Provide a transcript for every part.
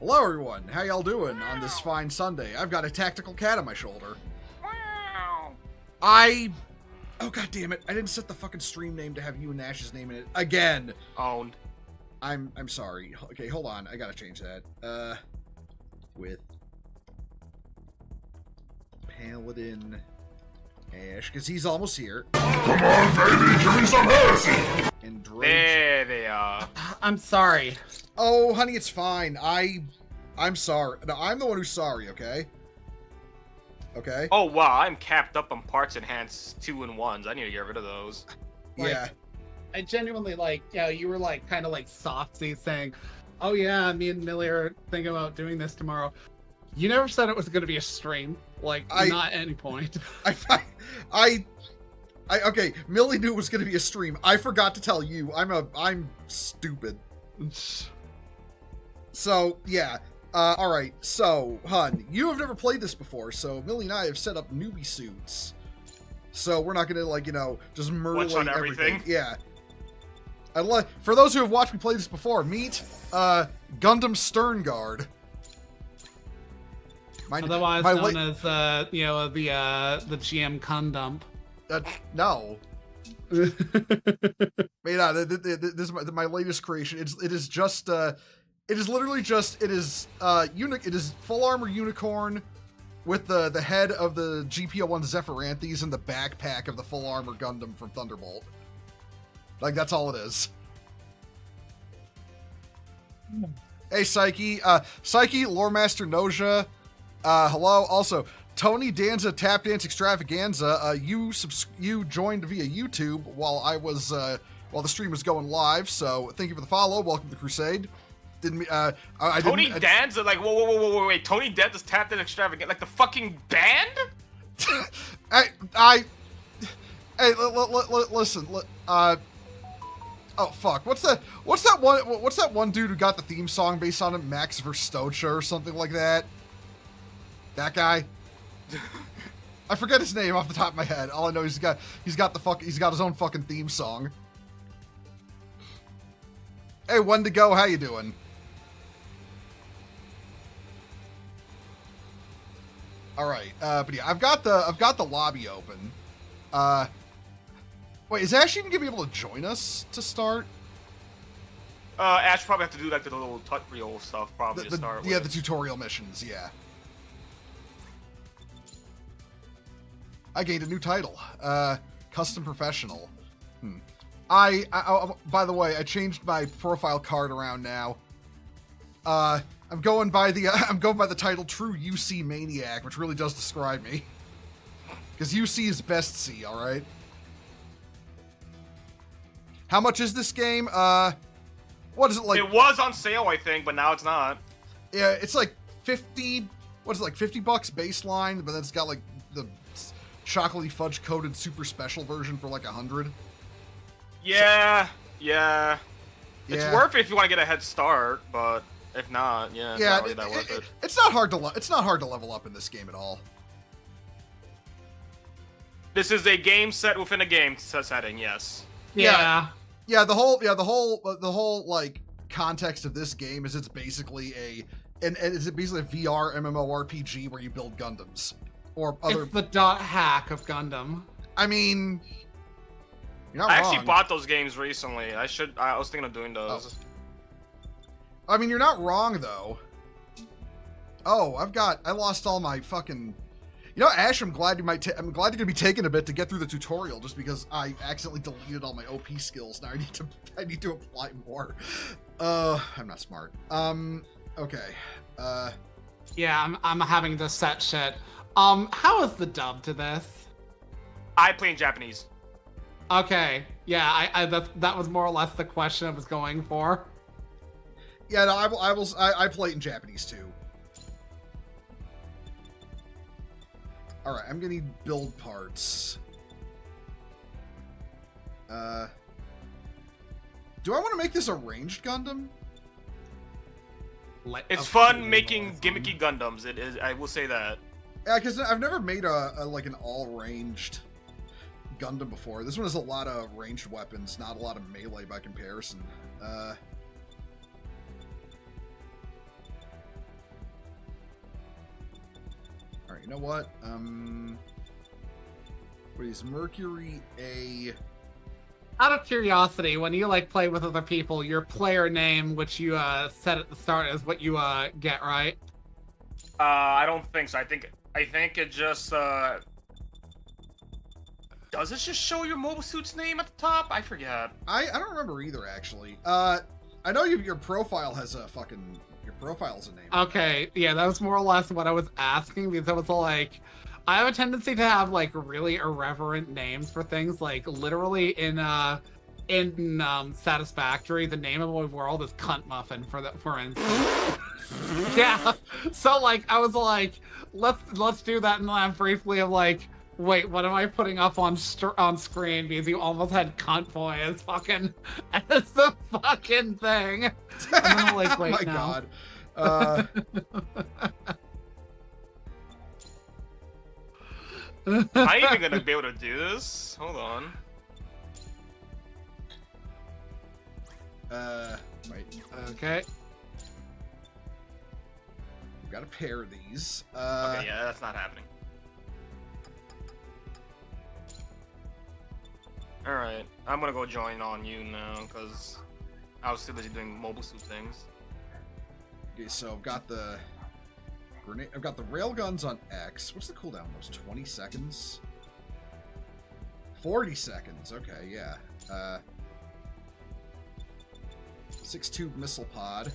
Hello everyone, how y'all doing on this fine Sunday? I've got a tactical cat on my shoulder. Oh god damn it, I didn't set the fucking stream name to have you and Nash's name in it again. Owned. I'm sorry. Okay, hold on, I gotta change that. With Paladin Ash, because he's almost here. Come on, baby, give me some heresy! And Drake. There they are. I'm sorry. Oh, honey, it's fine. I'm sorry. No, I'm the one who's sorry, okay? Okay? Oh wow, I'm capped up on parts enhanced 2-in-1s. I need to get rid of those. Yeah. I genuinely you were kind of softy saying, oh yeah, me and Millie are thinking about doing this tomorrow. You never said it was going to be a stream. Not at any point. Okay, Millie knew it was going to be a stream. I forgot to tell you. I'm stupid. So, yeah. Alright, so, hun, you have never played this before, so Millie and I have set up newbie suits. So we're not gonna, just murder everything. Yeah. For those who have watched me play this before, meet, Gundam Stern Guard. Otherwise known as, the GM Gundam. No. This is my latest creation. It is literally just full armor unicorn with the head of the GP01 Zephyranthes and the backpack of the full armor Gundam from Thunderbolt. That's all it is. Hey Psyche, Lore Master Noja, hello. Also, Tony Danza Tap Dance Extravaganza, you joined via YouTube while the stream was going live, so thank you for the follow. Welcome to the Crusade. Tony Danza, wait, Tony Danza's Tap Dance Extravaganza, the fucking band? Hey, listen, oh fuck, what's that one dude who got the theme song based on it, Max Verstocha or something like that? That guy? I forget his name off the top of my head. All I know is he's got his own fucking theme song. Hey, Wendigo, how you doing? All right, but yeah, I've got the lobby open. Wait, is Ash even gonna be able to join us to start? Ash probably have to do the little tutorial stuff probably to start with. Yeah, the tutorial missions, yeah. I gained a new title, Custom Professional. I by the way, I changed my profile card around now. I'm going by the title True UC Maniac, which really does describe me. Because UC is best C, all right. How much is this game? What is it like? It was on sale, I think, but now it's not. Yeah, it's like 50. What is it, like $50 baseline? But then it's got the chocolatey fudge coated super special version for 100. Yeah. It's worth it if you want to get a head start, but if not, it's not really that worth it. It's not hard to level up in this game at all. This is a game set within a game setting, yes. Yeah. Yeah, the whole context of this game is it's basically a VR MMORPG where you build Gundams or other. It's the hack of Gundam. I mean, you're not I wrong. actually bought those games recently. I was thinking of doing those. I mean, you're not wrong though. Oh, I lost all my fucking. Ash, I'm glad you're gonna be taking a bit to get through the tutorial, just because I accidentally deleted all my OP skills. Now I need to apply more. I'm not smart. Okay. Yeah, I'm having to set shit. How is the dub to this? I play in Japanese. Okay. Yeah, that was more or less the question I was going for. Yeah, no, I play it in Japanese too. All right, I'm gonna need build parts. Do I want to make this a ranged Gundam? It's fun making gimmicky Gundams. It is. I will say that. Yeah, because I've never made an all-ranged Gundam before. This one has a lot of ranged weapons, not a lot of melee by comparison. know what? What is Mercury a... Out of curiosity, when you like play with other people, your player name, which you set at the start, is what you get, right? I don't think so. I think it just does it just show your mobile suit's name at the top? I forget. I don't remember either, actually. I know your profile has a fucking... Your profile's a name. Okay, yeah, that was more or less what I was asking, because I was like... I have a tendency to have like really irreverent names for things. Like literally in Satisfactory, the name of my world is Cunt Muffin for instance. Yeah. So like I was like, let's do that and laugh briefly of like, wait, what am I putting up on screen? Because you almost had Cunt Boy as fucking as the fucking thing. And then I'm like, wait, oh my no. God. Am I even gonna be able to do this? Hold on. Right. Okay. We've got to pair these. Okay, yeah, that's not happening. Alright, I'm gonna go join on you now, because I was too busy doing mobile suit things. Okay, so I've got the... I've got the railguns on X. What's the cooldown on those? 20 seconds? 40 seconds. Okay, yeah. 6-tube missile pod.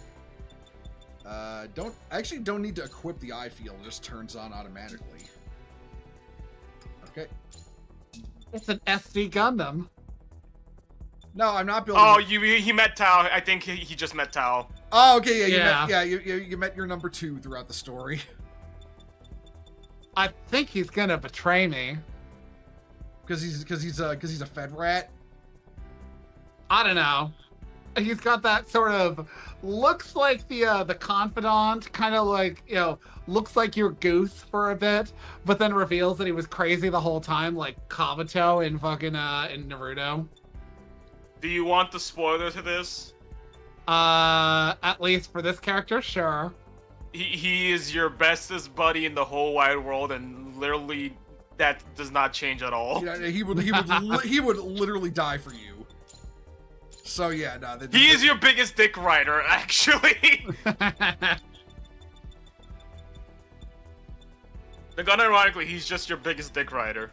I actually don't need to equip the eye field. It just turns on automatically. Okay. It's an SD Gundam. No, I'm not building... Oh, he met Tao. I think he just met Tao. Oh, okay, yeah, you met your number 2 throughout the story. I think he's gonna betray me. Because he's a Fed rat. I don't know. He's got that sort of looks like the confidant, kind of like, you know, looks like your goose for a bit, but then reveals that he was crazy the whole time, like Kabuto in fucking in Naruto. Do you want the spoiler to this? At least for this character, sure. He is your bestest buddy in the whole wide world, and literally that does not change at all. Yeah, he would literally die for you. So yeah, no. He is your biggest dick rider, actually. Ironically, he's just your biggest dick rider.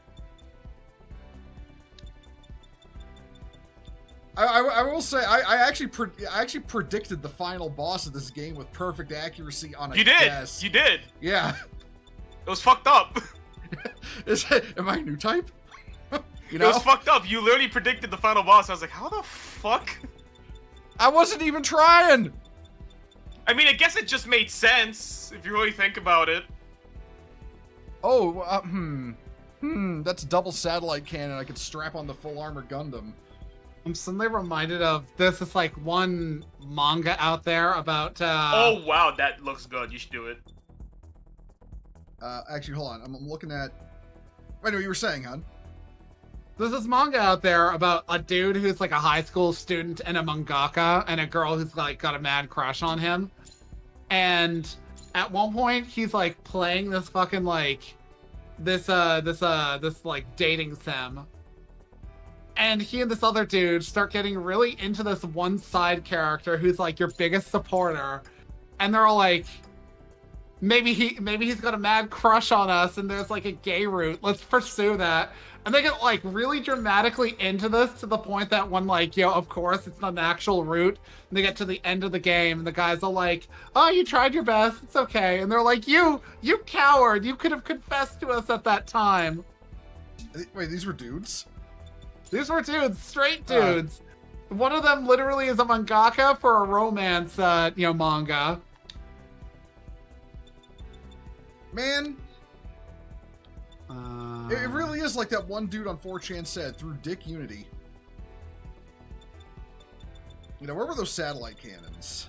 I will say I actually predicted the final boss of this game with perfect accuracy on a guess. You did. Yeah. It was fucked up. Am I a new type? You know? It was fucked up. You literally predicted the final boss. I was like, how the fuck? I wasn't even trying. I mean, I guess it just made sense if you really think about it. Oh, that's double satellite cannon. I could strap on the full armor Gundam. I'm suddenly reminded of this is like one manga out there about Oh wow, that looks good. You should do it. Actually, hold on. I'm looking at... Wait, no, you were saying, hon? There's this manga out there about a dude who's like a high school student and a mangaka, and a girl who's like got a mad crush on him. And at one point, he's like playing this fucking like this like dating sim. And he and this other dude start getting really into this one side character who's like your biggest supporter. And they're all like, maybe he's got a mad crush on us and there's like a gay route. Let's pursue that. And they get like really dramatically into this to the point that when like, you know, of course it's not an actual route. And they get to the end of the game and the guys are like, oh, you tried your best. It's okay. And they're like, you coward. You could have confessed to us at that time. Wait, these were dudes? These were dudes, straight dudes. One of them literally is a mangaka for a romance, manga. Man, it really is like that one dude on 4chan said, through dick unity. You know, where were those satellite cannons?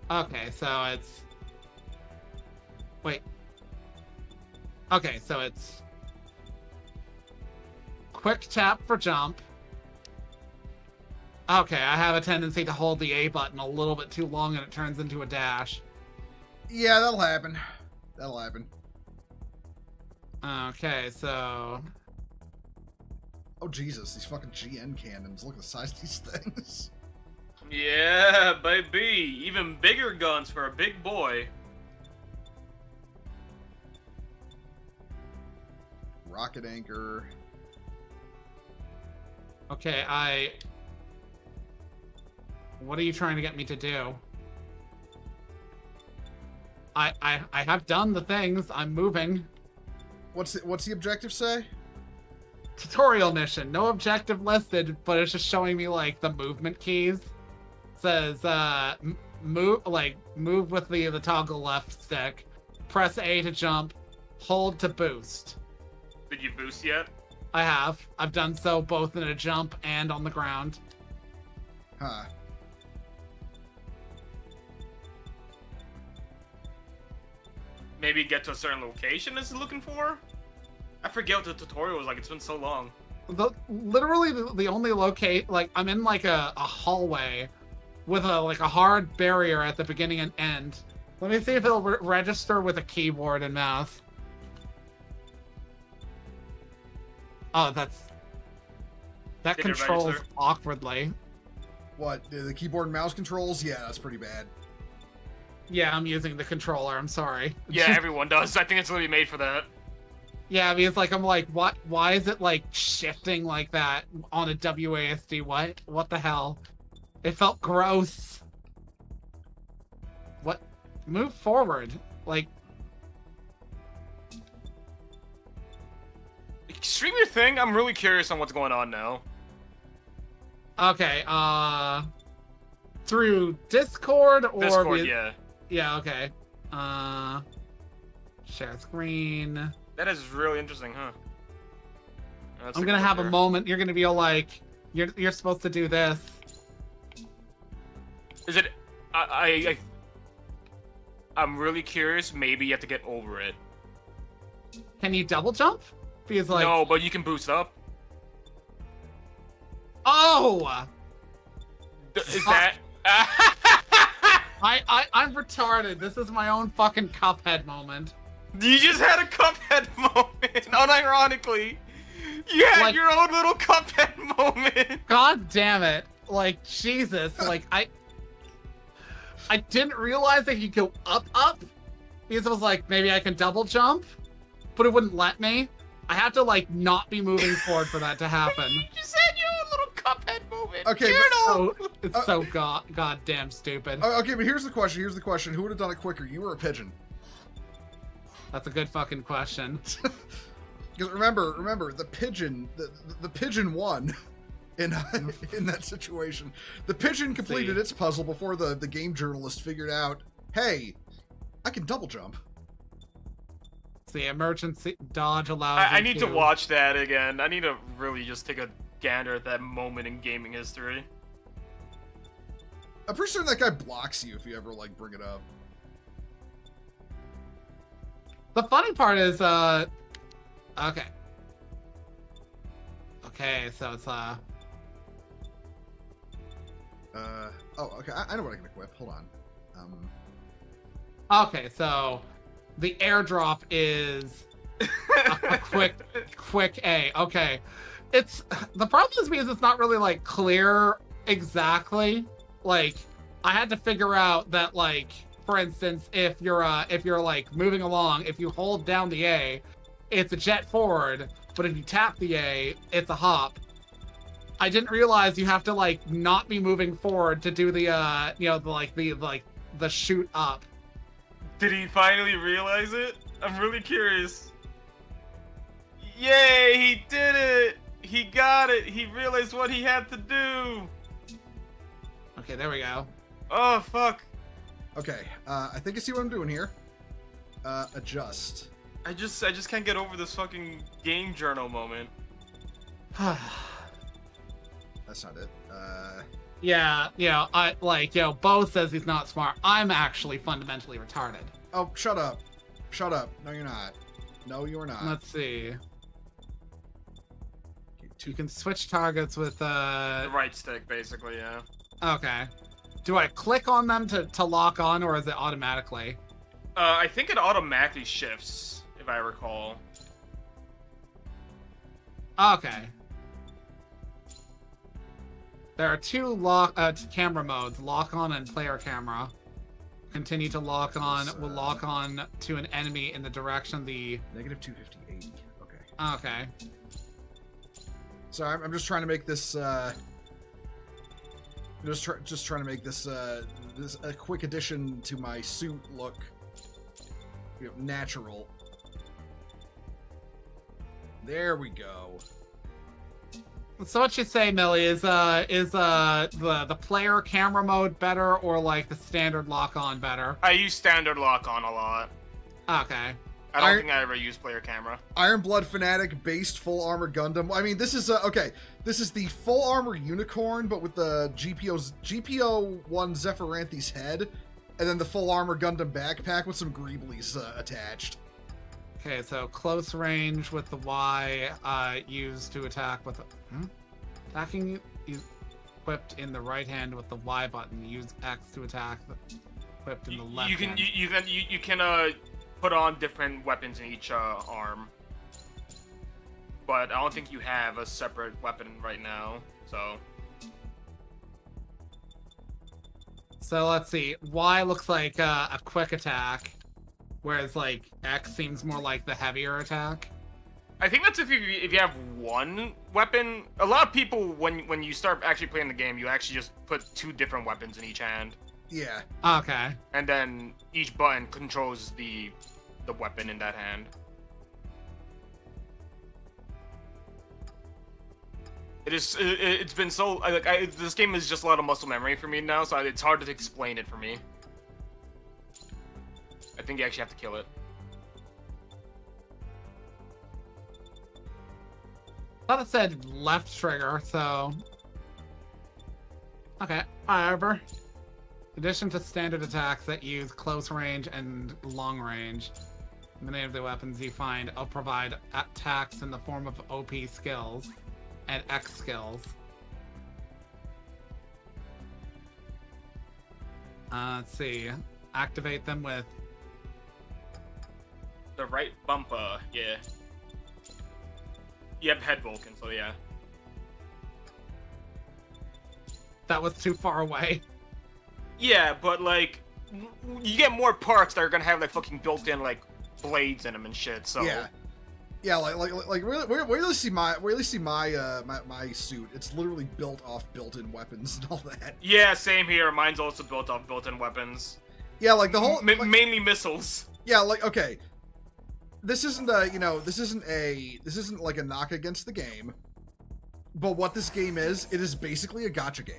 Okay, so it's... Wait. Okay, so it's... Quick tap for jump. Okay, I have a tendency to hold the A button a little bit too long and it turns into a dash. Yeah, that'll happen. That'll happen. Okay, so... Oh, Jesus. These fucking GN cannons. Look at the size of these things. Yeah, baby. Even bigger guns for a big boy. Rocket anchor. Okay, what are you trying to get me to do? I have done the things. I'm moving. What's the objective say? Tutorial mission. No objective listed, but it's just showing me like the movement keys. It says move with the toggle left stick. Press A to jump. Hold to boost. Did you boost yet? I have. I've done so both in a jump and on the ground. Huh. Maybe get to a certain location is looking for? I forget what the tutorial was like. It's been so long. Literally the only locate, like, I'm in like a hallway with a hard barrier at the beginning and end. Let me see if it'll register with a keyboard and mouse. Oh, that Did it controls register? awkwardly. What? The keyboard and mouse controls? Yeah, that's pretty bad. Yeah, I'm using the controller. I'm sorry. Yeah, everyone does. I think it's literally made for that. Yeah, because like I'm like, what? Why is it like shifting like that on a WASD? What the hell? It felt gross. What? Move forward. Like, Stream your thing. I'm really curious on what's going on now. okay. Through Discord or Discord, yeah. Yeah. Okay. Share screen. That is really interesting, huh? I'm gonna have a moment. You're gonna be all like, you're supposed to do this. Is it? I'm really curious. Maybe you have to get over it. Can you double jump? Because like, No, but you can boost up. oh, Is that? I'm retarded. This is my own fucking Cuphead moment. You just had a Cuphead moment. Unironically, you had Like- your own little Cuphead moment. God damn it! Like Jesus! Like I didn't realize that you go up because it was like maybe I can double jump, but it wouldn't let me. I had to like not be moving forward for that to happen. You just had your own little Cuphead moment. Okay, Journal. It's so goddamn stupid. Okay, but here's the question. Who would have done it quicker, you or a pigeon? That's a good fucking question. Because remember, the pigeon, the pigeon won in that situation. The pigeon completed its puzzle before the game journalist figured out, hey, I can double jump. The emergency dodge allows. I need to watch that again. I need to really just take a gander at that moment in gaming history. I'm pretty certain that guy blocks you if you ever like bring it up. The funny part is, okay. Okay, so it's oh, okay. I know what I can equip. Hold on. Okay, so the airdrop is a quick A. Okay. It's the problem is because it's not really like clear exactly. Like I had to figure out that like, for instance, if you're like moving along, if you hold down the A, it's a jet forward, but if you tap the A, it's a hop. I didn't realize you have to like not be moving forward to do the the shoot up. Did he finally realize it? I'm really curious. Yay, he did it! He got it! He realized what he had to do! Okay, there we go. Oh, fuck. Okay, I think I see what I'm doing here. Adjust. I just can't get over this fucking game journal moment. That's not it. Yeah, Bo says he's not smart. I'm actually fundamentally retarded. Oh, shut up. Shut up. No, you're not. No, you're not. Let's see. You can switch targets with The right stick, basically, yeah. Okay. Do I click on them to lock on, or is it automatically? I think it automatically shifts, if I recall. Okay. There are two camera modes, lock on and player camera. Continue to lock on, will lock on to an enemy in the direction of the... Negative 250, 80. Okay. Okay. So I'm just trying to make this, just trying to make this, a quick addition to my suit look, natural. There we go. So what you say, Millie, is the player camera mode better or like the standard lock on better? I use standard lock on a lot. Okay. I don't think I ever use player camera. Iron Blood Fanatic based full armor Gundam. I mean, this is okay. This is the full armor unicorn, but with the GPO-1 Zephyranthi's head, and then the full armor Gundam backpack with some Greeblies attached. Okay, so close range with the Y, used to attack with the... Attacking equipped in the right hand with the Y button. Use X to attack equipped in the left hand. You can put on different weapons in each arm. But I don't think you have a separate weapon right now, so... So let's see. Y looks like a quick attack. Whereas, like, X seems more like the heavier attack. I think that's if you have one weapon. A lot of people, when you start actually playing the game, you actually just put two different weapons in each hand. Yeah. Okay. And then each button controls the weapon in that hand. It's been so... like, this game is just a lot of muscle memory for me now, so it's hard to explain it for me. I think you actually have to kill it. I thought it said left trigger, so... Okay, however. In addition to standard attacks that use close range and long range, many of the weapons you find will provide attacks in the form of OP skills and X skills. Let's see. Activate them with... The right bumper, yeah. You have head Vulcan, so yeah. That was too far away. Yeah, but like, you get more parts that are gonna have like fucking built-in like blades in them and shit. So yeah, like where do you see my my suit? It's literally built off built-in weapons and all that. Yeah, same here. Mine's also built off built-in weapons. Yeah, like the whole mainly missiles. Yeah, like okay. This isn't this isn't like a knock against the game, but what this game is, it is basically a gacha game.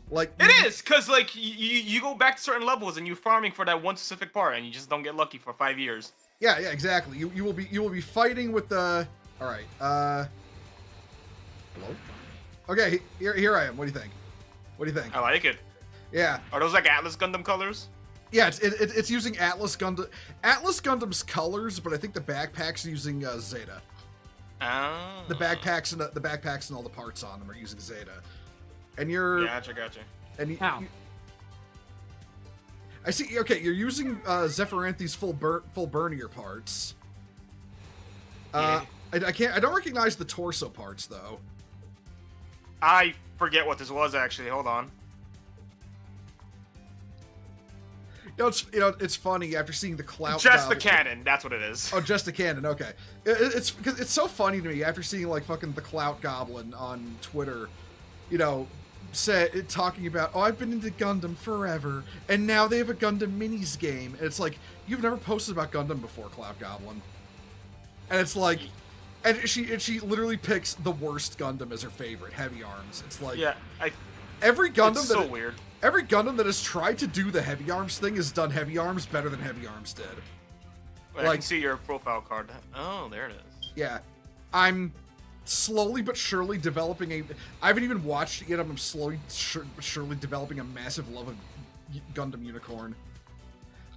Like it is, cause like you go back to certain levels and you're farming for that one specific part, and you just don't get lucky for 5 years. Yeah, exactly. You will be fighting with the. All right. Hello. Okay, here I am. What do you think? What do you think? I like it. Yeah. Are those like Atlas Gundam colors? Yeah, it's using Atlas Gundam's colors, but I think the backpack's using Zeta. Oh. The backpacks and all the parts on them are using Zeta. And you're Gotcha. And you, How? I see. Okay, you're using Zephyranthi's full Bernier parts. Yeah. I don't recognize the torso parts though. I forget what this was actually. Hold on. It's funny after seeing the clout. Just the cannon. That's what it is. Oh, just the cannon. Okay, it's because it's so funny to me after seeing like fucking the Clout Goblin on Twitter, talking about, oh, I've been into Gundam forever, and now they have a Gundam Minis game, and it's like, you've never posted about Gundam before, Clout Goblin, and it's like, and she literally picks the worst Gundam as her favorite, Heavy Arms. It's like, yeah, every Gundam it's so weird. Every Gundam that has tried to do the Heavy Arms thing has done Heavy Arms better than Heavy Arms did. Wait, I can see your profile card. Oh, there it is. Yeah. I'm slowly but surely developing I haven't even watched it yet. I'm slowly but surely developing a massive love of Gundam Unicorn.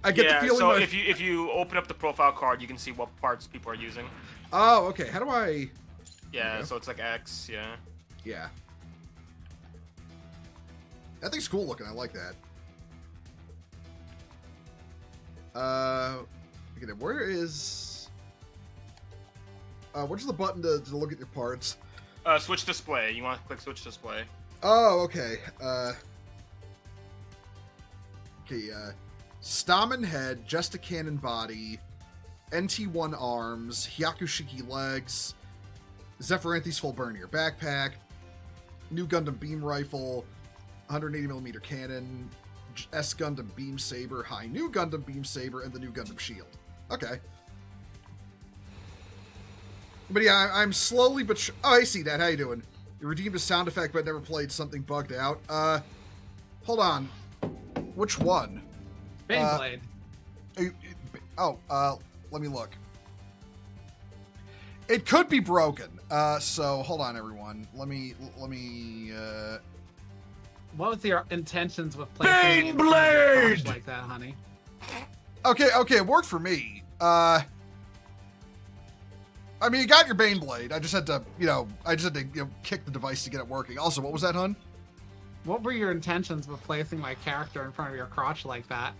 I get the feeling so that if you open up the profile card, you can see what parts people are using. Oh, okay. How do I... Yeah, so it's like X, yeah. Yeah. That thing's cool looking. I like that. Okay, where is... where's the button to look at your parts? Switch display. You want to click switch display. Oh, okay. Stamen head, Jesta cannon body, NT1 arms, Hyakushiki legs, Zephyranthes full burnier backpack, new Gundam beam rifle, 180mm cannon, S Gundam beam saber, high new Gundam beam saber, and the new Gundam shield. Okay. But yeah, I'm slowly but oh, I see that. How you doing? You redeemed a sound effect but never played something bugged out. Hold on. Which one? Beyblade. Let me look. It could be broken. So hold on, everyone. Let me. What was your intentions with playing Beyblade like that, honey? Okay, it worked for me. I mean, you got your Baneblade. I just had to, kick the device to get it working. Also, what was that, hun? What were your intentions with placing my character in front of your crotch like that?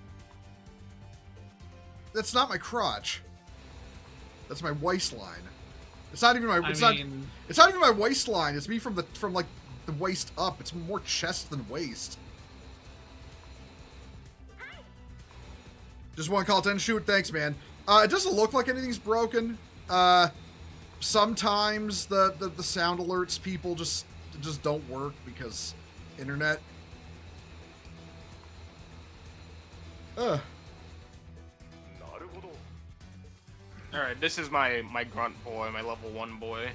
That's not my crotch. That's my waistline. It's not even my. It's not even my waistline. It's me from the waist up. It's more chest than waist. Just one call 10 shoot. Thanks, man. It doesn't look like anything's broken. Sometimes the sound alerts people just don't work because internet. Alright, this is my grunt boy, my level 1 boy.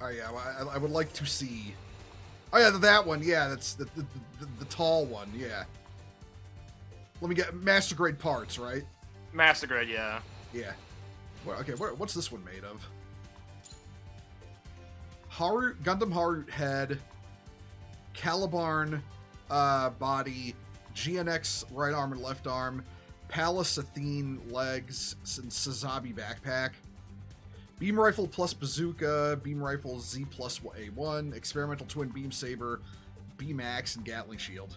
Oh yeah, I would like to see. Oh yeah, that one. Yeah, that's the tall one. Yeah. Let me get master grade parts, right? Master grade, yeah. Yeah. Well, okay, what's this one made of? Gundam Haru head, Calibarn body, GNX right arm and left arm, Pallas Athene legs, and Sazabi backpack. Beam rifle plus bazooka, beam rifle Z plus A1, experimental twin beam saber, beam axe, and Gatling shield.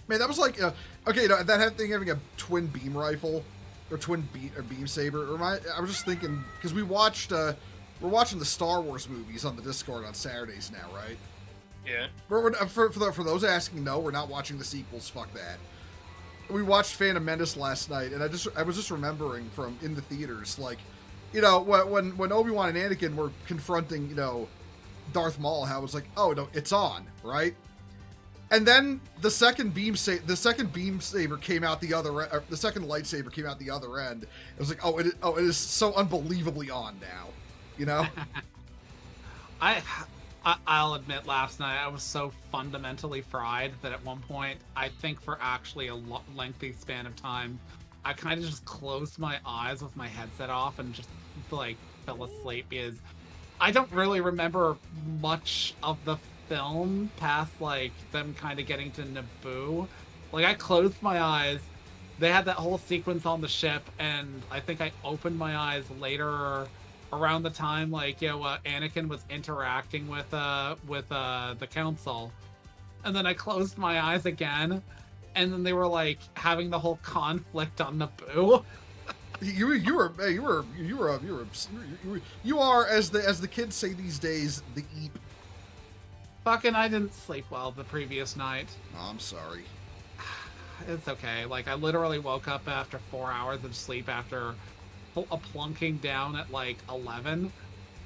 Man, that was like, okay, that thing having a twin beam rifle or twin beam saber. I was just thinking because we're watching the Star Wars movies on the Discord on Saturdays now, right? Yeah. For those asking, no, we're not watching the sequels. Fuck that. We watched Phantom Menace last night, and I was just remembering from in the theaters, like, when Obi-Wan and Anakin were confronting, Darth Maul, how it was like, oh no, it's on, right? And then the second beam saber came out the other end. The second lightsaber came out the other end. It was like, it is so unbelievably on now, I'll admit, last night I was so fundamentally fried that at one point, I think for actually a lengthy span of time, I kind of just closed my eyes with my headset off and just fell asleep because I don't really remember much of the film past them kind of getting to Naboo. I closed my eyes. They had that whole sequence on the ship, and I think I opened my eyes later around the time Anakin was interacting with the council, and then I closed my eyes again, and then they were having the whole conflict on Naboo. You are as the kids say these days, the eep. Fucking, I didn't sleep well the previous night. Oh, I'm sorry. It's okay. I literally woke up after 4 hours of sleep after a plunking down at 11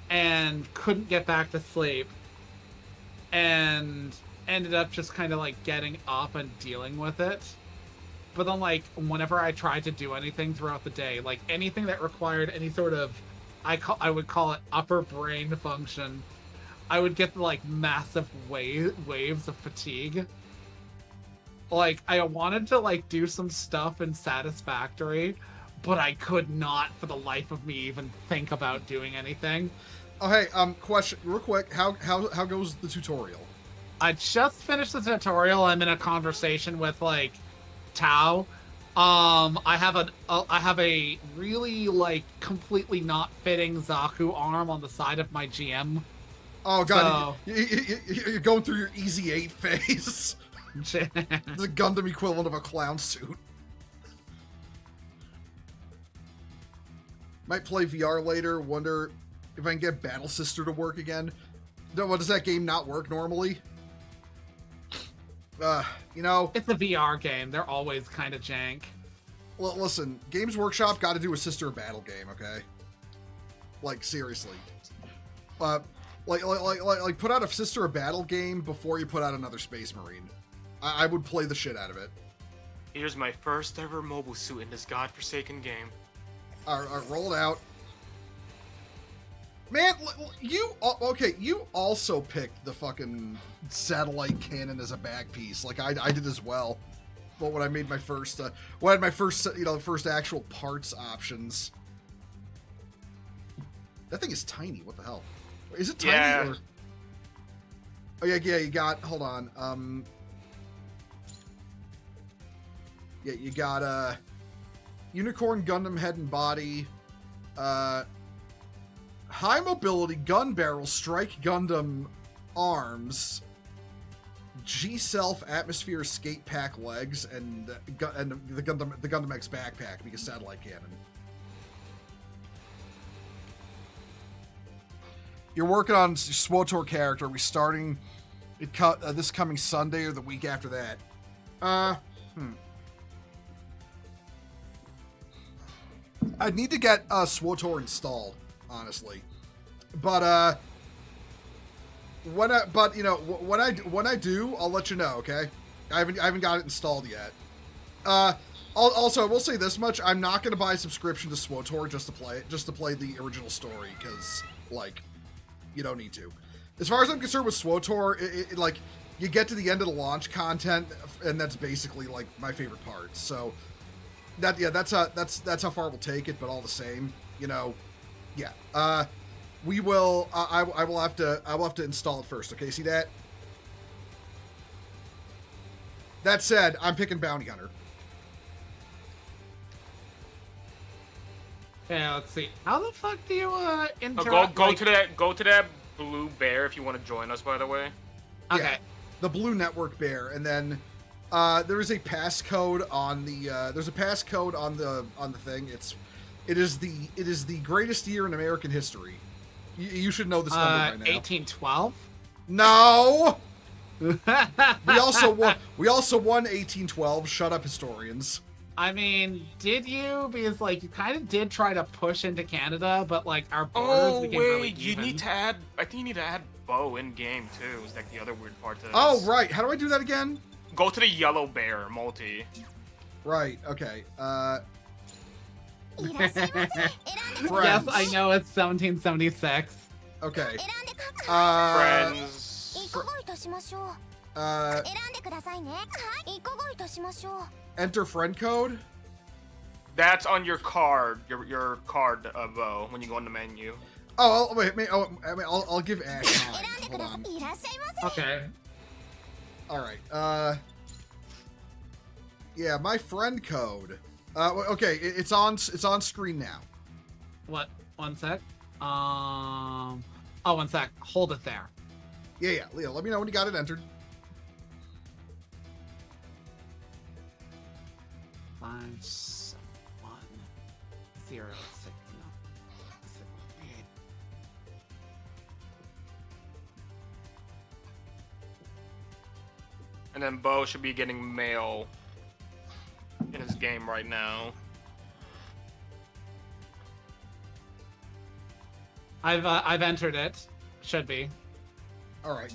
and couldn't get back to sleep and ended up just kind of getting up and dealing with it. But then whenever I tried to do anything throughout the day, anything that required any sort of I would call it upper brain function, I would get massive waves of fatigue. I wanted to do some stuff in Satisfactory, but I could not for the life of me even think about doing anything. Oh hey, question real quick. How goes the tutorial? I just finished the tutorial. I'm in a conversation with Tao. I have a really completely not fitting Zaku arm on the side of my GM. Oh god, so, you're going through your easy 8 phase. The Gundam equivalent of a clown suit. Might play VR later. Wonder if I can get Battle Sister to work again. What, does that game not work normally? You know... It's a VR game. They're always kind of jank. Well, listen, Games Workshop got to do a Sister Battle game, okay? Like, seriously. Like, put out a Sister Battle game before you put out another Space Marine. I would play the shit out of it. Here's my first ever mobile suit in this godforsaken game. Alright, roll it out. Man, you also picked the fucking satellite cannon as a back piece, like I did as well. But when I made my first, when I had my first, first actual parts options. That thing is tiny. What the hell? Is it tiny? Yeah. Or... Oh yeah, you got. Hold on. Yeah, you got Unicorn Gundam head and body. High mobility gun barrel strike Gundam arms, G-Self atmosphere skate pack legs, and the Gundam X backpack because satellite cannon. You're working on SWOTOR character. Are we starting it this coming Sunday or the week after that? I'd need to get SWOTOR installed, honestly, but when I do, I'll let you know. Okay, I haven't got it installed yet. Also, I will say this much: I'm not going to buy a subscription to SWOTOR just to play the original story, because like you don't need to. As far as I'm concerned with SWOTOR, like you get to the end of the launch content, and that's basically like my favorite part. So that's how far we'll take it. But all the same, yeah. We will. I will have to install it first. Okay, see that? That said, I'm picking Bounty Hunter. Yeah, let's see. How the fuck do you interact? Go to that blue bear if you want to join us. By the way. Okay. Yeah, the blue network bear, and then there is a passcode on the. There's a passcode on the thing. It is the greatest year in American history. You should know this number by now. 1812. No. We also won 1812. Shut up, historians. I mean, did you? Because like you kind of did try to push into Canada, but like our borders became really even. You need to add. I think you need to add bow in game too. Is like the other weird part to this. Oh right. How do I do that again? Go to the yellow bear multi. Right. Okay. Yes, I know it's 1776. Okay. Friends. Enter friend code. That's on your card. Your card bow when you go in the menu. Oh, wait. I'll give Ash time. Hold on. Okay. All right. Yeah, my friend code. Okay, it's on screen now. What? One sec. Oh, one sec. Hold it there. Yeah, Leo, let me know when you got it entered. 57106. And then Bo should be getting mail in his game right now. I've entered it. Should be. All right.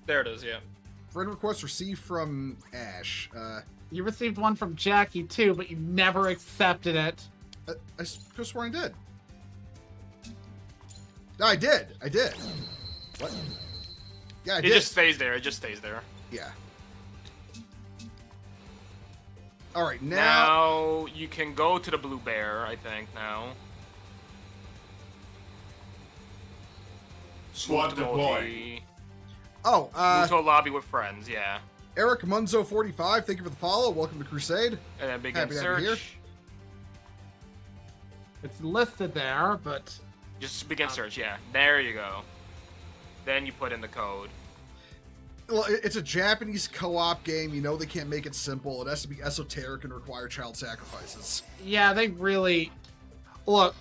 There it is. Yeah. Friend request received from Ash. You received one from Jackie too, but you never accepted it. I could have sworn I did. No, I did. What? Yeah, I did. It just stays there. Yeah. All right, now you can go to the blue bear. I think now. Squad deploy. Oh, move to a lobby with friends. Yeah. Eric Munzo 45, thank you for the follow. Welcome to Crusade. And then begin Happy to have you search. here. It's listed there, but Just begin search, yeah. There you go. Then you put in the code. Well, it's a Japanese co-op game. You know they can't make it simple. It has to be esoteric and require child sacrifices. Yeah, they really... Look,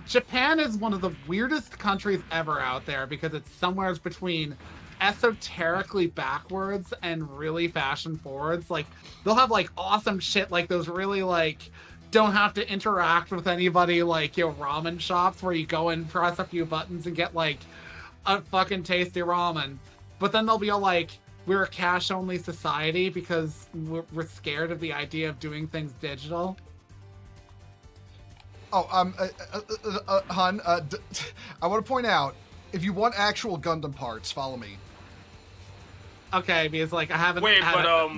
Japan is one of the weirdest countries ever out there because it's somewhere between esoterically backwards and really fashion forwards. Like, they'll have, like, awesome shit, like those really, like, don't have to interact with anybody, like, ramen shops where you go and press a few buttons and get, like, a fucking tasty ramen. But then they'll be all like, we're a cash-only society because we're scared of the idea of doing things digital. Oh, hun, I want to point out, if you want actual Gundam parts, follow me. Okay, because, like, I haven't... Wait, but,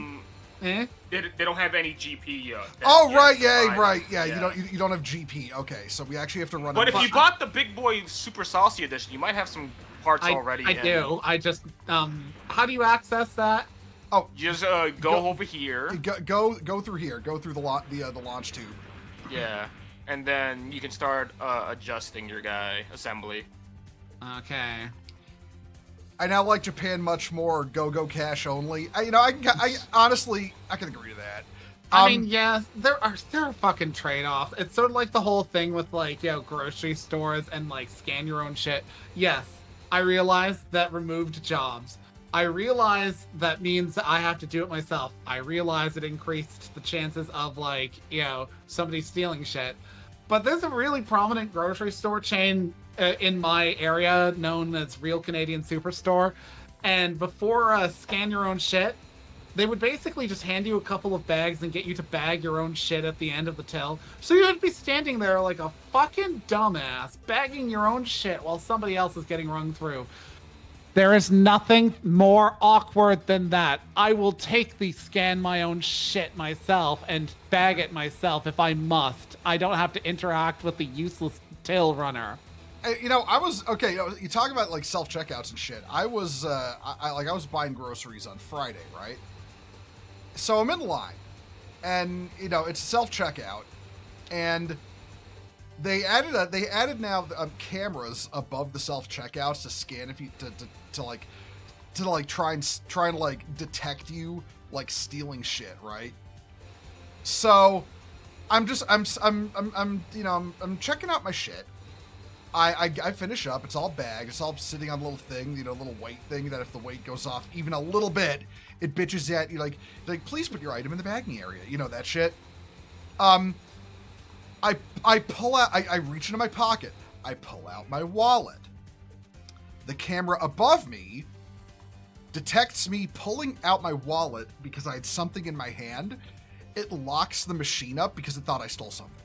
Eh? They don't have any GP yet. Oh, right, yeah, right. Yeah, you don't have GP. Okay, so we actually have to run... But if you bought the Big Boy Super Saucy Edition, you might have some parts already. I do. I just, how do you access that? Oh, just go over here. Go through here. Go through the launch tube. Yeah, and then you can start adjusting your guy assembly. Okay. I now like Japan much more. Go cash only. I honestly can agree to that. I mean, yeah, there are fucking trade-offs. It's sort of like the whole thing with, like, grocery stores and, like, scan your own shit. Yes, I realize that removed jobs. I realize that means that I have to do it myself. I realize it increased the chances of, like, somebody stealing shit. But there's a really prominent grocery store chain in my area known as Real Canadian Superstore. And before scan your own shit, they would basically just hand you a couple of bags and get you to bag your own shit at the end of the till. So you'd be standing there like a fucking dumbass, bagging your own shit while somebody else is getting rung through. There is nothing more awkward than that. I will scan my own shit myself and bag it myself if I must. I don't have to interact with the useless till runner. I was okay. You talk about like self-checkouts and shit. I was I was buying groceries on Friday, right? So I'm in line, and it's self-checkout, and they added now cameras above the self-checkouts to scan if you to try and like detect you like stealing shit, right? So I'm checking out my shit. I finish up. It's all bagged. It's all sitting on a little thing, little weight thing that if the weight goes off even a little bit, it bitches at you like please put your item in the bagging area. That shit. I pull out. I reach into my pocket. I pull out my wallet. The camera above me detects me pulling out my wallet because I had something in my hand. It locks the machine up because it thought I stole something.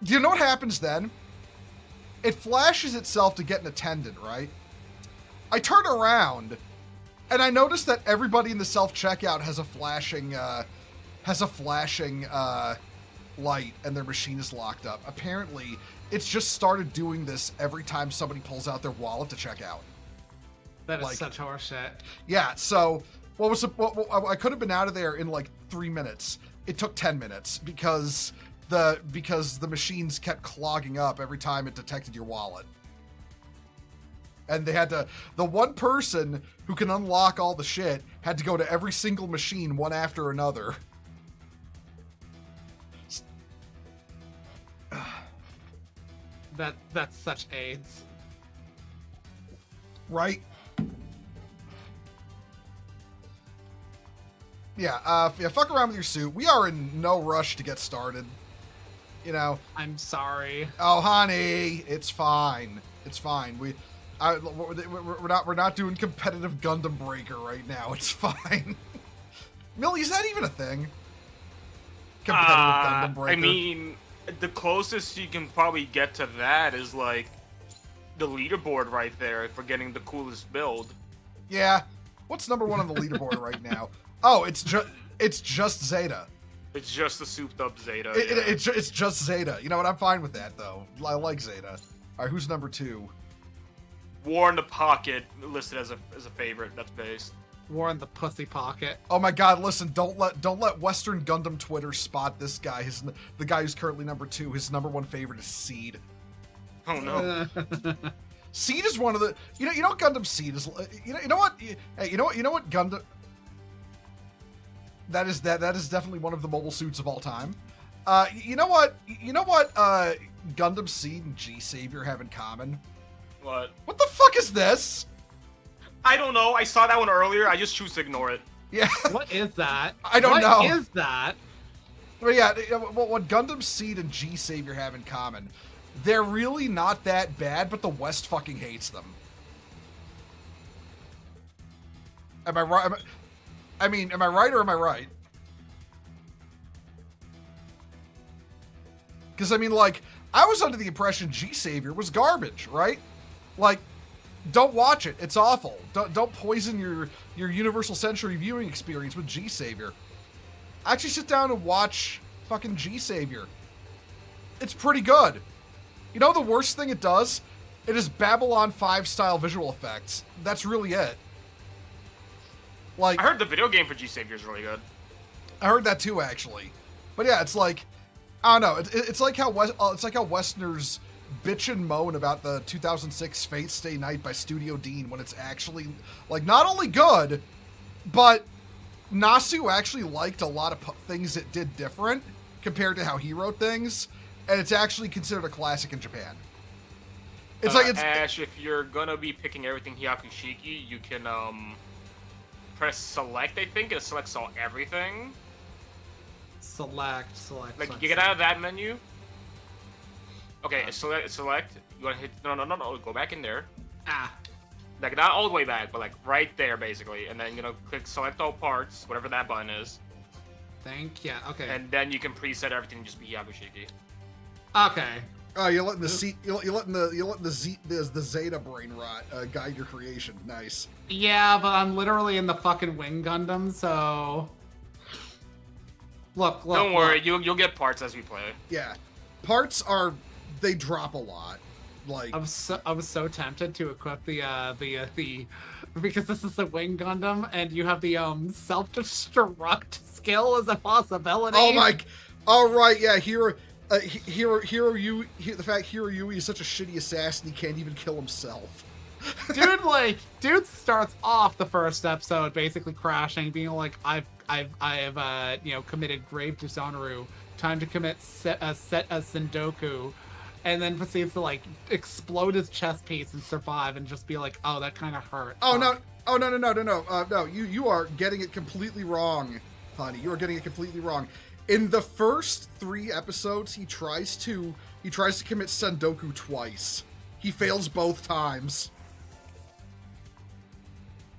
Do you know what happens then? It flashes itself to get an attendant, right? I turn around, and I notice that everybody in the self-checkout has a flashing light, and their machine is locked up. Apparently, it's just started doing this every time somebody pulls out their wallet to check out. That is such horseshit. Yeah, so I could have been out of there in like 3 minutes. It took 10 minutes because the machines kept clogging up every time it detected your wallet. And they had to, the one person who can unlock all the shit had to go to every single machine one after another. That's such AIDS. Right? Yeah, fuck around with your suit. We are in no rush to get started. I'm sorry. Oh, honey, it's fine. It's fine. We're not doing competitive Gundam Breaker right now. It's fine. Millie, is that even a thing? Competitive Gundam Breaker. I mean, the closest you can probably get to that is like the leaderboard right there for getting the coolest build. Yeah. What's number one on the leaderboard right now? Oh, it's just Zeta. It's just the souped-up Zeta. It's just Zeta. You know what? I'm fine with that, though. I like Zeta. All right, who's number 2? War in the Pocket listed as a favorite. That's based. War in the pussy pocket. Oh my God! Listen, don't let Western Gundam Twitter spot this guy. The guy who's currently number 2. His number 1 favorite is Seed. Oh no. Seed is one of the you know what Gundam Seed is. You know what? Hey, you know what Gundam. That is definitely one of the mobile suits of all time. You know what Gundam Seed and G Savior have in common? What? What the fuck is this? I don't know. I saw that one earlier. I just choose to ignore it. Yeah. What is that? I don't know. What is that? But yeah, what Gundam Seed and G Savior have in common, they're really not that bad, but the West fucking hates them. Am I right? Am I right or am I right? Because, like, I was under the impression G Savior was garbage, right? Like, don't watch it. It's awful. Don't poison your Universal Century viewing experience with G Savior. Actually sit down and watch fucking G Savior. It's pretty good. You know the worst thing it does? It is Babylon 5 style visual effects. That's really it. Like, I heard the video game for G Savior is really good. I heard that too, actually. But yeah, it's like, I don't know. It's like how Westerners bitch and moan about the 2006 Fate Stay Night by Studio Dean when it's actually, like, not only good, but Nasu actually liked a lot of things it did different compared to how he wrote things, and it's actually considered a classic in Japan. It's Ash, if you're gonna be picking everything Hyakushiki, you can press select, I think. It selects everything. Select. Like, you get out of that menu. Okay, select. You wanna hit, no, go back in there. Like, not all the way back, but like right there, basically. And then, click select all parts, whatever that button is. Okay. And then you can preset everything and just be Hyakushiki. Okay. Oh, you're letting the Zeta brain rot guide your creation. Nice. Yeah, but I'm literally in the fucking Wing Gundam, so look. Don't worry, you'll get parts as we play. Yeah, parts they drop a lot. Like, I was so tempted to equip the because this is the Wing Gundam and you have the self-destruct skill as a possibility. Oh my! All right, yeah, Hiro Yui is such a shitty assassin he can't even kill himself. Dude starts off the first episode basically crashing, being like, I have committed grave dishonor. Time to commit set a sendoku, and then proceeds to like explode his chest piece and survive, and just be like, oh, that kind of hurt. No, you are getting it completely wrong, honey. You are getting it completely wrong. In the first 3 episodes, he tries to commit sendoku twice. He fails both times.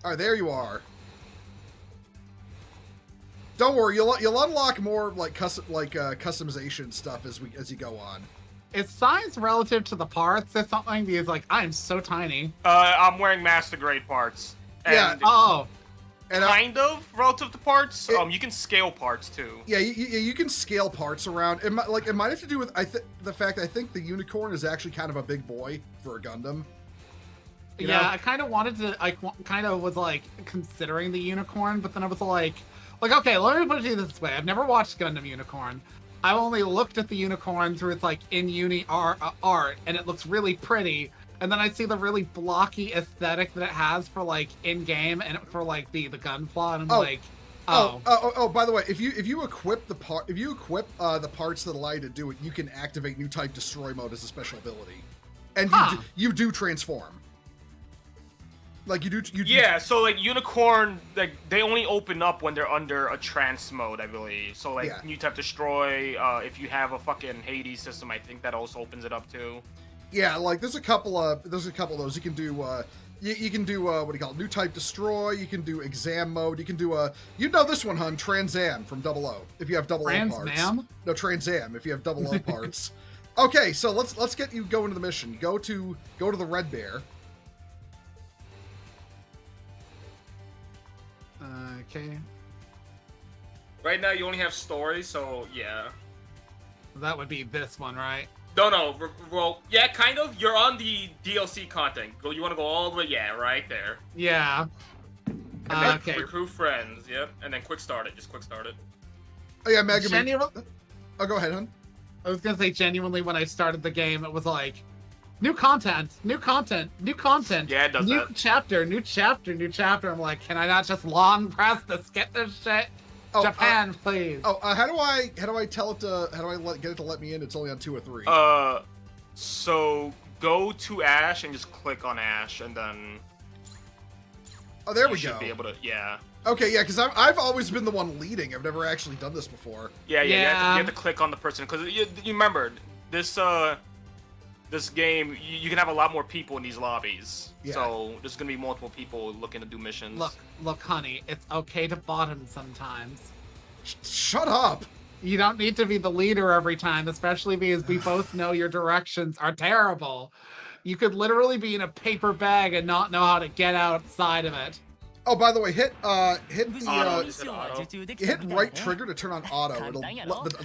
All right, there you are. Don't worry, you'll unlock more customization stuff as you go on. Is size relative to the parts? It's something because like I'm so tiny. I'm wearing master grade parts. And yeah. Oh. And kind of relative to parts. You can scale parts too. Yeah, you can scale parts around. It might have to do with the fact I think the unicorn is actually kind of a big boy for a Gundam. You know? I kind of wanted to. I kind of was like considering the unicorn, but then I was like, okay, let me put it to you this way. I've never watched Gundam Unicorn. I've only looked at the unicorn through its like in-uni art, and it looks really pretty. And then I see the really blocky aesthetic that it has for like in-game and for like the gunpla, and I'm by the way, if you equip the parts that allow you to do it, you can activate new type destroy mode as a special ability, and you do transform. Like you do. Yeah, so like unicorn, like they only open up when they're under a trance mode, I believe. So like new type destroy. If you have a fucking Hades system, I think that also opens it up too. Yeah, like there's a couple of those. You can do you can do what do you call it? New type destroy. You can do exam mode. You can do this one, hun, Transam from 00. If you have 00 parts. No, Transam if you have 00 parts. Okay, so let's get you going to the mission. Go to the Red Bear. Okay. Right now you only have story, so yeah. That would be this one, right? No. Well, yeah, kind of. You're on the DLC content. You want to go all the way? Yeah, right there. Yeah. And then Okay. recruit friends, yep. And then quick start it. Just quick start it. Oh yeah, Mega Man. Genuine- Oh, go ahead, hon. I was gonna say genuinely when I started the game, it was like, new content, new content, new content. Yeah, it does new that. chapter, new chapter, new chapter. I'm like, can I not just long press to skip this shit? Oh, Japan, please. how do I tell it to get it to let me in? It's only on 2 or 3. So go to Ash and just click on Ash, and then Oh, there you we should go. be able to, yeah. Okay, yeah, because I've always been the one leading. I've never actually done this before. Yeah. You Yeah. have to click on the person, because you remember, this game, you can have a lot more people in these lobbies. Yeah. So there's going to be multiple people looking to do missions. Look, honey, it's okay to bottom sometimes. Shut up! You don't need to be the leader every time, especially because we both know your directions are terrible. You could literally be in a paper bag and not know how to get outside of it. Oh, by the way, hit Auto. the Is it auto? hit right trigger to turn on auto. It'll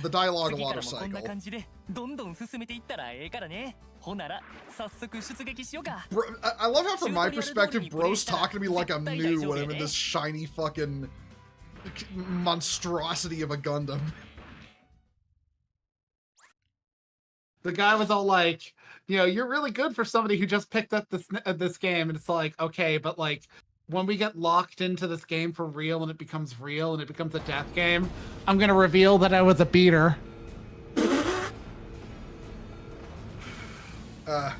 the dialogue will auto 次からもこんな cycle. 感じでどんどん進めていったらええからね。ほなら早速出撃しようか。 Bro, I love how, from my perspective, bro's talking to me like I'm new when I'm in this shiny fucking monstrosity of a Gundam. The guy was all like, you're really good for somebody who just picked up this game, and it's like, okay, but like when we get locked into this game for real and it becomes a death game, I'm gonna reveal that I was a beater. I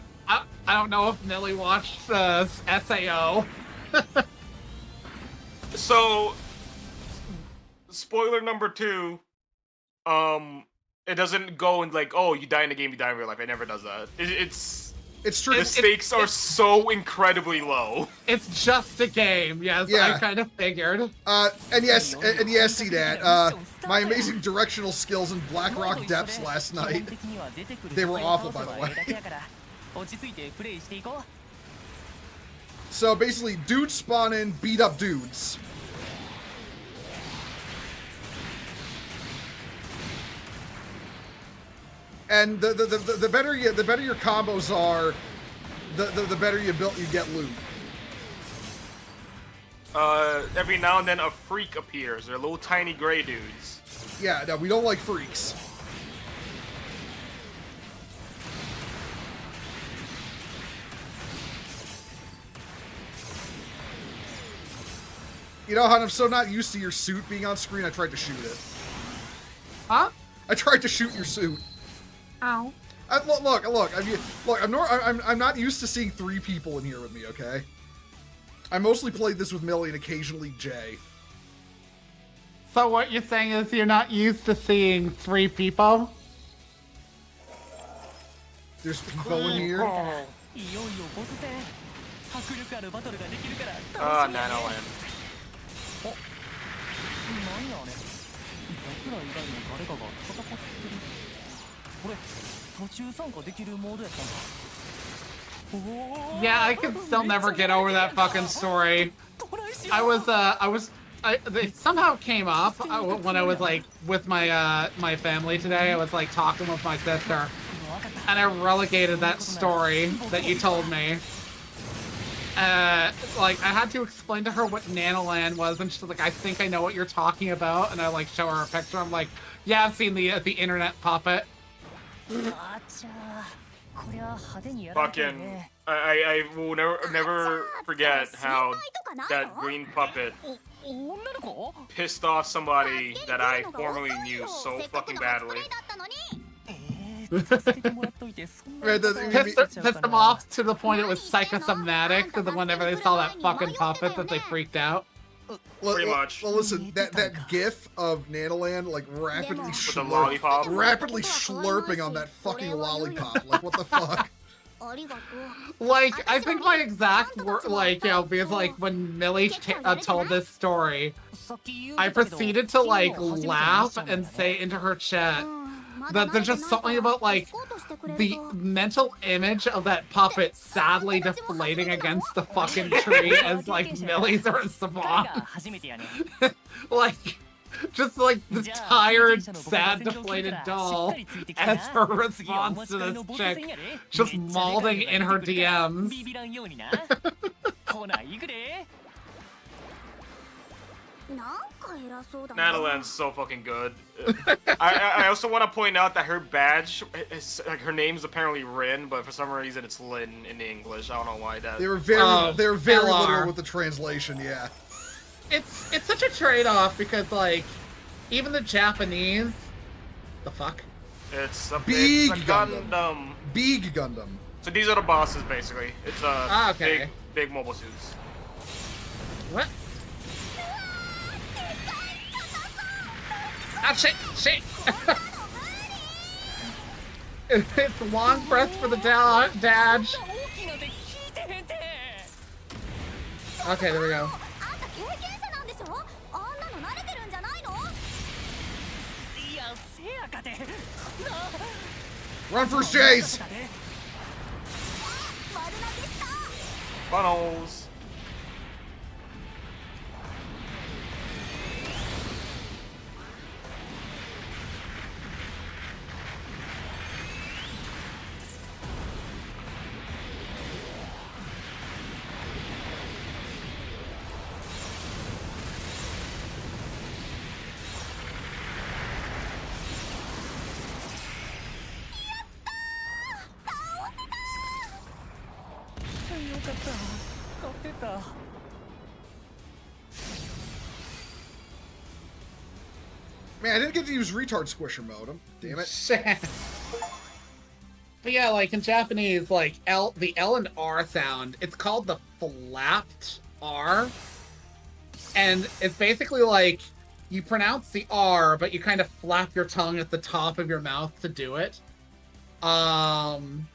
don't know if Millie watched SAO. So, spoiler number 2, it doesn't go and like, oh, you die in the game, you die in real life. It never does that. It's true. The stakes are so incredibly low. It's just a game, yes. Yeah. I kind of figured. And yes, see that. My amazing directional skills in Blackrock Depths last night. They were awful, by the way. So basically, dudes spawn in, beat up dudes. And the better your combos are, the better you get loot. Every now and then a freak appears. They're little tiny gray dudes. Yeah, no, we don't like freaks. You know, Han, I'm so not used to your suit being on screen, I tried to shoot it. Huh? I tried to shoot your suit. Ow. Look. I mean, look. I'm not used to seeing 3 people in here with me. Okay. I mostly played this with Millie and occasionally Jay. So what you're saying is you're not used to seeing 3 people? There's people in here. Nanoland. これ途中参加できるモードやったんか。 Yeah, I can still never get over that fucking story. They somehow came up when I was like with my my family today. I was like talking with my sister, and I relegated that story that you told me. Like I had to explain to her what Nanoland was, and she's like, "I think I know what you're talking about." And I like show her a picture. I'm like, "Yeah, I've seen the internet puppet." Fucking, I will never forget how that green puppet pissed off somebody that I formerly knew so fucking badly. Pissed them off to the point it was psychosomatic, that whenever they saw that fucking puppet that they freaked out. Pretty much. Well, listen, that GIF of Nanoland like rapidly rapidly slurping on that fucking lollipop. Like, what the fuck? Like, I think my exact word, like, because like when Millie told this story, I proceeded to like laugh and say into her chat that there's just something about like the mental image of that puppet sadly deflating against the fucking tree as like Millie's response. Like, just like the tired, sad, deflated doll as her response to this chick just mauling in her DMs. Nadolan's so fucking good. I also want to point out that her badge, like her name's apparently Rin, but for some reason it's Lin in English. I don't know why that. They were very LR. literal with the translation. Yeah. It's such a trade-off because like even the Japanese, the fuck. It's a Big Gundam. Big Gundam. So these are the bosses basically. It's okay. big mobile suits. What? Ah, shit! It's long press for the dodge. Okay, there we go. Run for Jays! Funnels. Man, I didn't get to use retard squisher mode. Damn it. Shit. But yeah, like in Japanese, like the L and R sound, it's called the flapped R. And it's basically like you pronounce the R, but you kind of flap your tongue at the top of your mouth to do it. And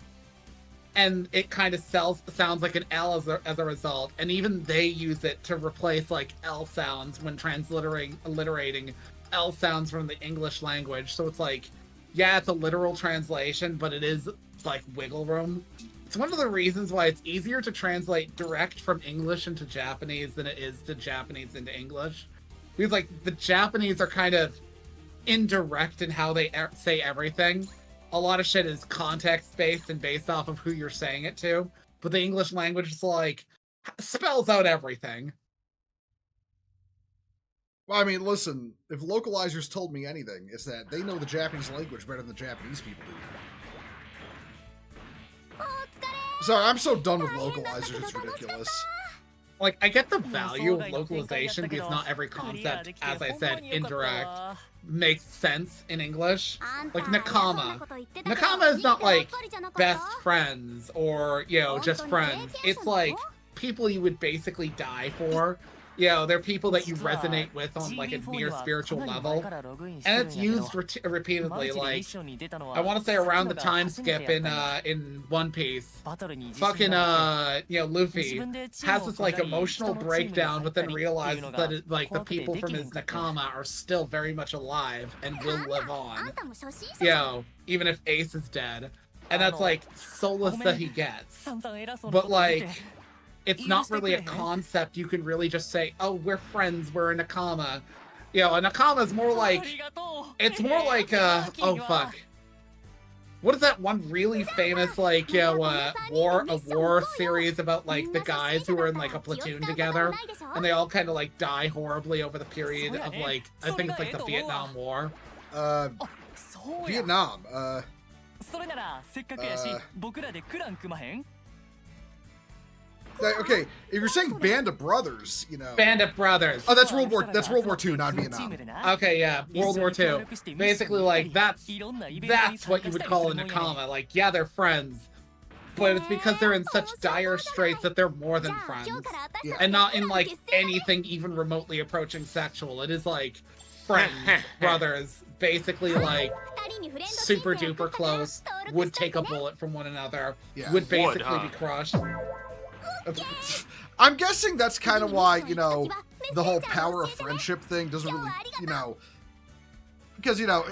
it kind of sounds like an L as a result. And even they use it to replace like L sounds when alliterating L sounds from the English language. So it's like, yeah, it's a literal translation, but it is like wiggle room. It's one of the reasons why it's easier to translate direct from English into Japanese than it is to Japanese into English. Because like the Japanese are kind of indirect in how they say everything. A lot of shit is context-based and based off of who you're saying it to. But the English language is like, spells out everything. Well, I mean, listen, if localizers told me anything, it's that they know the Japanese language better than the Japanese people do. Sorry, I'm so done with localizers, it's ridiculous. Like, I get the value of localization because not every concept, as I said, indirect, makes sense in English. Like Nakama. Nakama is not like best friends or, you know, just friends. It's like people you would basically die for. You know, they're people that you resonate with on like a near spiritual level. And it's used repeatedly. Like, I want to say around the time skip in One Piece, fucking, you know, Luffy has this like emotional breakdown, but then realizes that it, like the people from his Nakama are still very much alive and will live on. You know, even if Ace is dead. And that's like solace that he gets. But like, it's not really a concept you can really just say, oh, we're friends, we're a Nakama. You know, a Nakama is more like, it's more like, oh fuck. What is that one really famous, like, you know, war series about, like, the guys who were in, like, a platoon together, and they all kind of, like, die horribly over the period of, like, I think it's, like, the Vietnam War. Vietnam, okay, if you're saying Band of Brothers, you know. Band of Brothers. Oh, that's World War II, not Vietnam. Okay, yeah, World War II. Basically, like that's what you would call a Nakama. Like, yeah, they're friends, but it's because they're in such dire straits that they're more than friends, Yeah. and not in like anything even remotely approaching sexual. It is like friends, brothers, basically like super duper close. Would take a bullet from one another. Yeah. Would basically be crushed. I'm guessing that's kind of why, you know, the whole power of friendship thing doesn't really, you know, because, you know,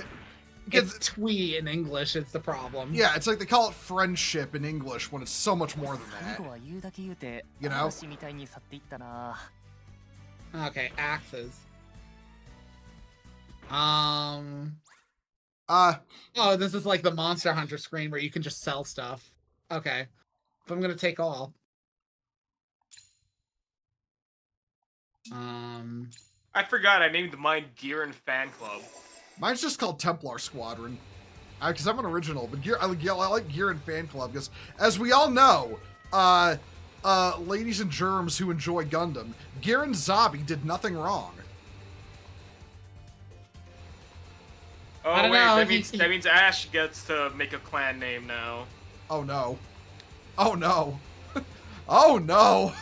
it's twee in English, it's the problem. Yeah, it's like they call it friendship in English when it's so much more than that. You know? Okay, axes. Oh, this is like the Monster Hunter screen where you can just sell stuff. Okay. But I'm gonna take all. I forgot I named mine Gearin Fan Club. Mine's just called Templar Squadron. Because I'm an original, but I like Gear and Fan Club because, as we all know, ladies and germs who enjoy Gundam, Gear and Zabi did nothing wrong. Oh I don't wait, know, that means Ash gets to make a clan name now. Oh no. Oh no. Oh no.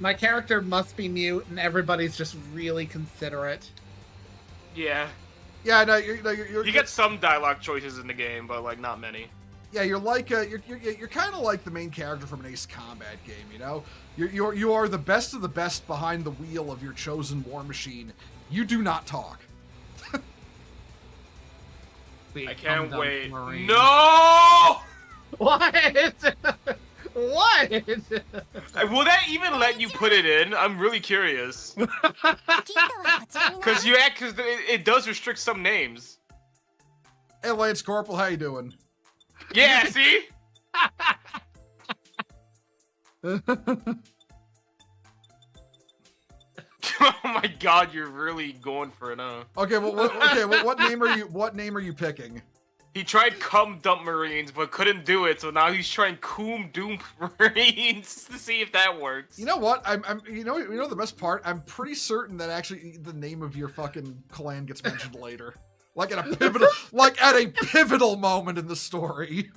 My character must be mute, and everybody's just really considerate. Yeah. Yeah, no, You get some dialogue choices in the game, but like not many. Yeah, you're like you're kind of like the main character from an Ace Combat game, you know. You are the best of the best behind the wheel of your chosen war machine. You do not talk. The I can't Gundam wait. Marine. No! What? What? Will that even let you put it in? I'm really curious. Because it does restrict some names. Hey, Lance Corporal, how you doing? Yeah, see? Oh my god, you're really going for it, huh? Okay, well, what name are you picking? He tried Cum Dump Marines, but couldn't do it, so now he's trying Coom Doom Marines to see if that works. You know what? you know the best part? I'm pretty certain that actually the name of your fucking clan gets mentioned later. Like at a pivotal moment in the story.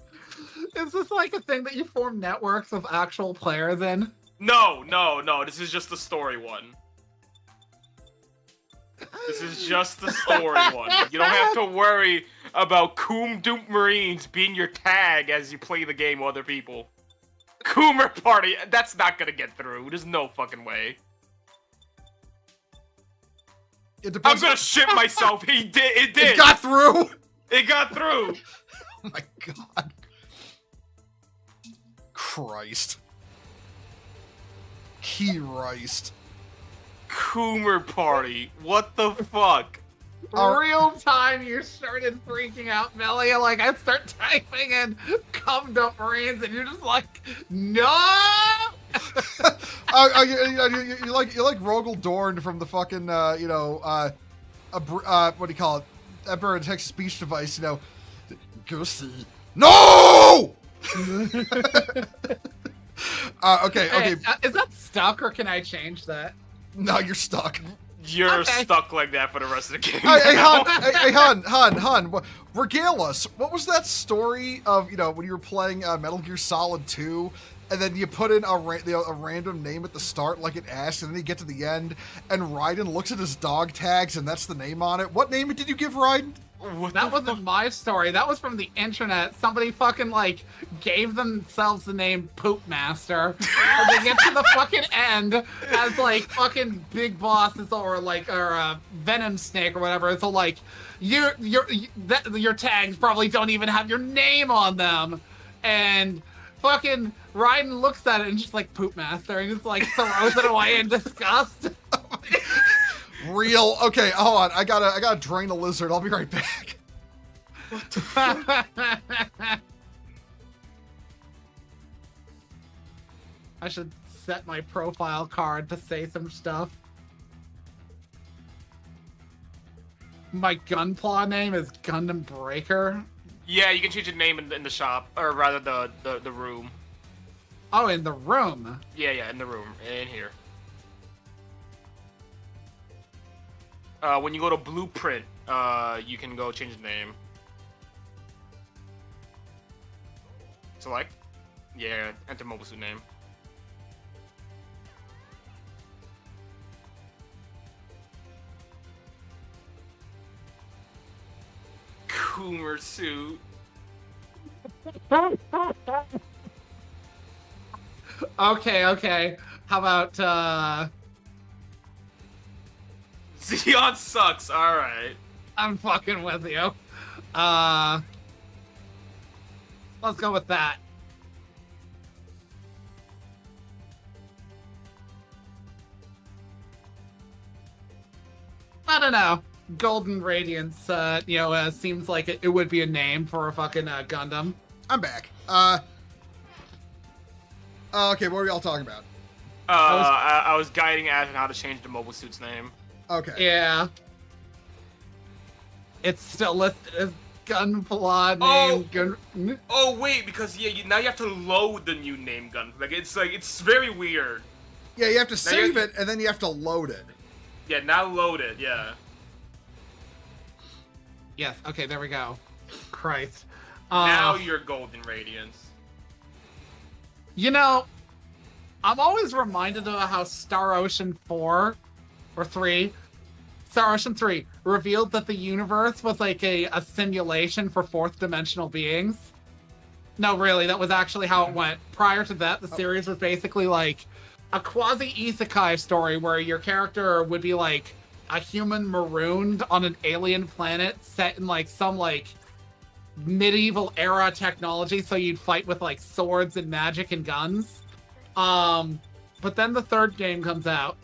Is this like a thing that you form networks of actual players in? No. This is just the story one. This is just the story one. You don't have to worry about Coom Doom Marines being your tag as you play the game with other people. Coomer Party, that's not gonna get through. There's no fucking way. It depends. I'm gonna shit myself. It did. It got through. It got through. Oh my god. Christ. Christ. Coomer Party. What the fuck? Real time, you started freaking out, Melly. Like, I start typing in Cum Dump Marines, and you're just like, no! You're like Rogel Dorn from the fucking what do you call it? Emperor Texas speech device. You know, go see. No. Okay. Hey, is that stuck, or can I change that? No, you're stuck. You're Okay. stuck like that for the rest of the game. Hey, now. Han, regale us. What was that story of, when you were playing Metal Gear Solid 2, and then you put in a random name at the start, like it asked, and then you get to the end, and Raiden looks at his dog tags, and that's the name on it. What name did you give Raiden? That wasn't my story. That was from the internet. Somebody fucking, gave themselves the name Poop Master. And they get to the fucking end as, fucking big bosses or Venom Snake or whatever. It's all your tags probably don't even have your name on them. And fucking Raiden looks at it and just Poop Master and just throws it away in disgust. Real. Okay, hold on. I gotta drain a lizard. I'll be right back. I should set my profile card to say some stuff. My Gunpla name is Gundam Breaker. Yeah, you can change your name in the shop, or rather the room. Oh, in the room. Yeah, in the room, in here. When you go to Blueprint, you can go change the name. Select? Yeah, enter mobile suit name. Coomer suit. Okay. How about Xeon sucks. All right. I'm fucking with you. Let's go with that. I don't know. Golden Radiance, seems like it would be a name for a fucking Gundam. I'm back. Okay, what were y'all talking about? I was guiding Ash on how to change the mobile suit's name. Okay. Yeah. It's still listed as Gunpla name. Oh wait, because now you have to load the new name gun. It's very weird. Yeah, you have to save it and then you have to load it. Yeah, now load it. Yeah. Yes. Okay. There we go. Christ. Now you're Golden Radiance. You know, I'm always reminded of how Star Ocean 4 or 3, Star Ocean 3 revealed that the universe was like a simulation for fourth dimensional beings. No, really, that was actually how it went. Prior to that, the series was basically like a quasi isekai story where your character would be like a human marooned on an alien planet set in like some like medieval era technology, so you'd fight with like swords and magic and guns. But then the third game comes out,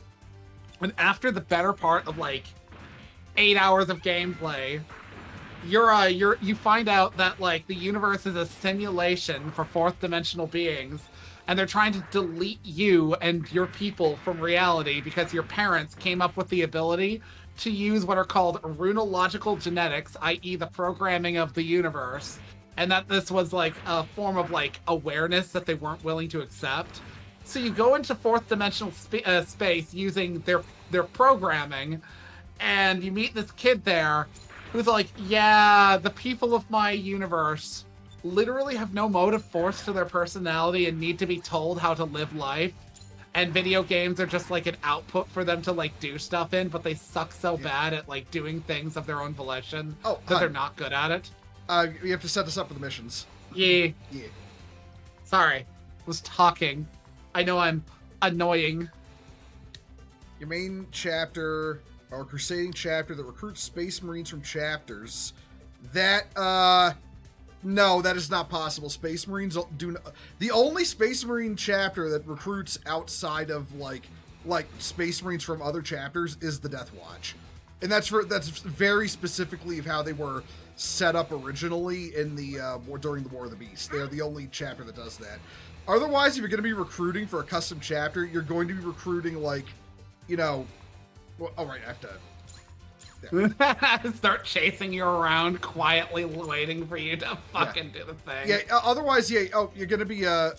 and after the better part of like 8 hours of gameplay, you find out that like the universe is a simulation for fourth dimensional beings, and they're trying to delete you and your people from reality because your parents came up with the ability to use what are called runological genetics, i.e. the programming of the universe, and that this was like a form of like awareness that they weren't willing to accept. So you go into fourth dimensional space using their programming, and you meet this kid there who's like, yeah, the people of my universe literally have no motive force to their personality and need to be told how to live life. And video games are just like an output for them to like do stuff in, but they suck so bad at like doing things of their own volition that they're not good at it. You have to set us up for the missions. Yeah. Yeah. Sorry. Was talking. I know I'm annoying. Your main chapter, or crusading chapter that recruits space marines from chapters. That, no, that is not possible. Space Marines do not. The only Space Marine chapter that recruits outside of like Space Marines from other chapters is the Death Watch, and that's very specifically of how they were set up originally in the during the War of the Beast. They're the only chapter that does that. Otherwise, if you're going to be recruiting for a custom chapter, you're going to be recruiting like, well, all right, I have to. Start chasing you around, quietly waiting for you to fucking do the thing. Yeah. Otherwise, you're gonna be they're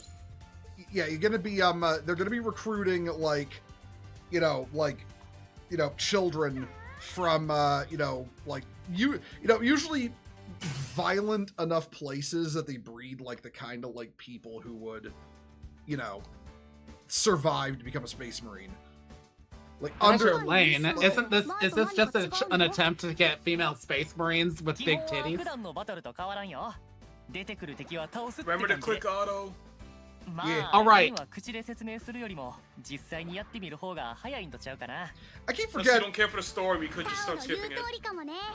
gonna be recruiting children from usually violent enough places that they breed like the kind of like people who would survive to become a Space Marine. Like under Lane, is this just an attempt to get female Space Marines with big titties? Remember to click auto? Yeah. Alright. I keep Unless you forgetting. don't care for the story, we could just start skipping it.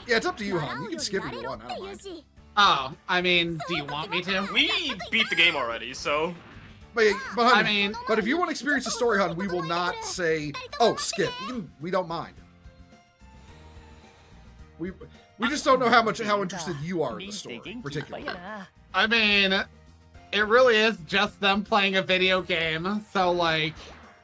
Yeah, it's up to you, hon. You can skip if you want. I don't mind. Oh, I mean, do you want me to? We beat the game already, so... But hon, but if you want to experience the story, hon, we will not say, "Oh, skip." We don't mind. We just don't know how interested you are in the story, particularly. I mean, it really is just them playing a video game, so like...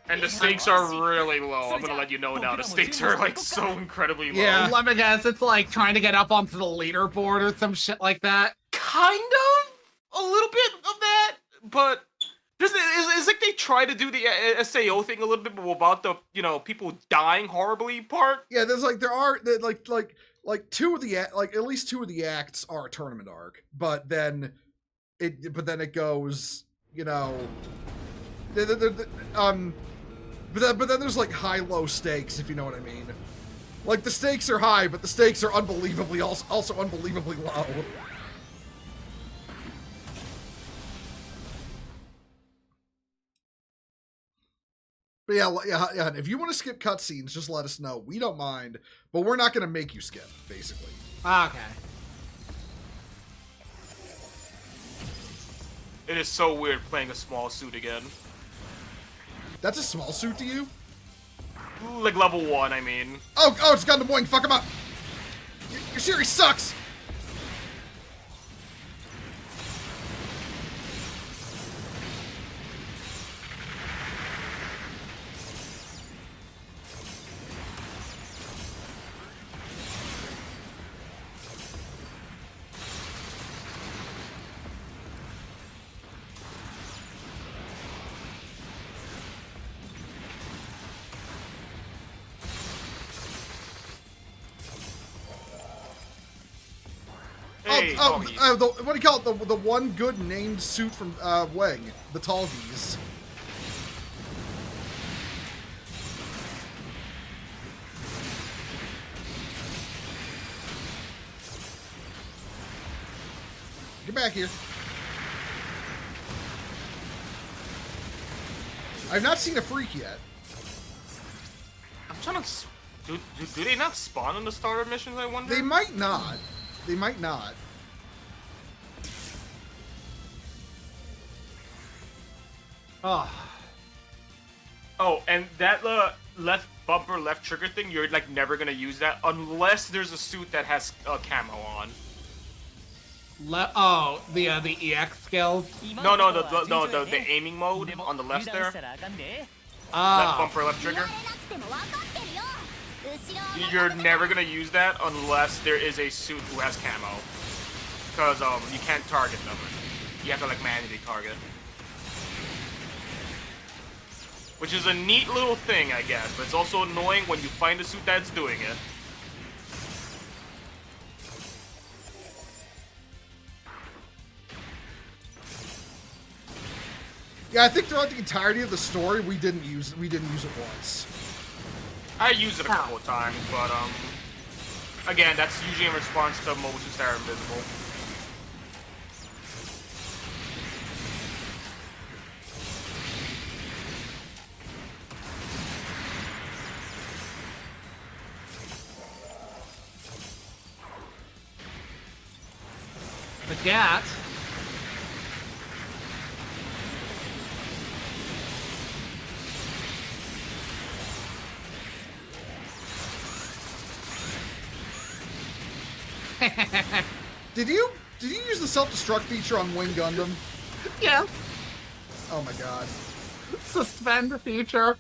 And the stakes are really low. I'm gonna let you know now. The stakes are like so incredibly low. Yeah, let me guess, it's like trying to get up onto the leaderboard or some shit like that. Kind of? A little bit of that, but... It's like they try to do the SAO thing a little bit about the people dying horribly part. Yeah, there's like two of the at least two of the acts are a tournament arc, but then it goes but then there's like high-low stakes, if you know what I mean. Like the stakes are high, but the stakes are unbelievably also unbelievably low. Yeah. If you want to skip cutscenes, just let us know. We don't mind, but we're not going to make you skip, basically. Okay. It is so weird playing a small suit again. That's a small suit to you? Like level 1, I mean. Oh, it's Gundam Boing. Fuck him up. Your series sucks. Hey, what do you call it? The one good named suit from Weng, the Talgies. Get back here. I've not seen a freak yet. I'm trying to... Do they not spawn in the starter missions, I wonder? They might not. They might not. Oh. Oh, and that left bumper, left trigger thing, you're like never gonna use that unless there's a suit that has a camo on. The EX skills? No, the aiming mode on the left there. Left bumper, left trigger. You're never gonna use that unless there is a suit who has camo. Because you can't target them. You have to like manually target. Which is a neat little thing, I guess, but it's also annoying when you find a suit that's doing it. Yeah, I think throughout the entirety of the story, we didn't use it once. I use it a couple of times, but again, that's usually in response to mobile suits that are invisible. The gat. Did you use the self-destruct feature on Wing Gundam? Yes. Oh my god. Suspend the feature.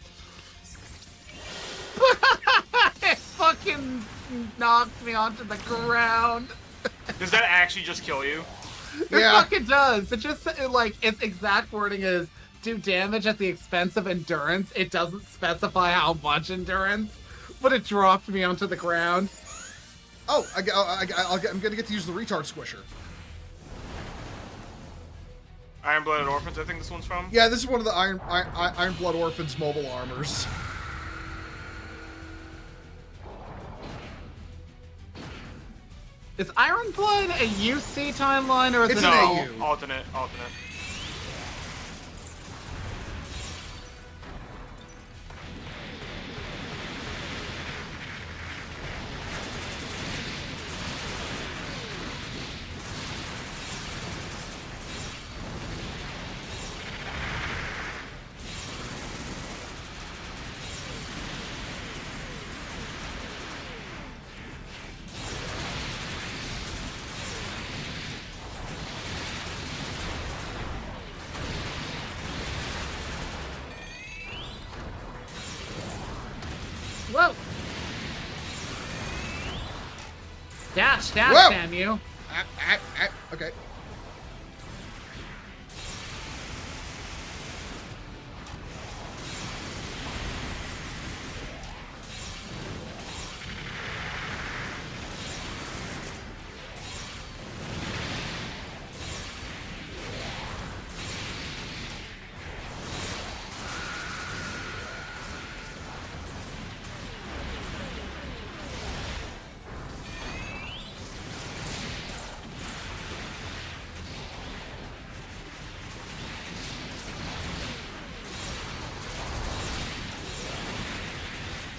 It fucking knocked me onto the ground. Does that actually just kill you? It Yeah. fucking does. It just, its exact wording is, do damage at the expense of endurance. It doesn't specify how much endurance, but it dropped me onto the ground. Oh, I'm gonna get to use the retard squisher. Iron Blooded Orphans, I think this one's from. Yeah, this is one of the Iron Blood Orphans mobile armors. Is Iron Blood a UC timeline or is It's it an No, AU. alternate. Whoa! Dash, Whoa! damn you. Okay.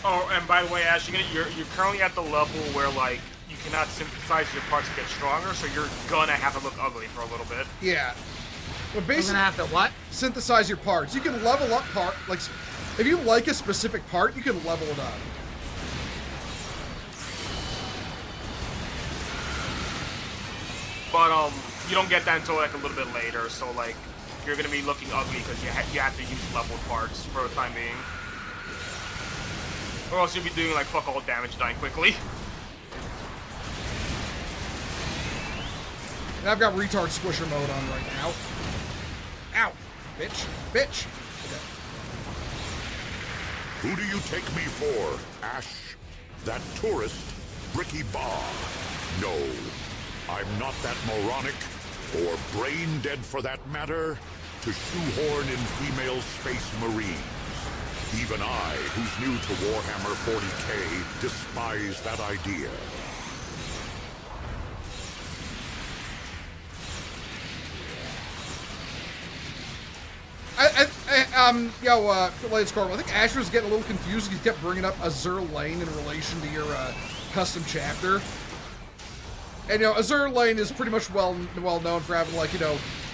Oh, and by the way, Ash, you're currently at the level where like you cannot synthesize your parts to get stronger, so you're gonna have to look ugly for a little bit. Yeah. But You're basically, gonna have to what? synthesize your parts. You can level up like if you like a specific part, you can level it up. But you don't get that until like a little bit later. So like you're gonna be looking ugly because you have to use leveled parts for the time being, or else you'll be doing like fuck all damage, dying quickly. And I've got retard squisher mode on right now. Ow, bitch, bitch. Okay. Who do you take me for, Ash? That tourist, Bricky Bar? No, I'm not that moronic, or brain dead for that matter, to shoehorn in female space marines. Even I, who's new to Warhammer 40k, despise that idea. Lance Corbin, I think Asher was getting a little confused because he kept bringing up Azure Lane in relation to your custom chapter. And, Azure Lane is pretty much well known for having, like,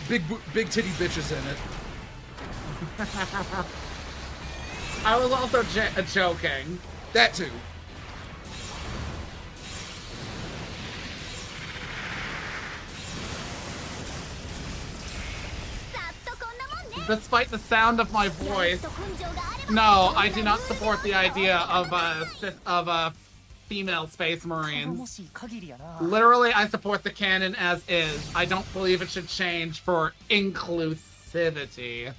big titty bitches in it. I was also joking. That too. Despite the sound of my voice, no, I do not support the idea of female space marines. Literally, I support the canon as is. I don't believe it should change for inclusivity.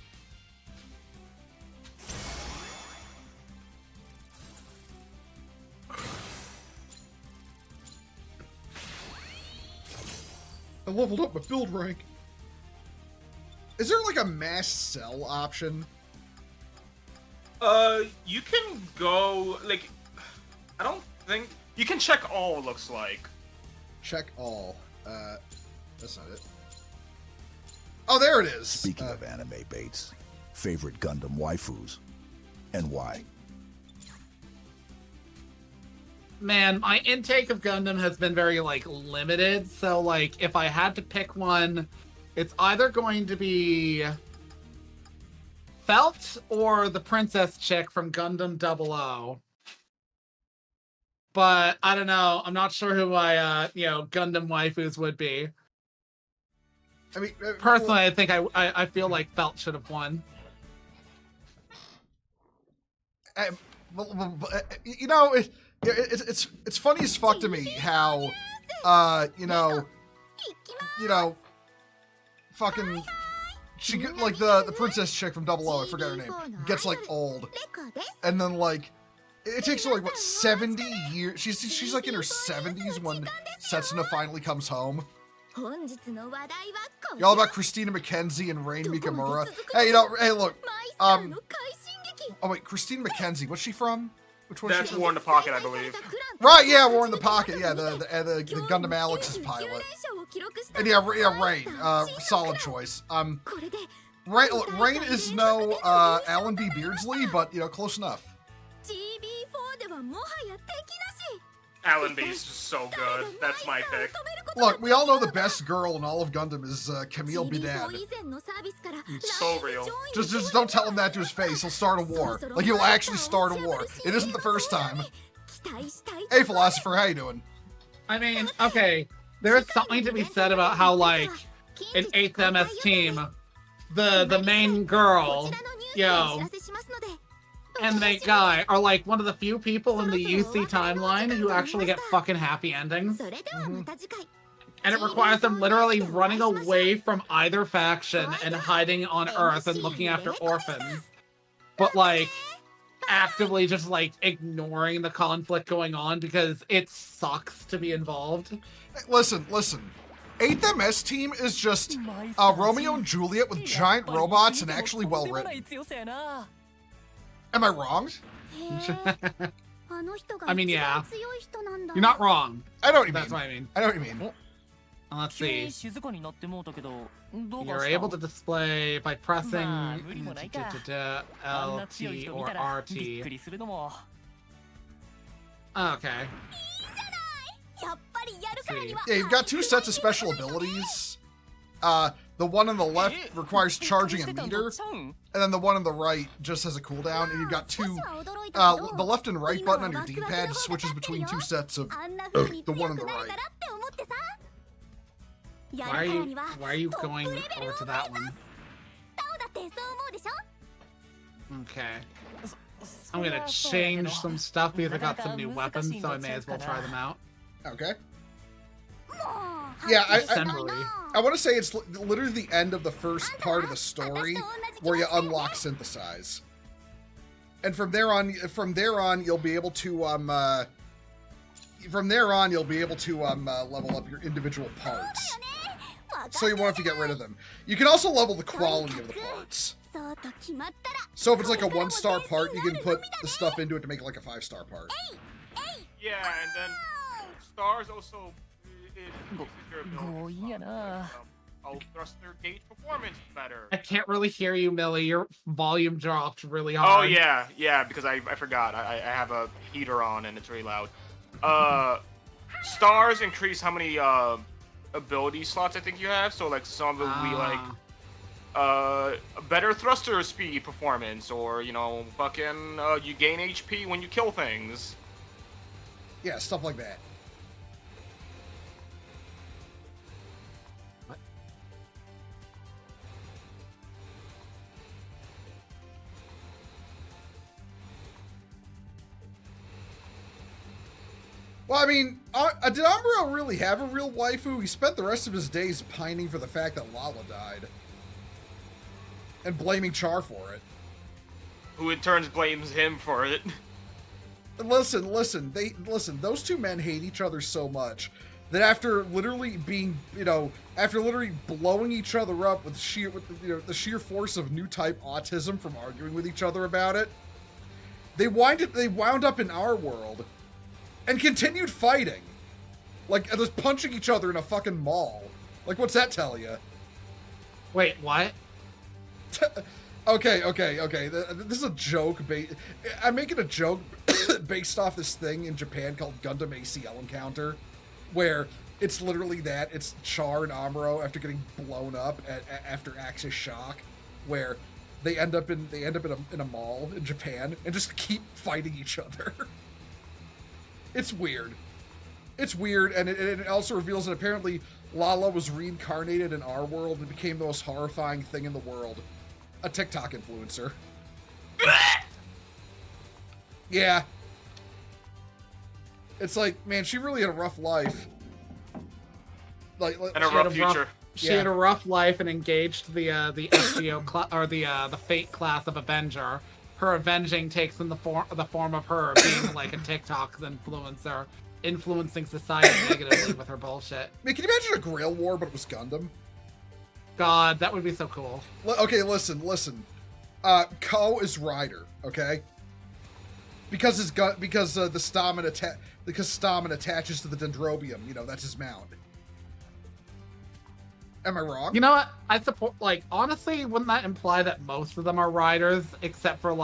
I leveled up my build rank. Is there like a mass sell option? You can go like, I don't think you can check all. Looks like. Check all. That's not it. Oh, there it is. Speaking of anime baits, favorite Gundam waifus, and why? Man, my intake of Gundam has been very, like, limited, so, like, if I had to pick one, it's either going to be Felt or the princess chick from Gundam 00. But, I don't know, I'm not sure who my, Gundam waifus would be. I mean, personally, I think I feel like Felt should have won. It's funny as fuck to me how, fucking, she get like the princess chick from 00, I forget her name, gets like old, and then like it takes her like what 70 years. She's like in her 70s when Setsuna finally comes home. You're all about Christina McKenzie and Rain Mikamura. Hey, look. Oh wait, Christina McKenzie. What's she from? Which one? That's War in the Pocket, I believe. Right, yeah, War in the Pocket. Yeah, the Gundam Alex's pilot. And yeah, Rain. Solid choice. Rain is no Alan B. Beardsley, but close enough. Alan B's so good. That's my pick. Look, we all know the best girl in all of Gundam is Camille Bidad. So real. Just don't tell him that to his face. He'll start a war. Like, he'll actually start a war. It isn't the first time. Hey, Philosopher, how you doing? I mean, okay, there's something to be said about how, like, in 8th MS team, the main girl, and the main guy are like one of the few people in the UC timeline who actually get fucking happy endings. Mm-hmm. And it requires them literally running away from either faction and hiding on Earth and looking after orphans. But like, actively just like ignoring the conflict going on because it sucks to be involved. Hey, listen. 8th MS team is just Romeo and Juliet with giant robots and actually well written. Am I wrong? I mean, yeah. You're not wrong. I know what you mean. That's what I mean. I know what you mean. Let's see. You're able to display by pressing LT or RT. Okay. Yeah, you've got 2 sets of special abilities. The one on the left requires charging a meter, and then the one on the right just has a cooldown, and you've got 2, the left and right button on your D-pad just switches between 2 sets of the one on the right. Why are you going over to that one? Okay. I'm gonna change some stuff because I got some new weapons, so I may as well try them out. Okay. Yeah, Assembly. I want to say it's literally the end of the first part of the story where you unlock synthesize, and from there on you'll be able to level up your individual parts. So you won't have to get rid of them. You can also level the quality of the parts. So if it's like a 1-star part, you can put the stuff into it to make it like a 5-star part. Yeah, and then stars also increases your ability thruster gauge performance better. I can't really hear you, Millie. Your volume dropped really hard. Oh yeah, because I forgot. I have a heater on and it's really loud. Stars increase how many ability slots I think you have. So like some of it will be like a better thruster speed performance, or fucking you gain HP when you kill things. Yeah, stuff like that. What? Well, I mean, did Amuro really have a real waifu? He spent the rest of his days pining for the fact that Lala died. And blaming Char for it. Who in turn blames him for it. Listen, those 2 men hate each other so much that after literally blowing each other up with the sheer force of new type autism from arguing with each other about it, they wound up in our world and continued fighting. Like, just punching each other in a fucking mall. Like, what's that tell you? Wait, what? Okay. This is a joke. I'm making a joke based off this thing in Japan called Gundam ACL Encounter, where it's literally that. It's Char and Amuro after getting blown up after Axis Shock, where they end up in a mall in Japan and just keep fighting each other. It's weird. And it also reveals that apparently Lala was reincarnated in our world and became the most horrifying thing in the world. A TikTok influencer. Yeah. It's like, man, she really had a rough life. And a rough future. She had a rough life and engaged the FGO or the Fate class of Avenger. Her avenging takes in the form of her being like a TikTok influencer, influencing society negatively with her bullshit. I mean, can you imagine a Grail War, but it was Gundam? God, that would be so cool. Okay, listen. Ko is Rider, okay? Because the stamina attaches to the dendrobium, that's his mount. Am I wrong? You know what? I support, honestly, wouldn't that imply that most of them are riders, except for,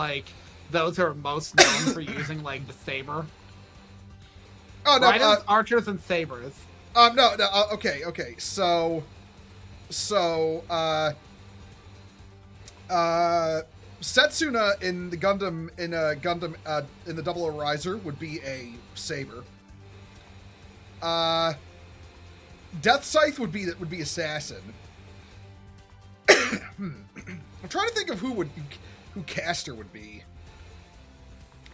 those who are most known for using, the saber? Oh, no, riders, archers, and sabers. No, okay. So, Setsuna in the Gundam, in the Double O Riser would be a saber. Death Scythe would be assassin. I'm trying to think of who Caster would be,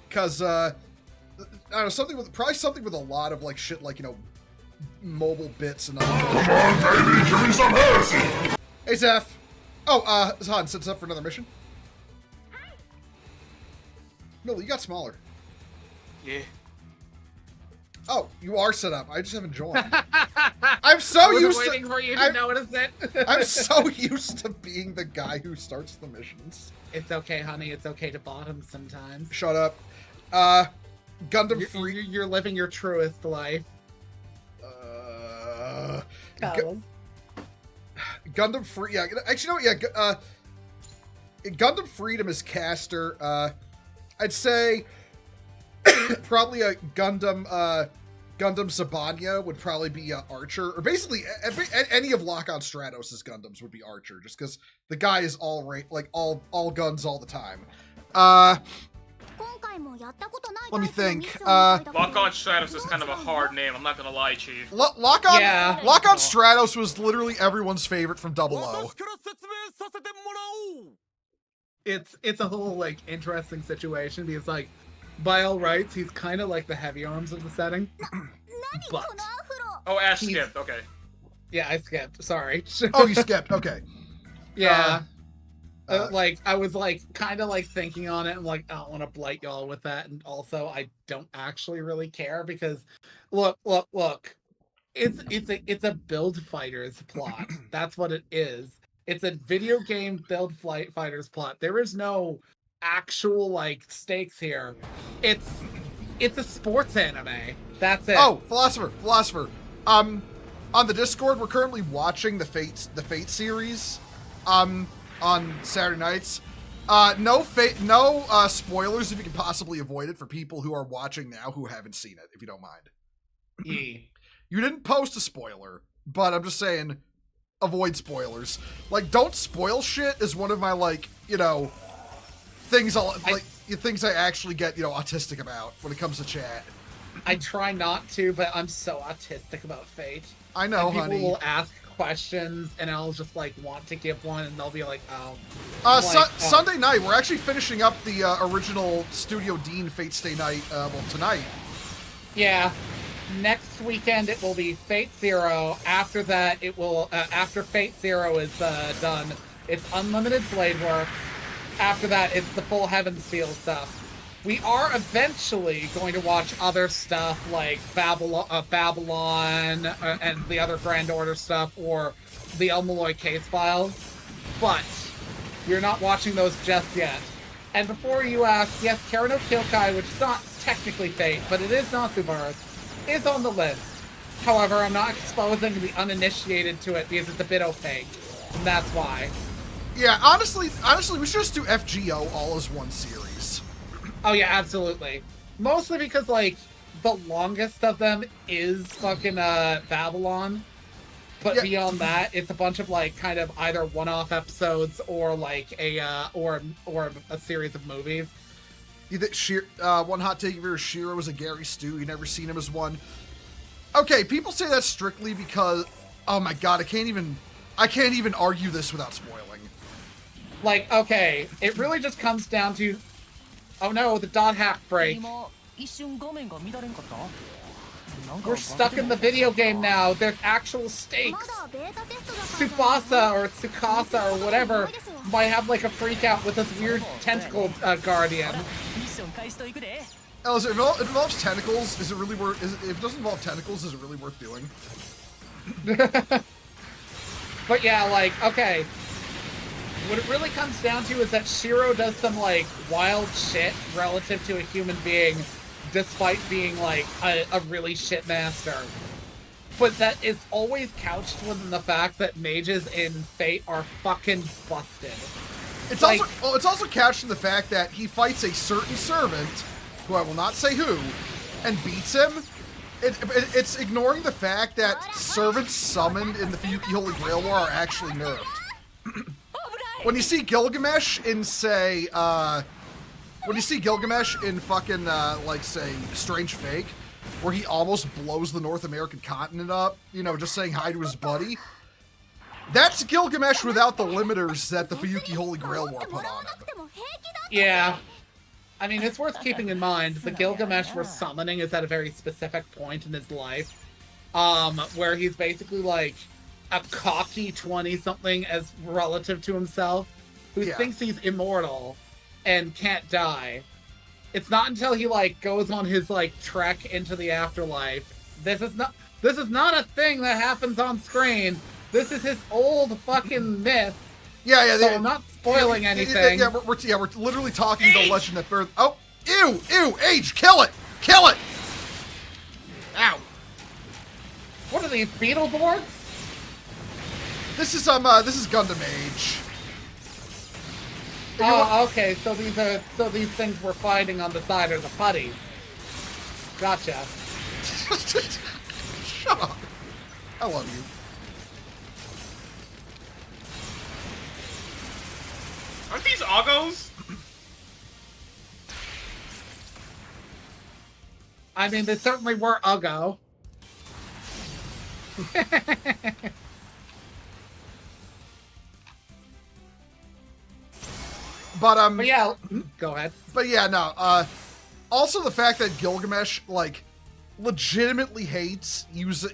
because I don't know, something with a lot of shit mobile bits and all. Come on, baby, give me some heresy! Hey, Zeph. Oh, Han sets up for another mission. Millie, you got smaller. Yeah. Oh, you are set up. I just haven't joined. I'm so used to waiting for you to notice it. I'm so used to being the guy who starts the missions. It's okay, honey. It's okay to bottom sometimes. Shut up. Gundam Free. You're living your truest life. Gundam Free. Yeah, actually, no. Yeah. Gundam Freedom is Caster. I'd say Probably a Gundam Sabanya would probably be Archer, or basically any of Lock-On Stratos' Gundams would be Archer, just because the guy is all guns all the time. Let me think. Lock-On Stratos is kind of a hard name, I'm not gonna lie, Chief. Lock-On Stratos was literally everyone's favorite from Double O. It's a whole like interesting situation because like by all rights he's kind of like the heavy arms of the setting. But oh, Ash skipped. Okay. Yeah, I skipped. Sorry. Oh, you skipped. Okay. Yeah. Like I was like kind of like thinking on it and like I don't want to blight y'all with that, and also I don't actually really care because look. It's a build fighters plot. That's what it is. It's a video game build fighters plot. There is no actual like stakes here. It's a sports anime. That's it. Oh, philosopher. On the Discord, we're currently watching the Fate series. On Saturday nights. No spoilers if you can possibly avoid it for people who are watching now who haven't seen it, if you don't mind. You didn't post a spoiler, but I'm just saying, avoid spoilers. Like, don't spoil shit is one of my, like, you know, things I actually get, you know, autistic about when it comes to chat. I try not to, but I'm so autistic about Fate. I know, and honey. People will ask questions, and I'll just, like, want to give one, and they'll be like, oh. Sunday night, we're actually finishing up the original Studio Dean Fate Stay Night, tonight. Yeah. Next weekend, it will be Fate Zero. After that, it will, after Fate Zero is done, it's Unlimited Blade Works. After that, it's the full Heaven's Feel stuff. We are eventually going to watch other stuff like Babylon and the other Grand Order stuff, or the El Malloy Case Files, but we're not watching those just yet. And before you ask, yes, Kara no Kyoukai, which is not technically Fate, but it is Natsuverse, is on the list. However, I'm not exposing the uninitiated to it because it's a bit opaque, and that's why. Yeah, honestly, we should just do FGO all as one series. Oh yeah, absolutely. Mostly because, like, the longest of them is fucking Babylon. But yeah. Beyond that, it's a bunch of, like, kind of either one-off episodes or, like, or a series of movies. You think one hot take of yours, Shiro was a Gary Stu, you never seen him as one. Okay, people say that strictly because, oh my god, I can't even argue this without spoiling. Like, okay, it really just comes down to, oh no, the dot hack break. We're stuck in the video game now. There's actual stakes. Tsubasa or Tsukasa or whatever might have like a freak out with this weird tentacle guardian. Oh, it involves tentacles. Is it really worth? If it doesn't involve tentacles, is it really worth doing? But yeah, like, okay. What it really comes down to is that Shiro does some, like, wild shit relative to a human being, despite being, like, a really shit master. But that is always couched within the fact that mages in Fate are fucking busted. It's like, also couched in the fact that he fights a certain servant, who I will not say who, and beats him. It's ignoring the fact that servants summoned in the Fuyuki Holy Grail War are actually nerfed. When you see Gilgamesh in, say, fucking, like, say, Strange Fake, where he almost blows the North American continent up, you know, just saying hi to his buddy, that's Gilgamesh without the limiters that the Fuyuki Holy Grail War put on him. Yeah. I mean, it's worth keeping in mind, the Gilgamesh we're summoning is at a very specific point in his life, where he's basically, like, a cocky 20-something as relative to himself, who thinks he's immortal and can't die. It's not until he, like, goes on his, like, trek into the afterlife. This is not a thing that happens on screen. This is his old fucking myth. Yeah. So I'm not spoiling anything. Yeah, we're literally talking the legend that birth. Oh, ew, Age, kill it. Ow. What are these, Beetleborgs? This is Gundam Age. Oh, okay. So these things we're fighting on the side are the putties. Gotcha. Shut up. I love you. Aren't these Oggos? I mean, they certainly were Uggo. But yeah, go ahead. But yeah, no. Also, the fact that Gilgamesh like legitimately hates using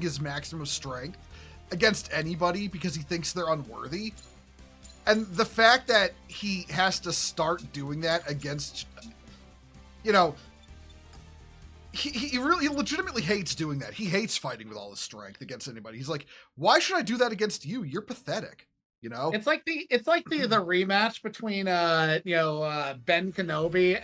his maximum strength against anybody because he thinks they're unworthy, and the fact that he has to start doing that against, you know, he legitimately hates doing that. He hates fighting with all his strength against anybody. He's like, why should I do that against you? You're pathetic. You know, it's like the rematch between Ben Kenobi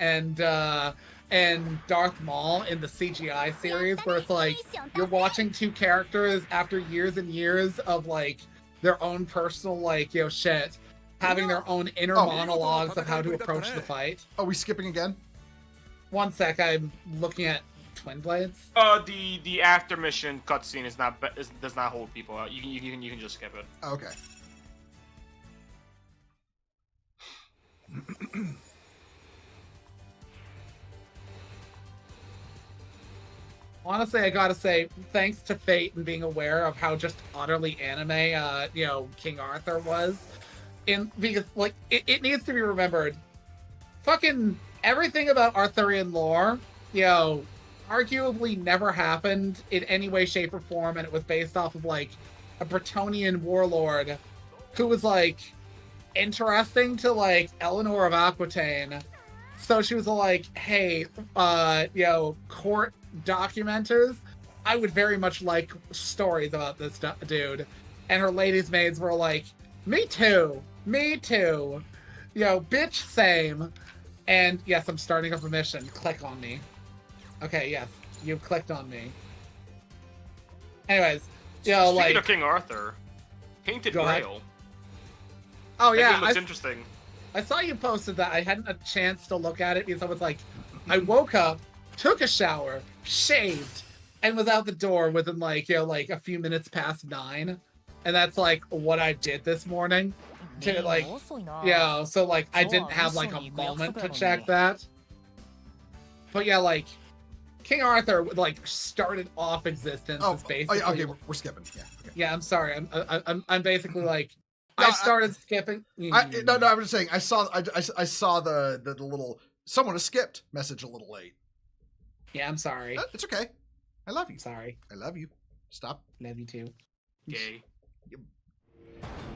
and Darth Maul in the CGI series, where it's like you're watching two characters after years and years of like their own personal shit, having their own inner monologues of how to approach the fight. Are we skipping again? One sec, I'm looking at Twin Blades. The after mission cutscene does not hold people out. You can just skip it. Okay. Honestly, I gotta say, thanks to fate and being aware of how just utterly anime, King Arthur was, because like it needs to be remembered, fucking everything about Arthurian lore, arguably never happened in any way, shape, or form, and it was based off of like a Bretonian warlord who was like interesting to like Eleanor of Aquitaine. So she was like, hey, court documenters, I would very much like stories about this dude. And her ladies' maids were like, me too, bitch, same. And yes, I'm starting up a mission. Click on me. Okay, yes, you clicked on me. Anyways, Speaking of King Arthur, Painted Grail. Oh yeah, that looks interesting. I saw you posted that. I hadn't a chance to look at it because I was like, I woke up, took a shower, shaved, and was out the door within like a few minutes past 9, and that's like what I did this morning. To like, so like I didn't have like a moment to check that. But yeah, like King Arthur like started off existence as basically. Okay, we're skipping. Yeah. Okay. Yeah, I'm sorry. I'm basically like. I started skipping. No, I'm just saying. I saw the little someone has skipped message a little late. Yeah, I'm sorry. It's okay. I love you. Sorry. I love you. Stop. Love you too. Gay.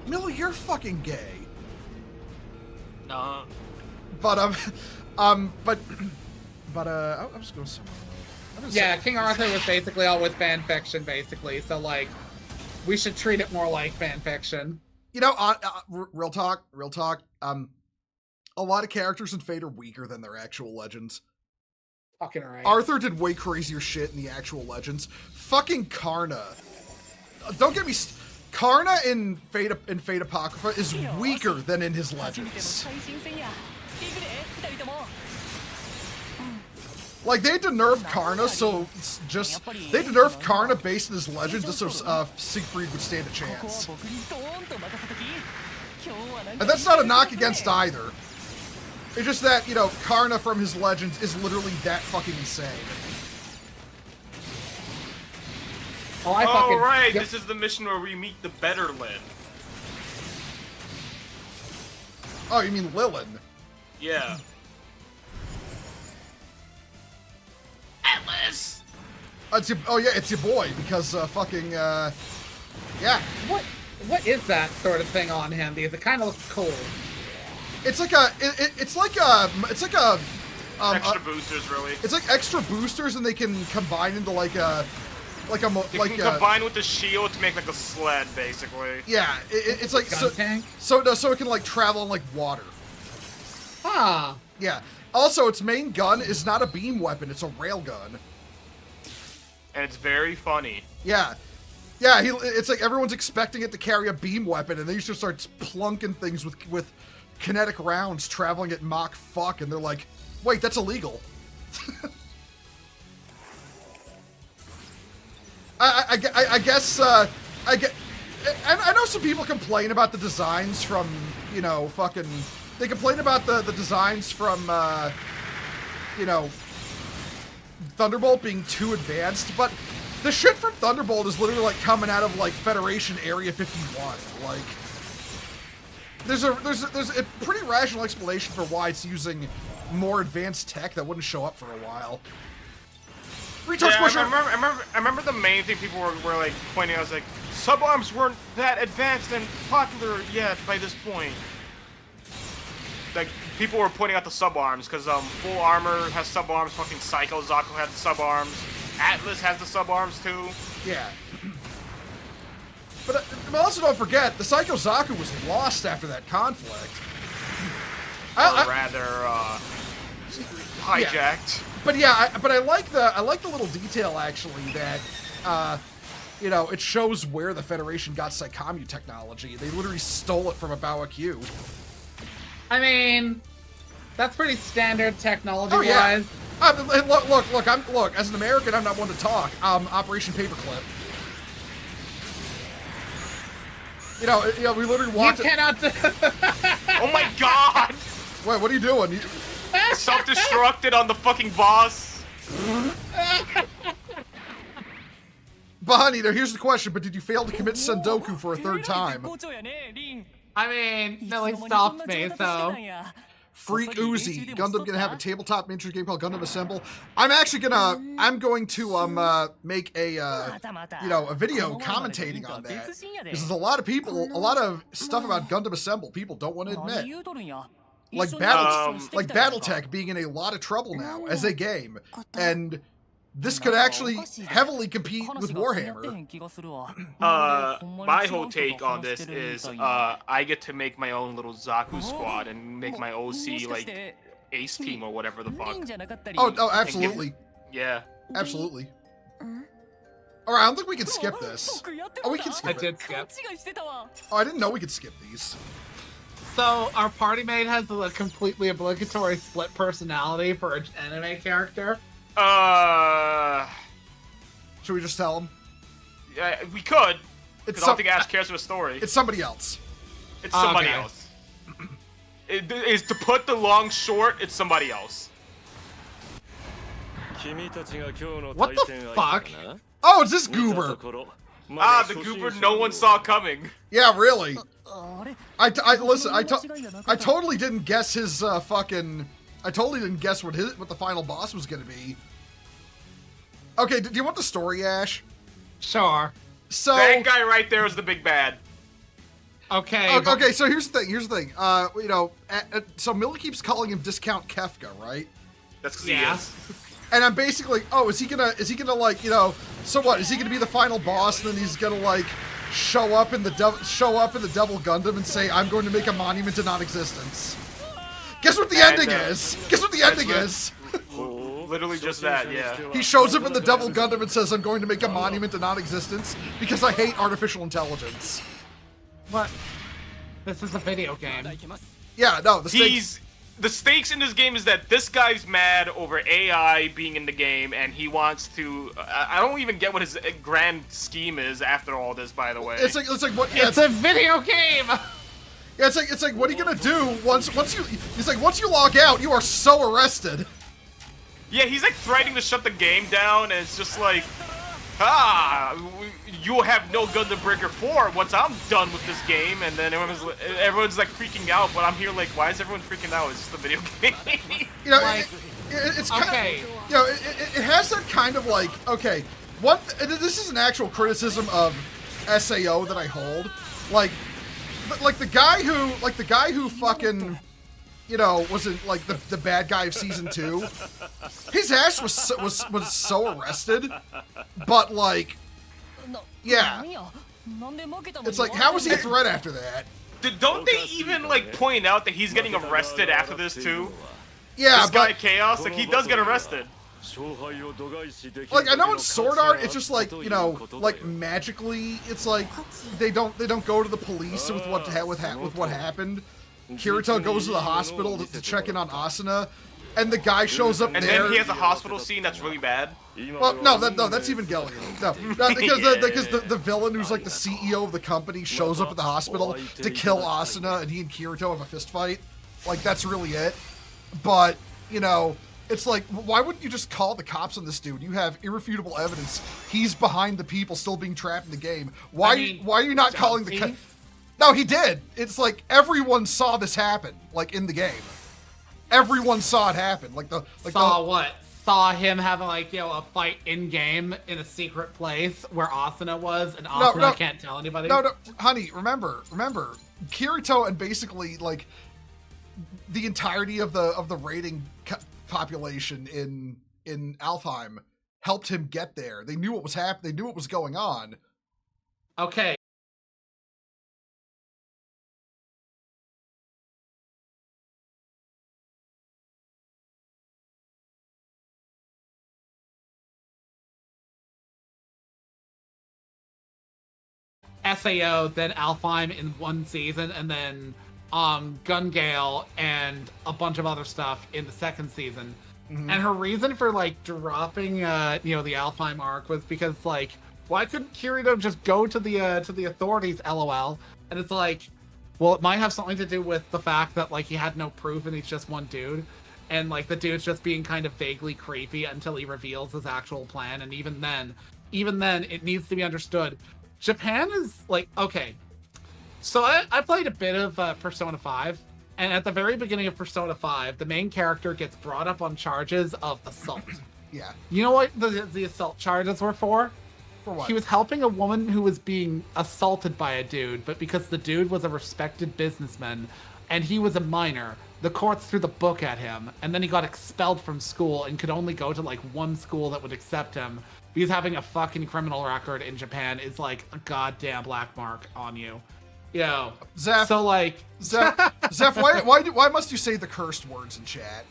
Miller, you're fucking gay. No. But I was going somewhere. Yeah, King Arthur was basically all with fan fiction, basically. So like, we should treat it more like fan fiction. You know, real talk. A lot of characters in Fate are weaker than their actual legends. Fucking right. Arthur did way crazier shit in the actual legends. Fucking Karna. Don't get me. Karna in Fate Apocrypha is weaker than in his legends. Like, they had to nerf Karna, so they had to nerf Karna based on his legend just so Siegfried would stand a chance. And that's not a knock against either. It's just that, Karna from his legends is literally that fucking insane. Right, this is the mission where we meet the better Lyn. Oh, you mean Lilin? Yeah. Atlas! It's your boy, because yeah. What is that sort of thing on him? Because it kind of looks cool. It's like extra boosters, really. It's like extra boosters, and they can combine into combine with the shield to make like a sled, basically. Yeah, it's like tank? so it can like travel on like water. Huh. Yeah. Also, its main gun is not a beam weapon; it's a rail gun. And it's very funny. Yeah. Yeah, it's like everyone's expecting it to carry a beam weapon, and then he just starts plunking things with kinetic rounds traveling at Mach fuck, and they're like, wait, that's illegal. I guess I know some people complain about the designs from, you know, fucking. They complain about the designs from, you know, Thunderbolt being too advanced, but the shit from Thunderbolt is literally like coming out of like Federation Area 51. Like, there's a pretty rational explanation for why it's using more advanced tech that wouldn't show up for a while. I remember the main thing people were like pointing out was like, subarms weren't that advanced and popular yet by this point. Like, people were pointing out the subarms, because Full Armor has subarms, fucking Psycho Zaku had the subarms, Atlas has the subarms too. Yeah. But also don't forget, the Psycho Zaku was lost after that conflict. Or rather, hijacked. Yeah. But yeah, I like the little detail actually that, you know, it shows where the Federation got Psycommu technology. They literally stole it from a Baoa Q. I mean, that's pretty standard technology-wise. Oh, yeah. Look, as an American, I'm not one to talk. Operation Paperclip. You know, we literally walked. You cannot. Oh my god! Wait, what are you doing? Self-destructed on the fucking boss. Bahani, here's the question, but did you fail to commit Sendoku for a third time? I mean, Millie stopped me, so. Freak Uzi. Gundam gonna have a tabletop miniature game called Gundam Assemble. I'm going to make a you know, a video commentating on that. Because there's a lot of stuff about Gundam Assemble people don't want to admit. Like Battletech being in a lot of trouble now as a game. And this could actually heavily compete with Warhammer. My whole take on this is I get to make my own little Zaku squad and make my OC like Ace team or whatever the fuck. Oh, absolutely. Yeah. Absolutely. Alright, I don't think we can skip this. Oh, we can skip it. I did skip. Oh, I didn't know we could skip these. So, our party mate has a completely obligatory split personality for an anime character. Should we just tell him? Yeah, we could. I don't think Ash cares for a story. It's somebody else. It's somebody else. It is to put the long short, it's somebody else. What the fuck? Oh, it's this goober. The goober no one saw coming. Yeah, really. Listen, I totally didn't guess his fucking. I totally didn't guess what the final boss was gonna be. Okay, do you want the story, Ash? Sure. So that guy right there is the big bad. Okay. Okay. So here's the thing. You know, so Millie keeps calling him Discount Kefka, right? That's because he is. And I'm basically, is he gonna like, you know, so what? Is he gonna be the final boss, and then he's gonna like show up in the Devil Gundam and say, "I'm going to make a monument to non-existence." Guess what the ending is? Guess what the ending is? Literally just that, yeah. He shows up in the Devil Gundam and says, "I'm going to make a monument to non-existence because I hate artificial intelligence." What? This is a video game. Yeah, no, the stakes in this game is that this guy's mad over AI being in the game, and he wants to. I don't even get what his grand scheme is after all this. By the way, it's like what? Yeah, it's a video game. Yeah, it's like what are you gonna do once you? He's like, once you log out, you are so arrested. Yeah, he's like threatening to shut the game down, and it's just like, you'll have no Gundam Breaker 4 once I'm done with this game, and then everyone's like freaking out, but I'm here like, why is everyone freaking out? It's just a video game. You know, it's kind of, you know, it has that kind of like, okay, this is an actual criticism of SAO that I hold, like the guy who fucking, you know, was it like the bad guy of season 2? His ass was so arrested, but like, yeah, it's like, how was he a threat after that? Don't they even like point out that he's getting arrested after this too? Yeah, this guy Chaos, like he does get arrested. Like, I know in Sword Art, it's just like, you know, like magically, it's like they don't go to the police with what happened. Kirito goes to the hospital to check in on Asuna. and the guy shows up And there. then he has a hospital scene that's really bad. Well, no, that's Evangelion. No, because the villain who's like the CEO of the company shows up at the hospital to kill Asuna, and he and Kirito have a fist fight. Like, that's really it. But, you know, it's like, why wouldn't you just call the cops on this dude? You have irrefutable evidence. He's behind the people still being trapped in the game. Why are you not calling the cops? No, he did. It's like everyone saw this happen, like in the game. Everyone saw it happen. Saw him having like, you know, a fight in game in a secret place where Asuna was, and Asuna can't tell anybody. No, honey, remember, Kirito and basically like the entirety of the raiding population in Alfheim helped him get there. They knew what was happening. They knew what was going on. Okay. SAO, then Alfheim in one season, and then Gun Gale and a bunch of other stuff in the second season. Mm-hmm. And her reason for like dropping the Alfheim arc was because like, why couldn't Kirito just go to the authorities, LOL? And it's like, well, it might have something to do with the fact that like he had no proof and he's just one dude, and like the dude's just being kind of vaguely creepy until he reveals his actual plan. And even then it needs to be understood. Japan is like, okay, so I played a bit of Persona 5, and at the very beginning of Persona 5, the main character gets brought up on charges of assault. Yeah. You know what the assault charges were for? For what? He was helping a woman who was being assaulted by a dude, but because the dude was a respected businessman and he was a minor, the courts threw the book at him, and then he got expelled from school and could only go to like one school that would accept him. Because having a fucking criminal record in Japan is like a goddamn black mark on you. Yo. Zeph. So like... Zeph, why must you say the cursed words in chat?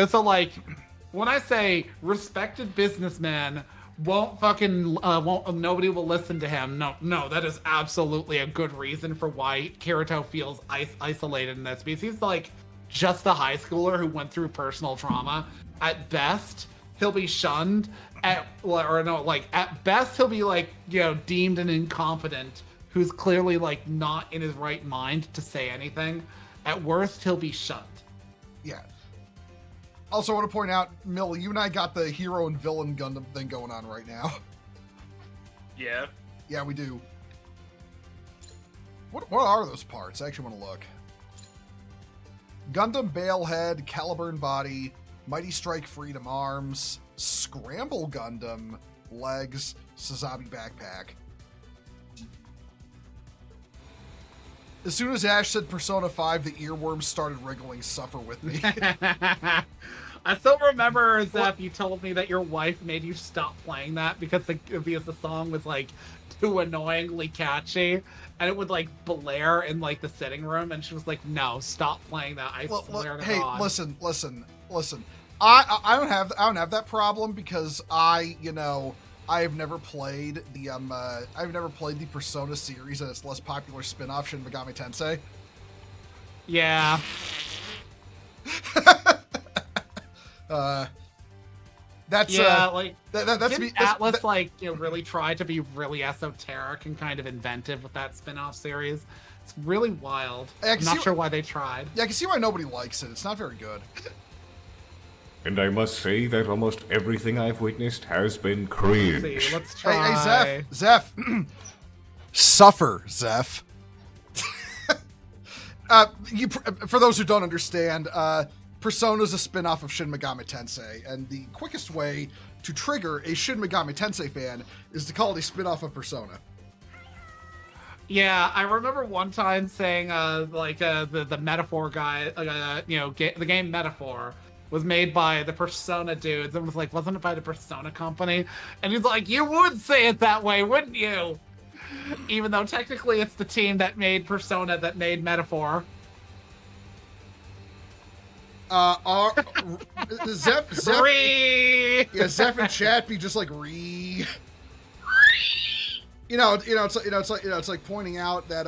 So like, when I say respected businessman nobody will listen to him. No, that is absolutely a good reason for why Kirito feels isolated in this. Because he's like just a high schooler who went through personal trauma. At best, he'll be shunned. At best, he'll be like, you know, deemed an incompetent who's clearly like not in his right mind to say anything. At worst, he'll be shunned. Yeah. Also, I want to point out, Mill, you and I got the hero and villain Gundam thing going on right now. Yeah. Yeah, we do. What are those parts? I actually want to look. Gundam Balehead, Caliburn Body, Mighty Strike Freedom Arms, Scramble Gundam, Legs, Sazabi Backpack. As soon as Ash said Persona 5, the earworms started wriggling. Suffer with me. I still remember, Zeph, you told me that your wife made you stop playing that because the song was like too annoyingly catchy, and it would like blare in like the sitting room, and she was like, "No, stop playing that." I swear to God. Listen. I don't have that problem because I have never played the Persona series and its less popular spin-off Shin Megami Tensei. Yeah. That's didn't Atlas really try to be really esoteric and kind of inventive with that spin-off series? It's really wild. I'm not sure why they tried. Yeah, I can see why nobody likes it. It's not very good. And I must say that almost everything I've witnessed has been cringe. Let's try. Hey, Zeph. Suffer, Zeph. For those who don't understand, Persona's a spin-off of Shin Megami Tensei, and the quickest way to trigger a Shin Megami Tensei fan is to call it a spin-off of Persona. Yeah, I remember one time saying, the Metaphor guy, the game Metaphor was made by the Persona dudes, and was like, wasn't it by the Persona company? And he's like, you would say it that way, wouldn't you? Even though technically it's the team that made Persona that made Metaphor. Zeph and chat be just like it's like pointing out that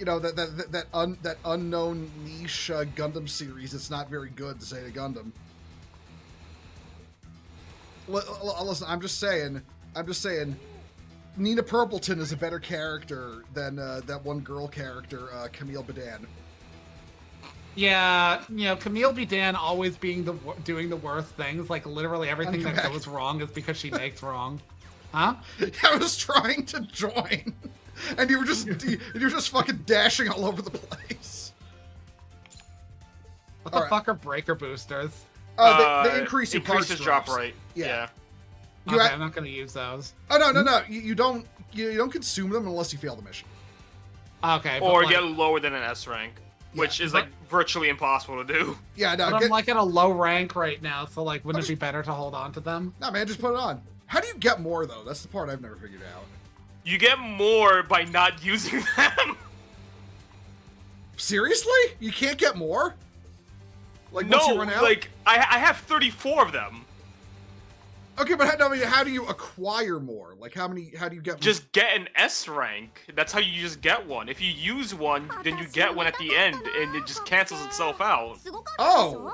you know, that unknown niche Gundam series that's not very good, to say to Gundam. Listen, I'm just saying, Nina Purpleton is a better character than that one girl character, Camille Badan. Yeah, you know, Camille Bidan always doing the worst things. Like literally everything that goes wrong is because she makes wrong. Huh? I was trying to join, and you were just fucking dashing all over the place. What the fuck are breaker boosters? They increase your parts drop rate. Yeah. Okay, I'm not gonna use those. Oh no! You don't consume them unless you fail the mission. Okay. Or get lower than an S rank, which is like virtually impossible to do. Yeah, no. But I'm like at a low rank right now, so like, wouldn't it be better to hold on to them? No, man, just put it on. How do you get more though? That's the part I've never figured out. You get more by not using them. Seriously? You can't get more? Like no, once you run out? like I have 34 of them. Okay, but how do you acquire more? Like how do you get? Just get an S rank. That's how you just get one. If you use one, then you get one at the end, and it just cancels itself out. Oh,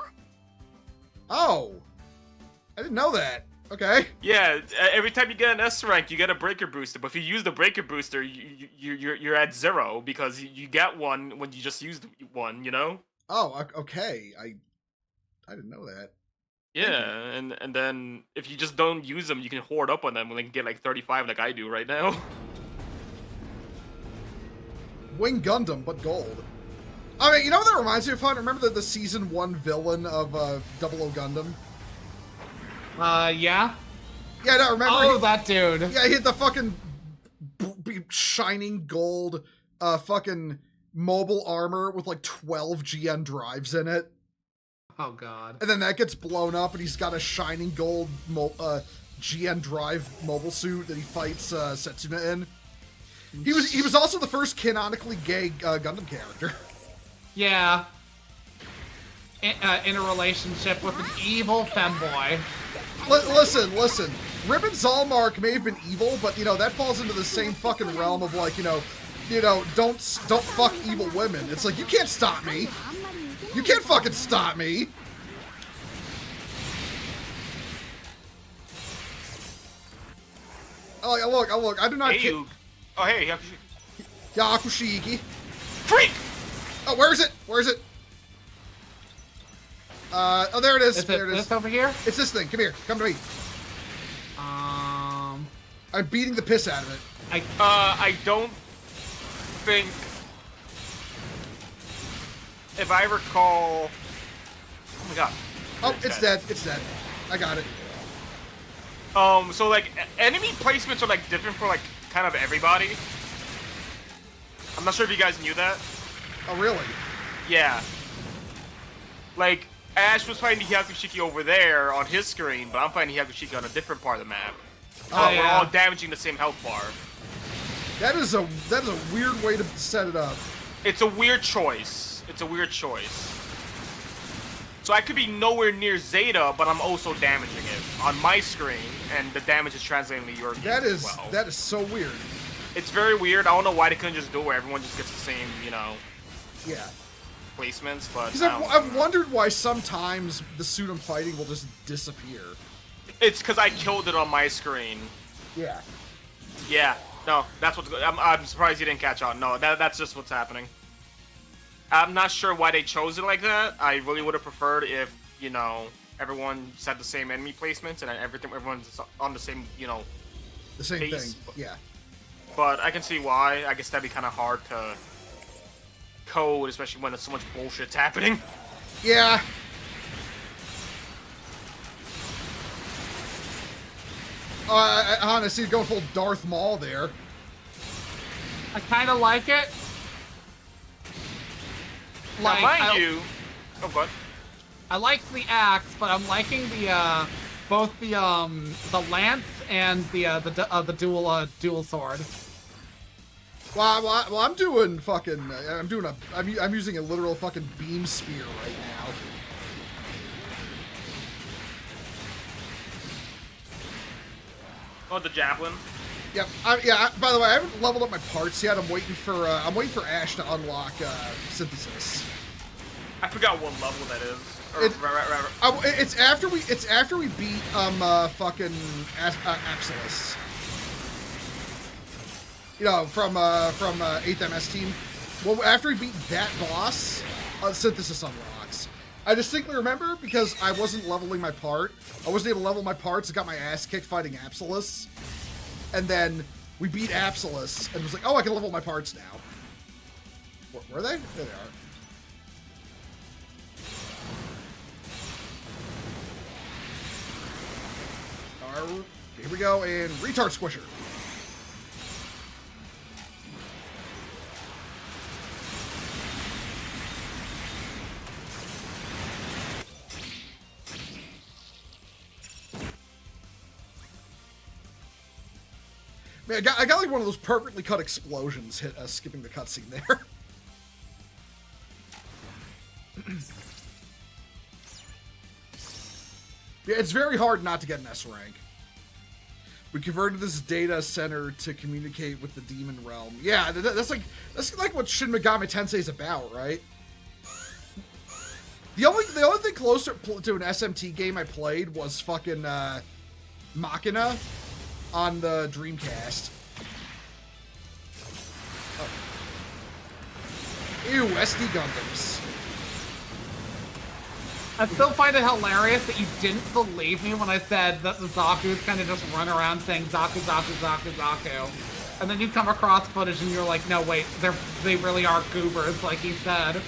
I didn't know that. Okay. Yeah, every time you get an S rank, you get a breaker booster. But if you use the breaker booster, you're at 0 because you get one when you just used one. You know. Oh, okay. I didn't know that. Yeah, and then if you just don't use them, you can hoard up on them and then get like 35 like I do right now. Wing Gundam, but gold. I mean, you know what that reminds me of? Remember the season 1 villain of 00 Gundam? Yeah. Yeah, no, remember? Oh, that dude. Yeah, he had the fucking shining gold fucking mobile armor with like 12 GN drives in it. Oh god. And then that gets blown up, and he's got a shining gold GN drive mobile suit that he fights Setsuna in. He was also the first canonically gay Gundam character. Yeah. In a relationship with an evil femboy. Listen. Ribbon Zalmark may have been evil, but that falls into the same fucking realm of like, don't fuck evil women. It's like, you can't stop me. You can't fucking stop me. Oh, look. I do not Hey, oh, hey, Yakushiki. Freak! Oh, where is it? Oh, there it is. There it is. This over here? It's this thing. Come here. Come to me. I'm beating the piss out of it. I don't think, if I recall. Oh my god. Oh, it's dead. It's dead. I got it. So like enemy placements are like different for like kind of everybody. I'm not sure if you guys knew that. Oh, really? Yeah. Like Ash was fighting Hyakushiki over there on his screen, but I'm fighting Hyakushiki on a different part of the map. We're all damaging the same health bar. That is a weird way to set it up. It's a weird choice. So I could be nowhere near Zeta, but I'm also damaging it on my screen, and the damage is translating to your game as well. That is so weird. It's very weird. I don't know why they couldn't just do it where everyone just gets the same, Yeah. placements, but Because I've wondered why sometimes the suit I'm fighting will just disappear. it's because I killed it on my screen. Yeah. Yeah. No, that's what's. I'm surprised you didn't catch on. No, that's just what's happening. I'm not sure why they chose it like that. I really would have preferred if, everyone just had the same enemy placements and everyone's on the same, The same base. thing. Yeah. But I can see why. I guess that'd be kind of hard to code, especially when there's so much bullshit's happening. Yeah. I honestly going full Darth Maul there. I kind of like it. Now, mind you, oh god. I like the axe, but I'm liking the both the lance and the dual sword. Well, I'm doing fucking. I'm using a literal fucking beam spear right now. Oh, the javelin. Yep. By the way, I haven't leveled up my parts yet. I'm waiting for Ash to unlock synthesis. I forgot what level that is. It's after we beat fucking Apsilus. You know, from 8th MS team. Well, after we beat that boss, synthesis unlocks. I distinctly remember because I wasn't leveling my part. I wasn't able to level my parts. I got my ass kicked fighting Apsilus. And then we beat Apsilus and was like, oh, I can level my parts now. Where are they? There they are. Here we go, and retard squisher. Man, I got like one of those perfectly cut explosions hit skipping the cutscene there. Yeah, it's very hard not to get an S rank. We converted this data center to communicate with the demon realm. Yeah, that's like what Shin Megami Tensei is about, right? The only thing closer to an SMT game I played was fucking Machina on the Dreamcast. Oh. Ew, SD Gundams. I still find it hilarious that you didn't believe me when I said that the Zaku's kind of just run around saying Zaku, Zaku, Zaku, Zaku. And then you come across footage and you're like, no, wait, they really are goobers, like he said.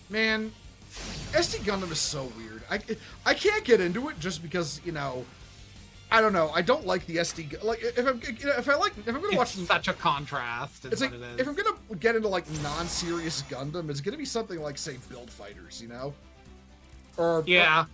Man, SD Gundam is so weird. I can't get into it just because, you know, I don't know. I don't like the SD. Like, if I'm gonna watch, such a contrast. It's like, if I'm gonna get into like non-serious Gundam, it's gonna be something like, say, Build Fighters, you know? Or yeah,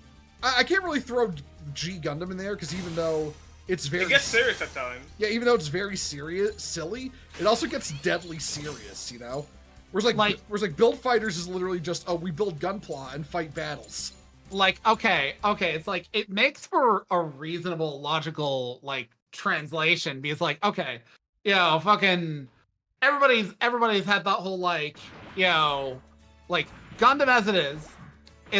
I can't really throw G Gundam in there because even though it's very, it gets serious at times. Yeah, even though it's very silly, it also gets deadly serious, you know? Whereas Build Fighters is literally just, oh, we build Gunpla and fight battles. Like, okay, it's like, it makes for a reasonable, logical, like, translation, because, like, okay, you know, fucking, everybody's had that whole, like, you know, like, Gundam as it is,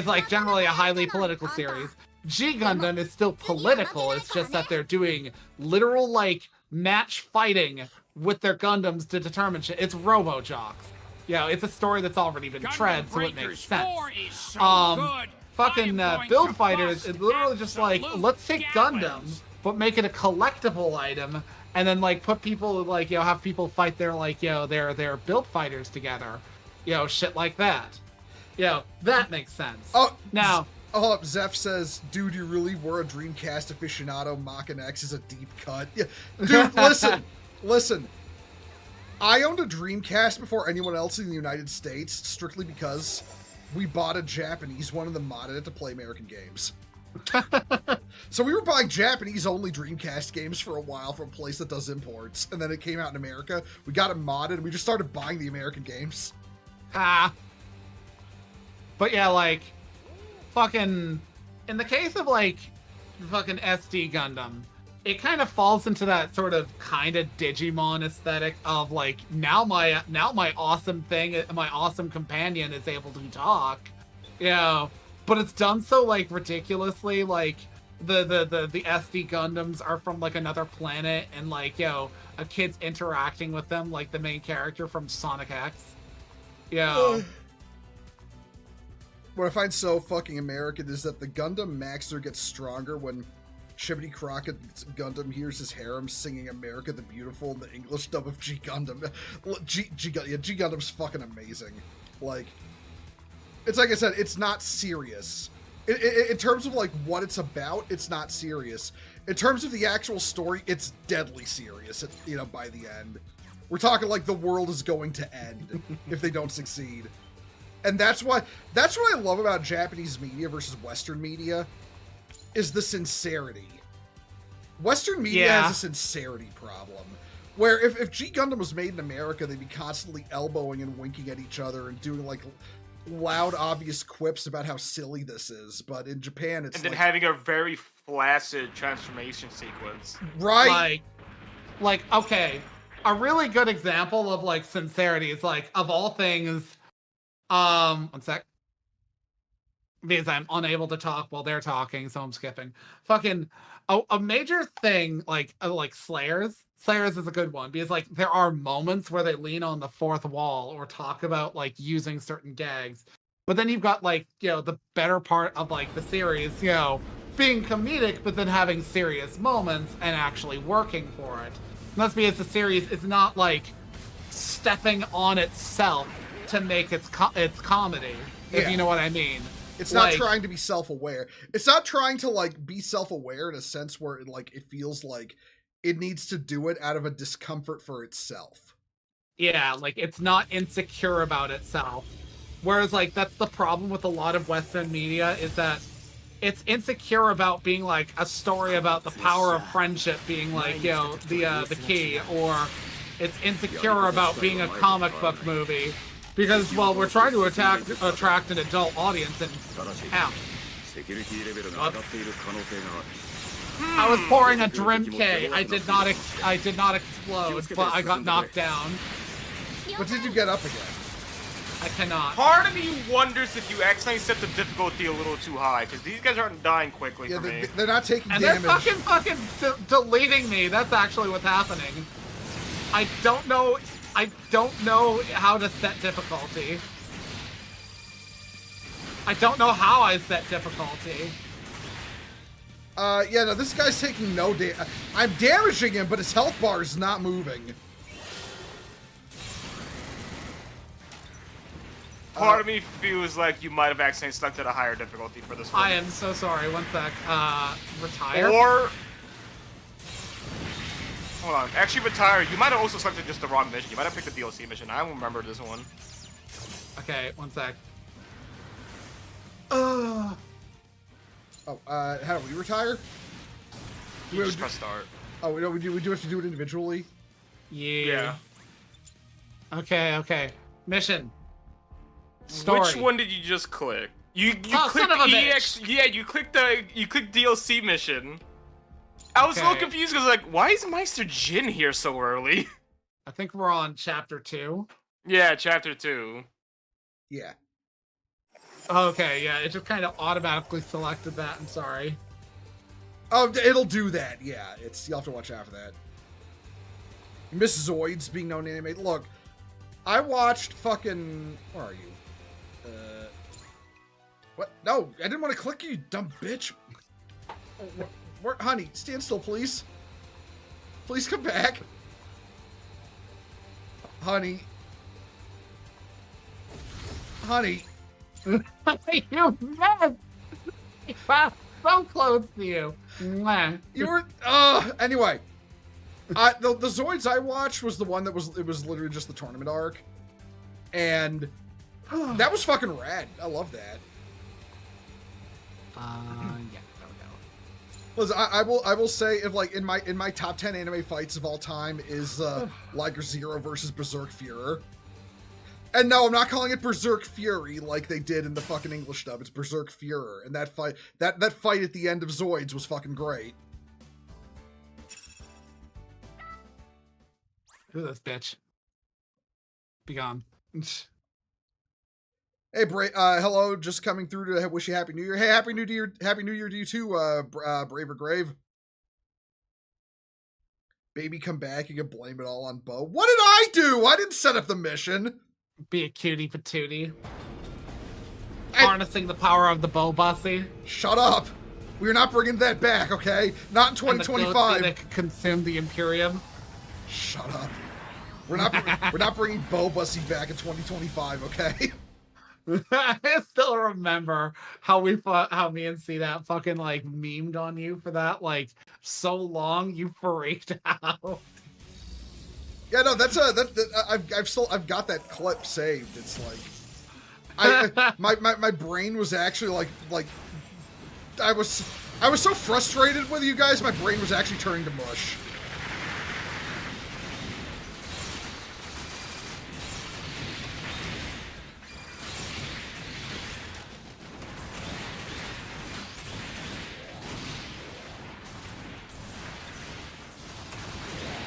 like, generally a highly political series. G Gundam is still political, it's just that they're doing literal, like, match fighting with their Gundams to determine shit. It's Robo-Jocks. You know, it's a story that's already been tread, so it makes sense. Fucking Build Fighters is literally just like, let's take Gundam, but make it a collectible item, and then like put people, like, you know, have people fight their, like, you know, their Build Fighters together, you know, shit like that. You know, that makes sense. Oh, now, hold up, Zeph says, dude, you really were a Dreamcast aficionado. Mach-N X is a deep cut. Yeah. Dude, listen. I owned a Dreamcast before anyone else in the United States, strictly because we bought a Japanese one and then modded it to play American games. So we were buying Japanese-only Dreamcast games for a while from a place that does imports, and then it came out in America. We got it modded, and we just started buying the American games. But yeah, like, fucking, in the case of, like, fucking SD Gundam, it kind of falls into that sort of kind of Digimon aesthetic of, like, now my awesome thing, my awesome companion is able to talk, you know, but it's done so, like, ridiculously, like, the SD Gundams are from, like, another planet, and, like, you know, a kid's interacting with them like the main character from Sonic X, you know. What I find so fucking American is that the Gundam Maxer gets stronger when Chimney Crockett's Gundam hears his harem singing America the Beautiful in the English dub of G Gundam. G Gundam's fucking amazing. Like, it's like I said, it's not serious. In terms of, like, what it's about, it's not serious. In terms of the actual story, it's deadly serious, you know, by the end. We're talking like the world is going to end if they don't succeed. And that's what I love about Japanese media versus Western media, is the sincerity. Western media has a sincerity problem, where if G Gundam was made in America, they'd be constantly elbowing and winking at each other and doing loud, obvious quips about how silly this is, but in Japan it's and then like, having a very flaccid transformation sequence. right? Like okay, a really good example of like sincerity is like of all things. One sec. Because I'm unable to talk while they're talking, so I'm skipping. Fucking a major thing like Slayers. Slayers is a good one because like there are moments where they lean on the fourth wall or talk about like using certain gags. But then you've got like, you know, the better part of like the series, you know, being comedic but then having serious moments and actually working for it. And that's because the series is not like stepping on itself to make its comedy, if you know what I mean. It's not trying to be self-aware. It's not trying to like be self-aware in a sense where it feels like it needs to do it out of a discomfort for itself. Yeah, like it's not insecure about itself. Whereas like that's the problem with a lot of Western media is that it's insecure about being like a story about the power of friendship being like, you know, the key, or it's insecure about being a comic book movie. Because, well, we're trying to attract an adult audience, and ow. I was pouring a Drim K. I did not explode, but I got knocked down. But did you get up again? I cannot. Part of me wonders if you accidentally set the difficulty a little too high, because these guys aren't dying quickly for me. They're not taking and damage. They're fucking deleting me. That's actually what's happening. I don't know how to set difficulty. I don't know how I set difficulty. Yeah, no, this guy's taking no damage. I'm damaging him, but his health bar is not moving. Part of me feels like you might have accidentally selected a higher difficulty for this one. I am so sorry. One sec. Retire? Or... Hold on. Actually, retire. You might have also selected just the wrong mission. You might have picked the DLC mission. I don't remember this one. Okay, one sec. Oh, how do we retire? You just press start. Oh, no, we do have to do it individually? Yeah. Okay. Mission. Story. Which one did you just click? You clicked son of a EX. bitch. Yeah, you clicked DLC mission. I was a little confused because like, why is Meister Jin here so early? I think we're on chapter 2. Yeah, chapter 2. Yeah. Okay, yeah, it just kind of automatically selected that. I'm sorry. Oh, it'll do that. Yeah, you'll have to watch out for that. Miss Zoids being known in anime. Look, I watched fucking. Where are you? What? No, I didn't want to click you dumb bitch. Honey, stand still, please. Please come back. Honey. You missed! Wow, so close to you. Mwah. You were. Anyway. The Zoids I watched was the one that was literally just the tournament arc. And that was fucking rad. I love that. Yeah. Listen, I will say if like in my top 10 anime fights of all time is Liger Zero versus Berserk Fuhrer. And no, I'm not calling it Berserk Fury like they did in the fucking English dub. It's Berserk Fuhrer. And that fight at the end of Zoids was fucking great. Who's this bitch? Be gone. Hey, hello, just coming through to wish you Happy New Year. Hey, Happy New Year to you too, Braver Grave. Baby, come back. You can blame it all on Bo. What did I do? I didn't set up the mission. Be a cutie patootie. Harnessing the power of the Bo Bussy. Shut up. We're not bringing that back, okay? Not in 2025. That could consume the Imperium. Shut up. We're not bringing Bo Bussy back in 2025, okay? I still remember how me and C-Dat fucking like memed on you for that like so long. You freaked out. Yeah, no, I've got that clip saved. It's like my brain was actually like I was so frustrated with you guys. My brain was actually turning to mush.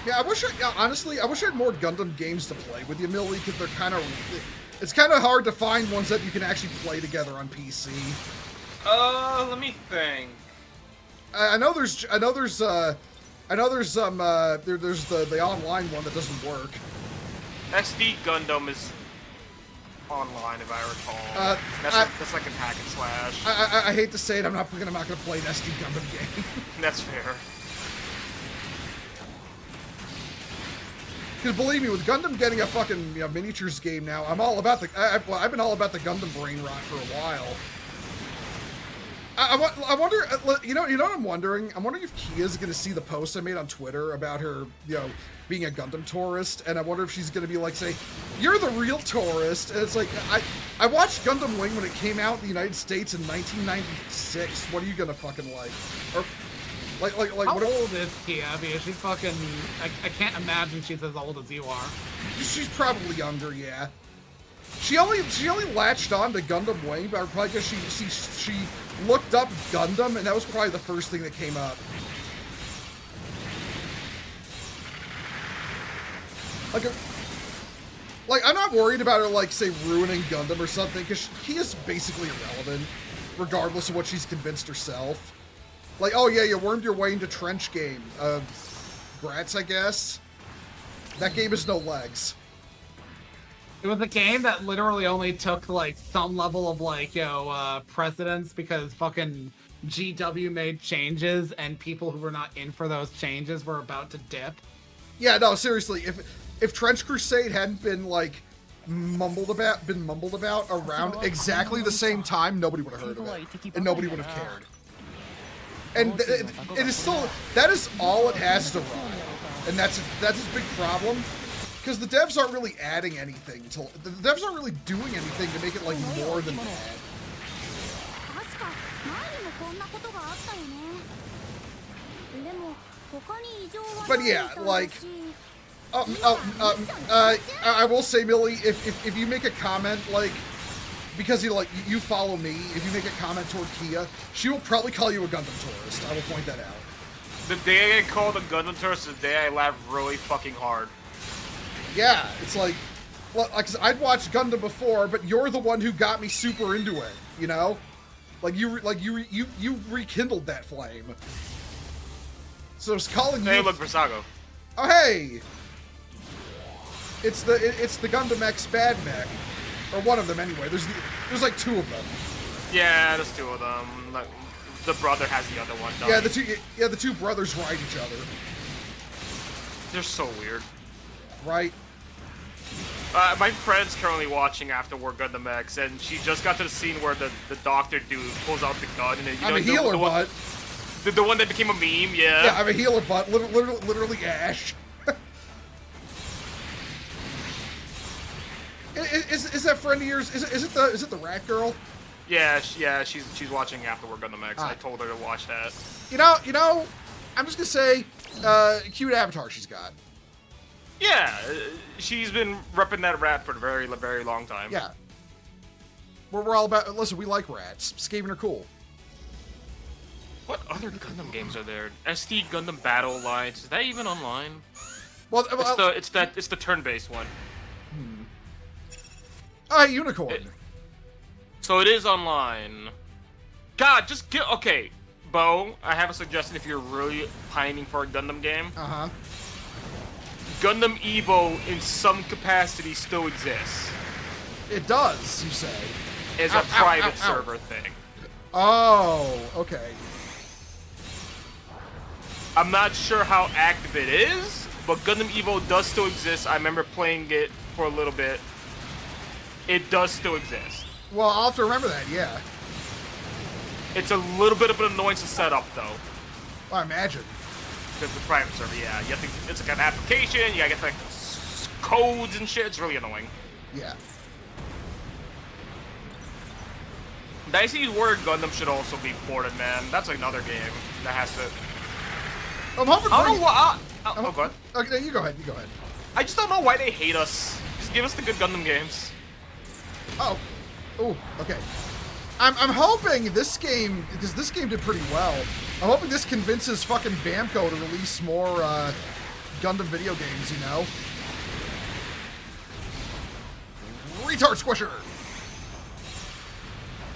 Yeah, honestly, I wish I had more Gundam games to play with you, Millie, because they're kind of... It's kind of hard to find ones that you can actually play together on PC. Let me think. I know there's the online one that doesn't work. SD Gundam is online, if I recall. That's like a hack and slash. I hate to say it, I'm not gonna play an SD Gundam game. That's fair. Because believe me, with Gundam getting a fucking miniatures game now, I'm all about the. I've been all about the Gundam brain rot for a while. I wonder, you know what I'm wondering? I'm wondering if Kia's gonna see the post I made on Twitter about her, being a Gundam tourist, and I wonder if she's gonna be like, say, "You're the real tourist," and it's like, I watched Gundam Wing when it came out in the United States in 1996. What are you gonna fucking like? Or like How what old is Kia? Because she's fucking. I can't imagine she's as old as you are. She's probably younger, yeah. She only latched on to Gundam Wing, but probably because she looked up Gundam, and that was probably the first thing that came up. Like I'm not worried about her, like, say, ruining Gundam or something, because he is basically irrelevant, regardless of what she's convinced herself. Like, oh yeah, you wormed your way into Trench Game. Brats, I guess. That game has no legs. It was a game that literally only took, like, some level of, like, precedence because fucking GW made changes and people who were not in for those changes were about to dip. Yeah, no, seriously, if Trench Crusade hadn't been, like, mumbled about around exactly the same time, nobody would have heard of it. And nobody would have cared. And it is still, that is all it has to run. And that's its big problem. Because the devs aren't really adding anything the devs aren't really doing anything to make it, like, more than that. But yeah, like, I will say, Millie, if you make a comment, like, because you follow me, if you make a comment toward Kia, she will probably call you a Gundam tourist. I will point that out. The day I get called a Gundam tourist is the day I laugh really fucking hard. Yeah, it's like, well, cause I'd watched Gundam before, but you're the one who got me super into it, you know? Like you rekindled that flame. So it's calling you. Hey, look, Versago. Oh, hey! It's the Gundam X Bad Mech, or one of them anyway. There's like two of them. Yeah, there's two of them. Like, the brother has the other one. Yeah, the two brothers ride each other. They're so weird. Right. My friend's currently watching After War Gundam X, and she just got to the scene where the doctor dude pulls out the gun, and I'm a healer butt. The one that became a meme, yeah. Yeah, I'm a healer butt. Literally Ash. Is that friend of yours? Is it the rat girl? Yeah, she's watching After War Gundam X. I told her to watch that. You know, I'm just gonna say, cute avatar she's got. Yeah, she's been repping that rat for a very, very long time. Yeah. We're all about. Listen, we like rats. Skaven are cool. What other Gundam games are there? SD Gundam Battle Alliance. Is that even online? Well, it's the turn-based one. Unicorn. So it is online. God, just get okay, Bo. I have a suggestion if you're really pining for a Gundam game. Uh-huh. Gundam Evo, in some capacity, still exists. It does, you say? As a private server thing. Oh, okay. I'm not sure how active it is, but Gundam Evo does still exist. I remember playing it for a little bit. It does still exist. Well, I'll have to remember that, yeah. It's a little bit of an annoyance to set up, though. I imagine. Because the private server, yeah. You have to, it's like an application, you gotta get like codes and shit. It's really annoying. Yeah. Dicey's Warrior Gundam should also be ported, man. That's another game that has to. I'm hoping. I don't know what. Oh, go ahead. Okay, you go ahead. You go ahead. I just don't know why they hate us. Just give us the good Gundam games. Oh. Oh. Okay. I'm hoping this game, because this game did pretty well. I'm hoping this convinces fucking Bamco to release more Gundam video games, you know? Retard Squisher!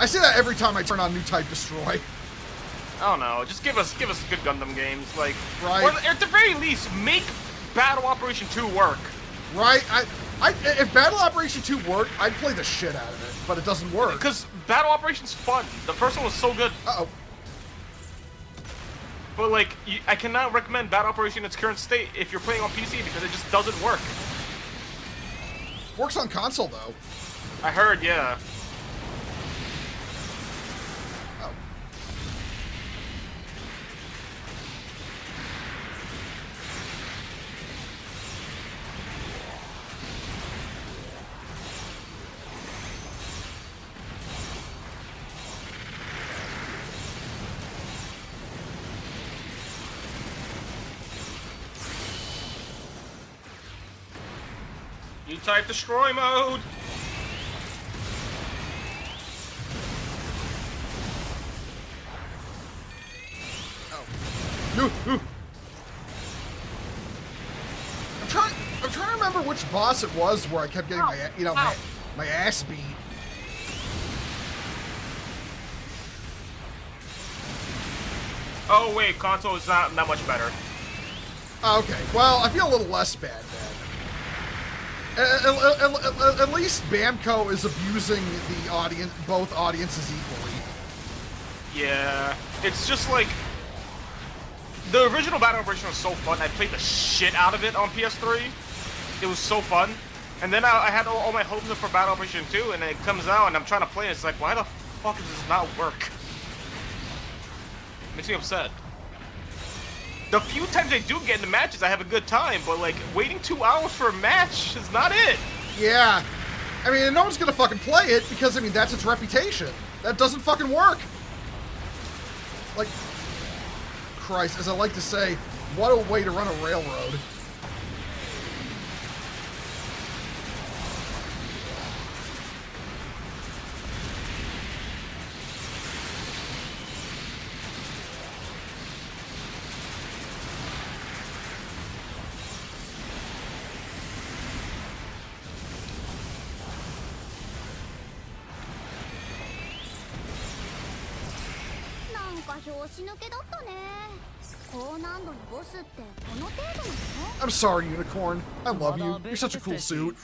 I say that every time I turn on New Type Destroy. I don't know. Just give us good Gundam games, like, right? Or at the very least, make Battle Operation 2 work. Right? If Battle Operation 2 worked, I'd play the shit out of it, but it doesn't work. Because Battle Operation's fun. The first one was so good. Uh-oh. But, like, I cannot recommend Battle Operation in its current state if you're playing on PC because it just doesn't work. Works on console, though. I heard, yeah. Oh. You type destroy mode. No. I'm trying to remember which boss it was where I kept getting my ass beat. Oh wait, console is not much better. Okay, well, I feel a little less bad then. At least Bamco is abusing the audience, both audiences equally. Yeah, it's just like the original Battle Operation was so fun. I played the shit out of it on PS3. It was so fun. And then I had all my hopes for Battle Operation 2, and then it comes out, and I'm trying to play it. It's like, why the fuck does this not work? Makes me upset. The few times I do get into matches, I have a good time, but like waiting 2 hours for a match is not it. Yeah. I mean, no one's gonna fucking play it because, I mean, that's its reputation. That doesn't fucking work. Like, Christ, as I like to say, what a way to run a railroad. I'm sorry, Unicorn. I love you. You're such a cool suit.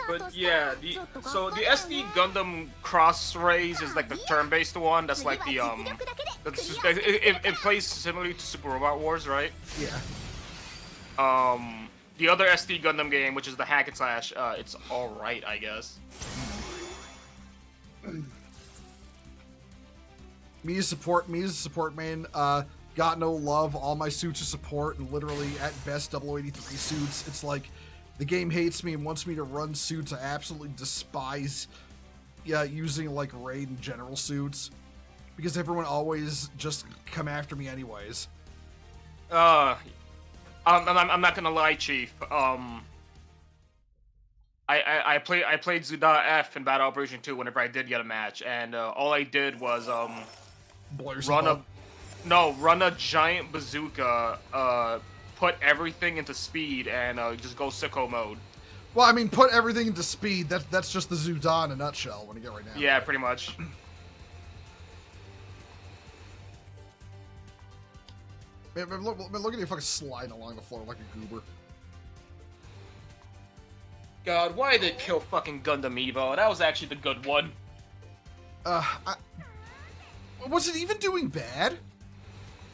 But yeah, so the SD Gundam Cross Rays is like the turn-based one. That's like the it plays similarly to Super Robot Wars, right? Yeah. The other SD Gundam game, which is the hack and slash, it's all right, I guess. Me as support main. Got no love. All my suits are support, and literally at best 0083 suits. It's like the game hates me and wants me to run suits I absolutely despise. Yeah, using like raid and general suits because everyone always just come after me anyways. I'm not gonna lie, Chief. I played Zuda F in Battle Operation 2 whenever I did get a match, and all I did was run a giant bazooka, put everything into speed, and just go sicko mode. Well, I mean, put everything into speed. That's just the Zuda in a nutshell. When you get right now. Yeah, pretty much. Man, look at you fucking sliding along the floor like a goober. God, why did it kill fucking Gundam Evo? That was actually the good one. Was it even doing bad?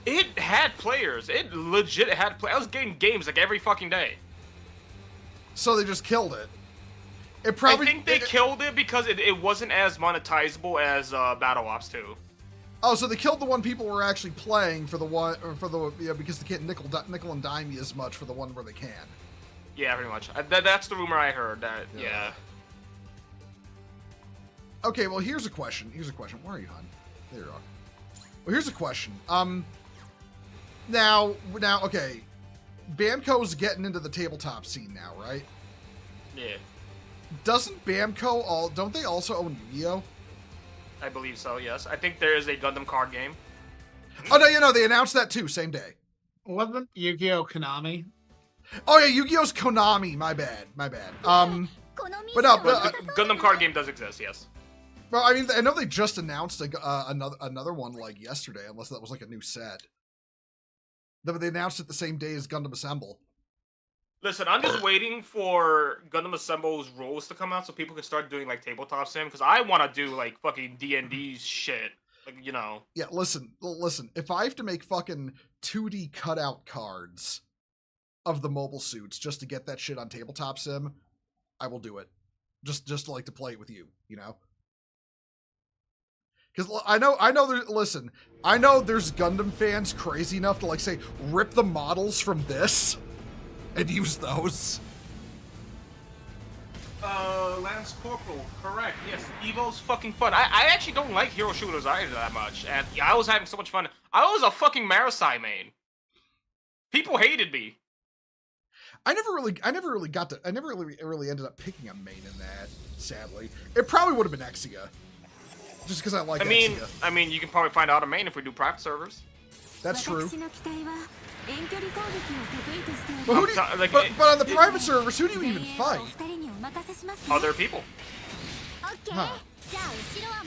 It had players. It legit had players. I was getting games like every fucking day. So they just killed it. I think they killed it because it wasn't as monetizable as Battle Ops 2. Oh, so they killed the one people were actually playing for the one, because they can't nickel and dime you as much for the one where they can. Yeah, pretty much. That's the rumor I heard. That yeah. Okay, well here's a question. Where are you, hon? There you are. Well, here's a question. Now, okay. Bamco's getting into the tabletop scene now, right? Yeah. Doesn't Bamco don't they also own Yu-Gi-Oh? I believe so, yes. I think there is a Gundam card game. Oh no, you know they announced that too, same day. Wasn't Yu-Gi-Oh Konami? Oh yeah, Yu-Gi-Oh's Konami. My bad. But no, But the Gundam card game does exist, yes. well, I mean, I know they just announced another one like yesterday, unless that was like a new set. They announced it the same day as Gundam Assemble. Listen, I'm just waiting for Gundam Assemble's rules to come out so people can start doing like tabletop sim, because I want to do like fucking D&D shit, like, you know. Yeah, listen. If I have to make fucking 2D cutout cards of the mobile suits just to get that shit on tabletop sim, I will do it. Just like to play it with you, you know. Because I know there's Gundam fans crazy enough to like say rip the models from this and use those. Lance Corporal, correct. Yes, Evo's fucking fun. I actually don't like hero shooters either that much, and yeah, I was having so much fun. I was a fucking Marasai main. People hated me. I never really ended up picking a main in that, sadly. It probably would have been Exia. Just because I like Exia. I mean, you can probably find out a main if we do private servers. That's true. But, but on the private servers, who do you even fight? Other people. Huh.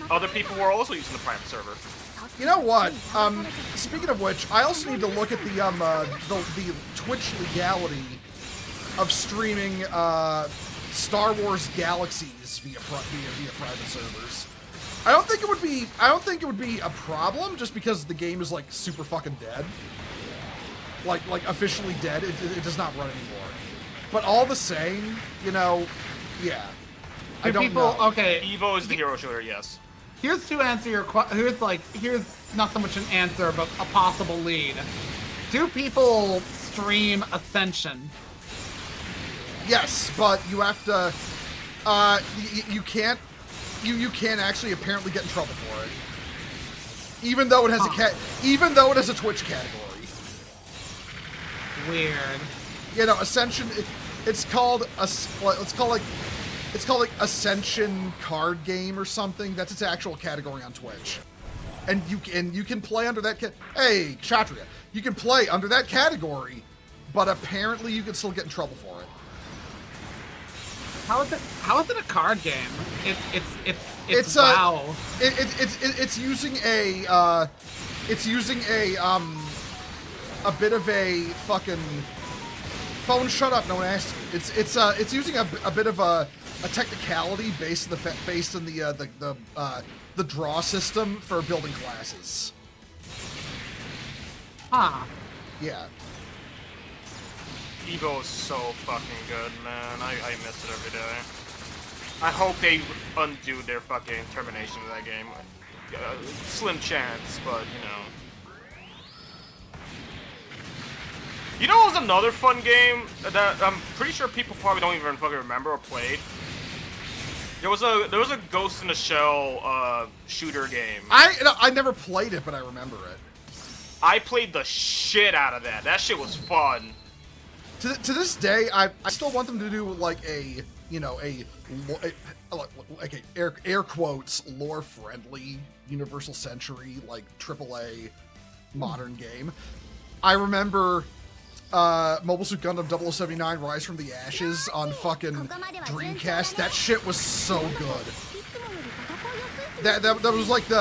Other people were also using the private server. You know what? Speaking of which, I also need to look at the Twitch legality of streaming Star Wars Galaxies via private servers. I don't think it would be a problem just because the game is like super fucking dead. Like officially dead. It does not run anymore. But all the same, you know, yeah. I don't know. Okay. Evo is the hero shooter, yes. Here's to answer your question. Here's not so much an answer, but a possible lead. Do people stream Ascension? Yes, but you have to. You can't. You can't actually apparently get in trouble for it. Even though it has a Twitch category. Weird. You know, Ascension. It's called Ascension card game or something. That's its actual category on Twitch. And you can play under that. Hey, Kshatriya, you can play under that category, but apparently you can still get in trouble for it. How is it a card game? It's WoW. It's using a bit of a fucking phone. Shut up, no one asked you. It's using a bit of a technicality based in the draw system for building classes. Huh. Yeah. Evo is so fucking good, man. I miss it every day. I hope they undo their fucking termination of that game. Slim chance, but you know. You know what was another fun game that I'm pretty sure people probably don't even fucking remember or played? There was a Ghost in the Shell shooter game. I never played it, but I remember it. I played the shit out of that. That shit was fun. To this day, I still want them to do like air quotes lore friendly Universal Century like AAA modern game. I remember Mobile Suit Gundam 0079 Rise from the Ashes on fucking Dreamcast. That shit was so good. That was like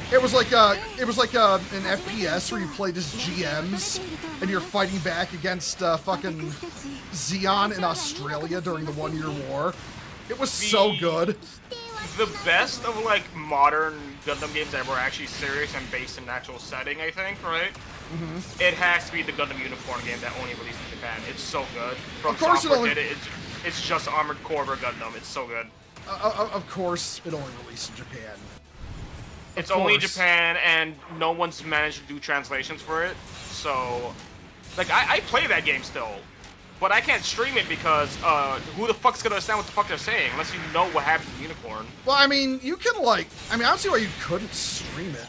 it was like an FPS where you played as GMs and you're fighting back against fucking Xeon in Australia during the 1 Year War. It was so good. The best of like modern Gundam games that were actually serious and based in an actual setting, I think, right? Mm-hmm. It has to be the Gundam Unicorn game that only released in Japan. It's so good. Of course It's just Armored Core Gundam. It's so good. Of course, it only released in Japan. It's only in Japan, and no one's managed to do translations for it. So, like, I play that game still, but I can't stream it because who the fuck's gonna understand what the fuck they're saying unless you know what happened to Unicorn? Well, I mean, you can I don't see why you couldn't stream it.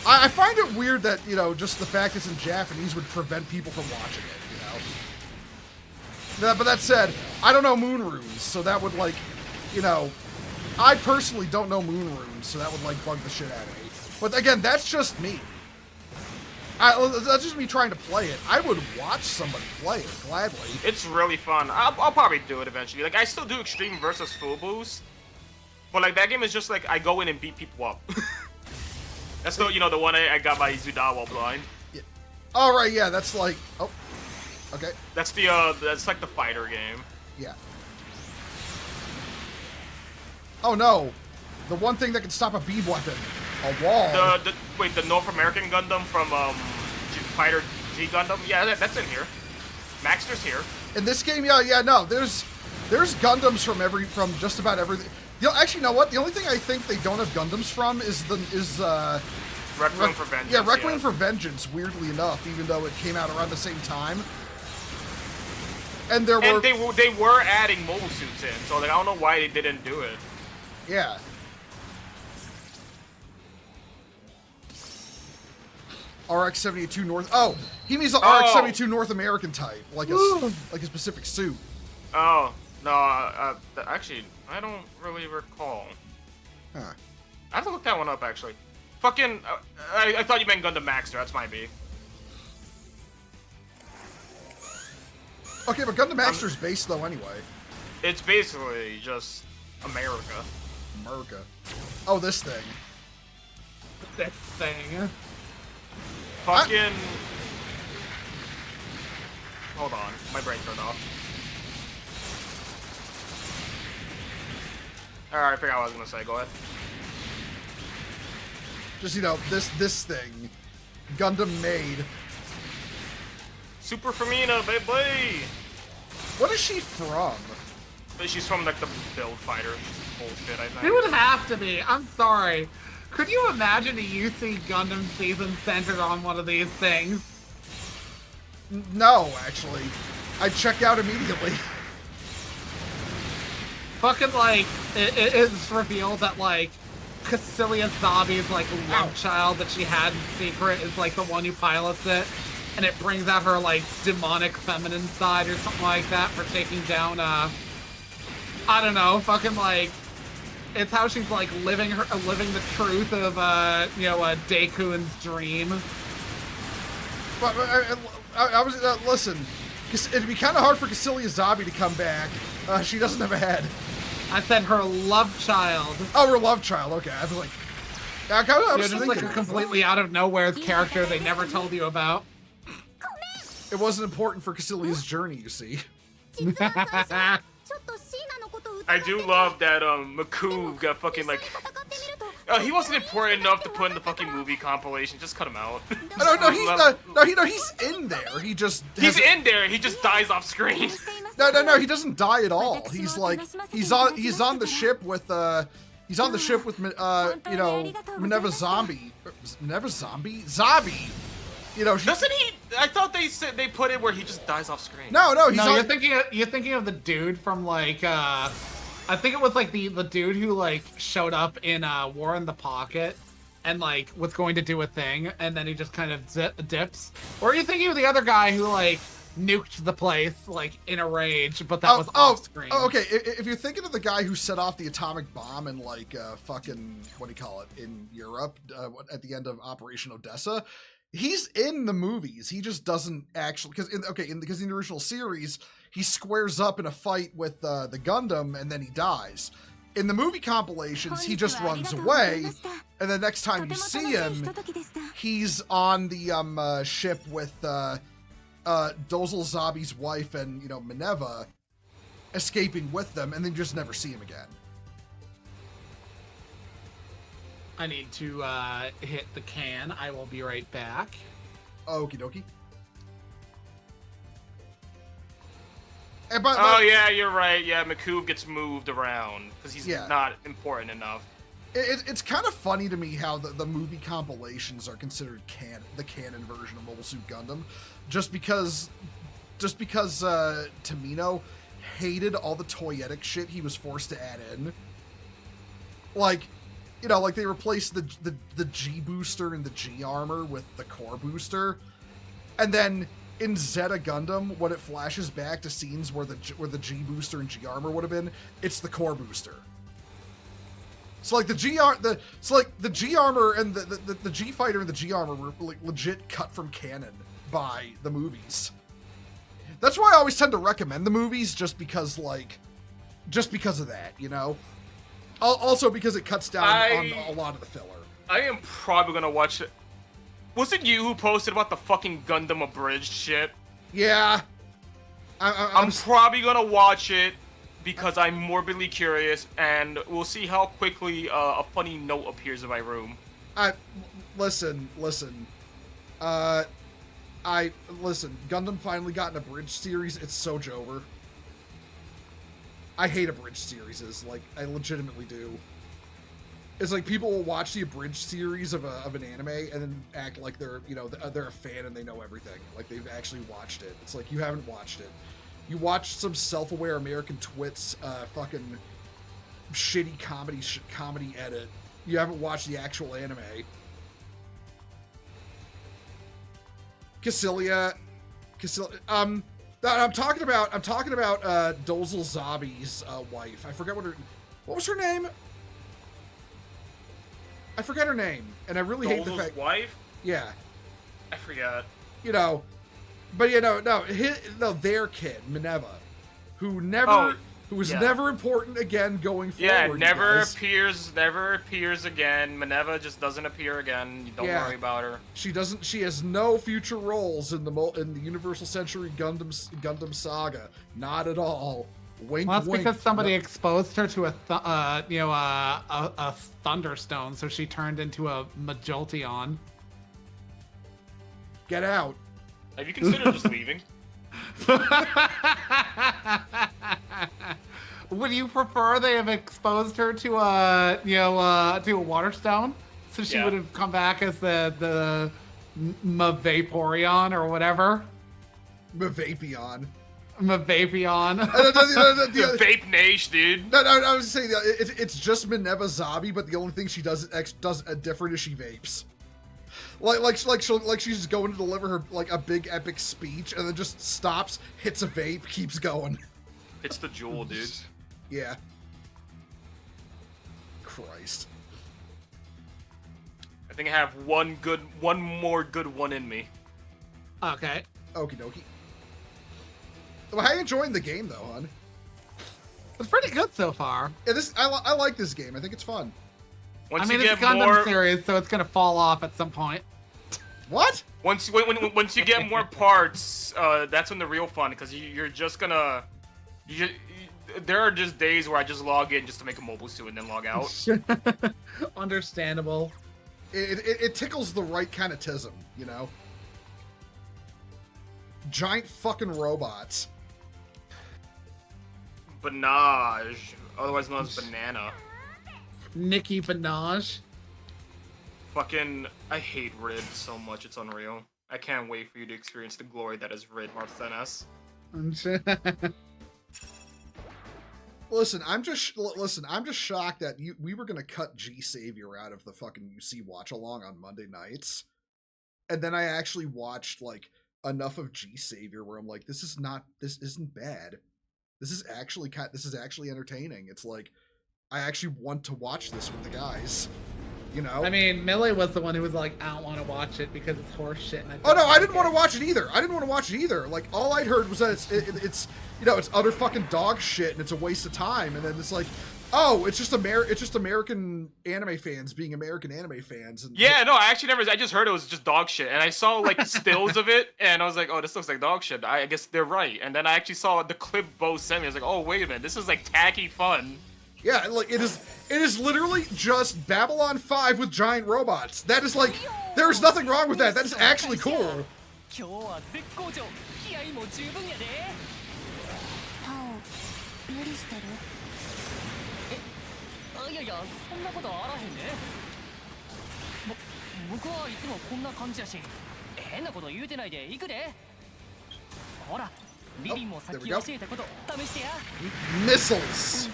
I find it weird that, you know, just the fact it's in Japanese would prevent people from watching it, you know? But that said, I don't know Moon Runes, so that would, like, you know, I personally don't know Moon Runes, so that would, like, bug the shit out of me. But again, that's just me. That's just me trying to play it. I would watch somebody play it gladly. It's really fun. I'll probably do it eventually. Like, I still do Extreme versus Full Boost, but like that game is just like I go in and beat people up. That's the the one I got my Izudawa blind. Yeah. All right, yeah, that's like okay. That's like the fighter game. Yeah. Oh no, the one thing that can stop a beam weapon, a wall. The North American Gundam from Fighter G Gundam. Yeah, that's in here. Maxter's here. In this game, no, there's Gundams from just about everything. Actually, you know what? The only thing I think they don't have Gundams from is Requiem for Vengeance. Yeah, Requiem for Vengeance. Weirdly enough, even though it came out around the same time. And they were adding mobile suits in, so like I don't know why they didn't do it. Yeah. RX-72 North. Oh, he means the RX-72 North American type, like a specific suit. Oh no, actually, I don't really recall. Huh. I have to look that one up actually. Fucking, I thought you meant Gundam Maxter. That's my B. Okay, but Gundam Maxter's based though anyway. It's basically just America. America. Oh, this thing. That thing. Fucking. Hold on, my brain turned off. Alright, I forgot what I was gonna say. Go ahead. Just this thing, Gundam made. Super Femina, baby. What is she from? She's from like the Build Fighter. She's bullshit, I think. It would have to be. I'm sorry. Could you imagine a UC Gundam season centered on one of these things? No, actually. I'd check out immediately. Fucking, like, it is revealed that, like, Cassilia Zabi's, like, love child that she had in secret is, like, the one who pilots it. And it brings out her, like, demonic feminine side or something like that for taking down, I don't know, fucking, like, it's how she's, like, living the truth of, Daekun's dream. But I was listen. It'd be kind of hard for Cassilia Zabi to come back. She doesn't have a head. I said her love child. Oh, her love child. Okay, I was like, I was just like a completely out of nowhere character they never told you about. It wasn't important for Cassilia's journey, you see. I do love that Maku got fucking like. He wasn't important enough to put in the fucking movie compilation. Just cut him out. He's in there. He just in there. He just dies off screen. No, he doesn't die at all. He's like he's on the ship with Minerva Zombie. Minerva Zombie? Zabi. Doesn't he? I thought they said they put it where he just dies off screen. No, you're thinking of the dude from like I think it was like the dude who like showed up in War in the Pocket and like was going to do a thing and then he just kind of dips. Or are you thinking of the other guy who like nuked the place like in a rage, but that was off screen? Oh, okay. If you're thinking of the guy who set off the atomic bomb in like fucking what do you call it in Europe at the end of Operation Odessa. He's in the movies. He just doesn't actually because in the original series he squares up in a fight with the Gundam and then he dies. In the movie compilations, he just runs away, and the next time you see him, he's on the ship with Dozel Zabi's wife and Minerva, escaping with them, and then you just never see him again. I need to hit the can. I will be right back. Okie dokie. Yeah, you're right. Yeah, Maku gets moved around because he's not important enough. It's kind of funny to me how the movie compilations are considered the canon version of Mobile Suit Gundam, just because Tamino hated all the toyetic shit he was forced to add in. Like they replaced the G booster and the G armor with the core booster, and then in Zeta Gundam, when it flashes back to scenes where the G booster and G armor would have been, it's the core booster. So like the G armor and the G fighter and the G armor were like legit cut from canon by the movies. That's why I always tend to recommend the movies, just because of that, you know. Also because it cuts down on a lot of the filler. I am probably gonna watch it. Was it you who posted about the fucking Gundam abridged shit? Yeah. I'm probably gonna watch it because I'm morbidly curious, and we'll see how quickly a funny note appears in my room. Listen. Gundam finally got an abridged series. It's so Jover. I hate abridged series. Like, I legitimately do. It's like people will watch the abridged series of an anime and then act like they're a fan and they know everything. Like they've actually watched it. It's like, you haven't watched it. You watched some self-aware American twits fucking shitty comedy edit. You haven't watched the actual anime. Cassilia, I'm talking about Dozel Zabi's wife. I forget what was her name? I forget her name, and I really hate the fact. Wife? Yeah. I forgot. You know, but their kid, Minerva, who was never important again going forward. Yeah, never appears again. Minerva just doesn't appear again. Don't worry about her. She doesn't. She has no future roles in the Universal Century Gundam saga. Not at all. Wink, well, that's wink. because somebody exposed her to a Thunderstone, so she turned into a Majolteon. Get out. Have you considered just leaving? Would you prefer they have exposed her to a Waterstone, so she would have come back as the Vaporeon or whatever? Vaporeon. Vaporeon. The Vape Nation, dude. No, I was saying it's just Minerva Zabi, but the only thing she does different is she vapes. Like she's going to deliver her like a big epic speech and then just stops, hits a vape, keeps going. It's the jewel, dude. Yeah. Christ. I think I have one more good one in me. Okay. Okie dokie. Well, how are you enjoying the game, though, hon? It's pretty good so far. Yeah, I like this game. I think it's fun. Once it's a Gundam series, so it's gonna fall off at some point. What? Once you get more parts, that's when the real fun, because you're just gonna... there are just days where I just log in just to make a mobile suit and then log out. Understandable. It tickles the right kind of tism, you know? Giant fucking robots. Banage, otherwise known as Banana. Nicki Minaj. Fucking, I hate Rid so much, it's unreal. I can't wait for you to experience the glory that is Rid Marthenes. Listen, I'm just shocked that we were gonna cut G Savior out of the fucking UC watch along on Monday nights, and then I actually watched like enough of G Savior where I'm like, this isn't bad. This is actually entertaining. It's like, I actually want to watch this with the guys. You know? I mean, Millie was the one who was like, I don't want to watch it because it's horse shit. And I didn't want to watch it either. Like, all I'd heard was that it's utter fucking dog shit and it's a waste of time. And then it's like, oh, it's just American anime fans being American anime fans. And yeah, no, I just heard it was just dog shit. And I saw like stills of it and I was like, oh, this looks like dog shit. I guess they're right. And then I actually saw the clip Bo sent me. I was like, oh, wait a minute, this is like tacky fun. Yeah, like it is literally just Babylon 5 with giant robots. That is like, there's nothing wrong with that. That is actually cool. There we go. Missiles.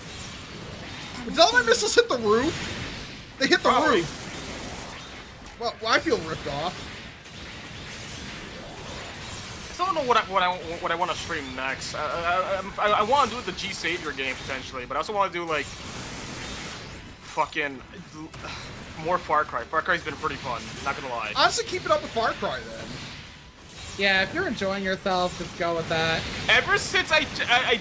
Did all my missiles hit the roof? They hit the roof. Well, I feel ripped off. I don't know what I want to stream next. I want to do the G Savior game potentially, but I also want to do like fucking more Far Cry. Far Cry's been pretty fun. Not gonna lie. Honestly, keep it up with Far Cry then. Yeah, if you're enjoying yourself, just go with that. Ever since I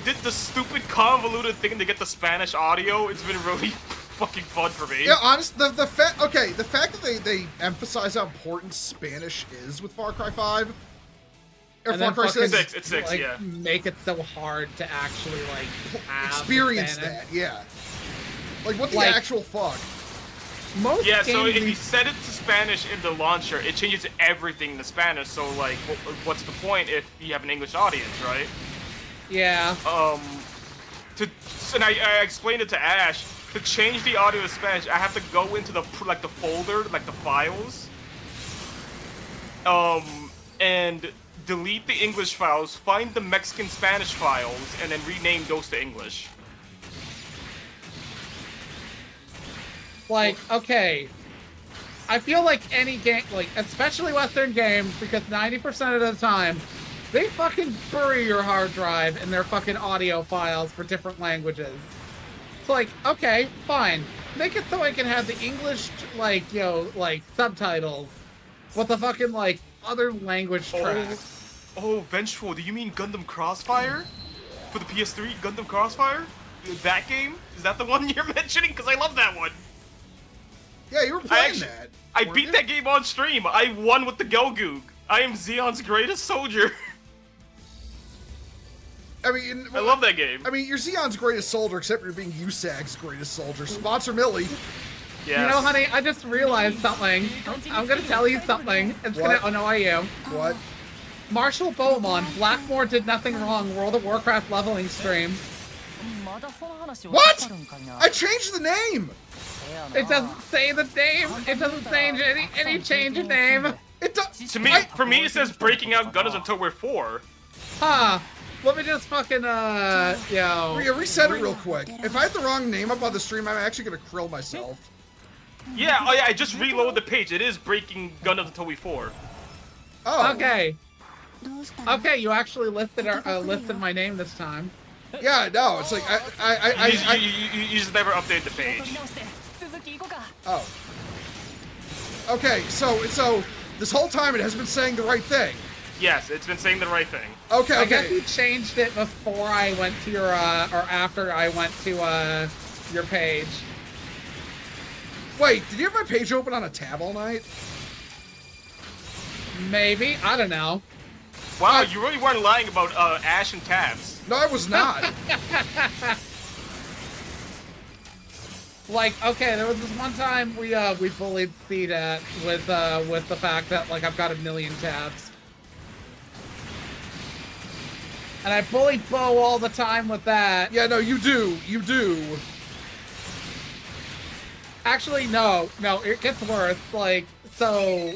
did the stupid convoluted thing to get the Spanish audio, it's been really fucking fun for me. Yeah, honestly, the fact that they emphasize how important Spanish is with Far Cry 5. Or Far Cry 6. It's 6, like, yeah. Make it so hard to actually like experience that, yeah. Like, what the actual fuck? Most yeah, so if you set it to Spanish in the launcher, it changes everything to Spanish. So like, what's the point if you have an English audience, right? Yeah. And I explained it to Ash. To change the audio to Spanish, I have to go into the folder, like the files, and delete the English files, find the Mexican Spanish files, and then rename those to English. Like, okay, I feel like any game, like, especially Western games, because 90% of the time, they fucking bury your hard drive in their fucking audio files for different languages. It's like, okay, fine. Make it so I can have the English, like, you know, like, subtitles with the fucking, like, other language tracks. Oh, Vengeful, do you mean Gundam Crossfire? For the PS3, Gundam Crossfire? That game? Is that the one you're mentioning? Because I love that one. Yeah, you were playing that. I beat that game on stream. I won with the Gelgoog. I am Zeon's greatest soldier. I mean, I love that game. I mean, you're Zeon's greatest soldier, except you're being USAG's greatest soldier. Sponsor Millie. Yes. You know, honey, I just realized something. I'm gonna tell you something. It's gonna annoy you. What? Marshall Bowman, Blackmore did nothing wrong. World of Warcraft leveling stream. What? I changed the name. It doesn't say the name. It doesn't say any change in name. It does. To me, for me, it says breaking out Gundams until we're 4. Huh. Let me just fucking, reset it real quick. If I have the wrong name up on the stream, I'm actually gonna krill myself. Yeah, oh yeah, I just reloaded the page. It is breaking Gundams until we 4. Oh. Okay. Okay, you actually listed listed my name this time. Yeah, no, it's like you just never updated the page. Oh. Okay, so this whole time it has been saying the right thing. Yes, it's been saying the right thing. Okay, I guess you changed it before I went to your, or after I went to, your page. Wait, did you have my page open on a tab all night? Maybe, I don't know. Wow, you really weren't lying about, Ash and tabs. No, I was not. Like, okay, there was this one time we bullied CDAT with the fact that, like, I've got 1 million tabs. And I bully Bo all the time with that. Yeah, no, you do. You do. Actually, no, it gets worse. Like, so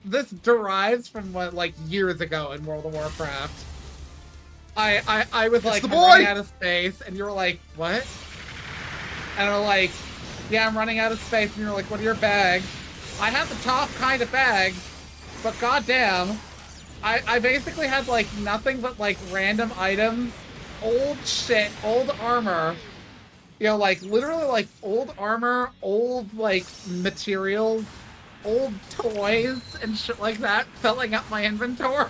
this derives from what, like, years ago in World of Warcraft. I was like, I'm running out of space, and you were like, what? And I'm like, yeah, I'm running out of space, and you're like, what are your bags? I had the top kind of bag, but goddamn, I basically had, like, nothing but, like, random items, old shit, old armor, you know, like, literally, like, old armor, old, like, materials, old toys, and shit like that, filling up my inventory.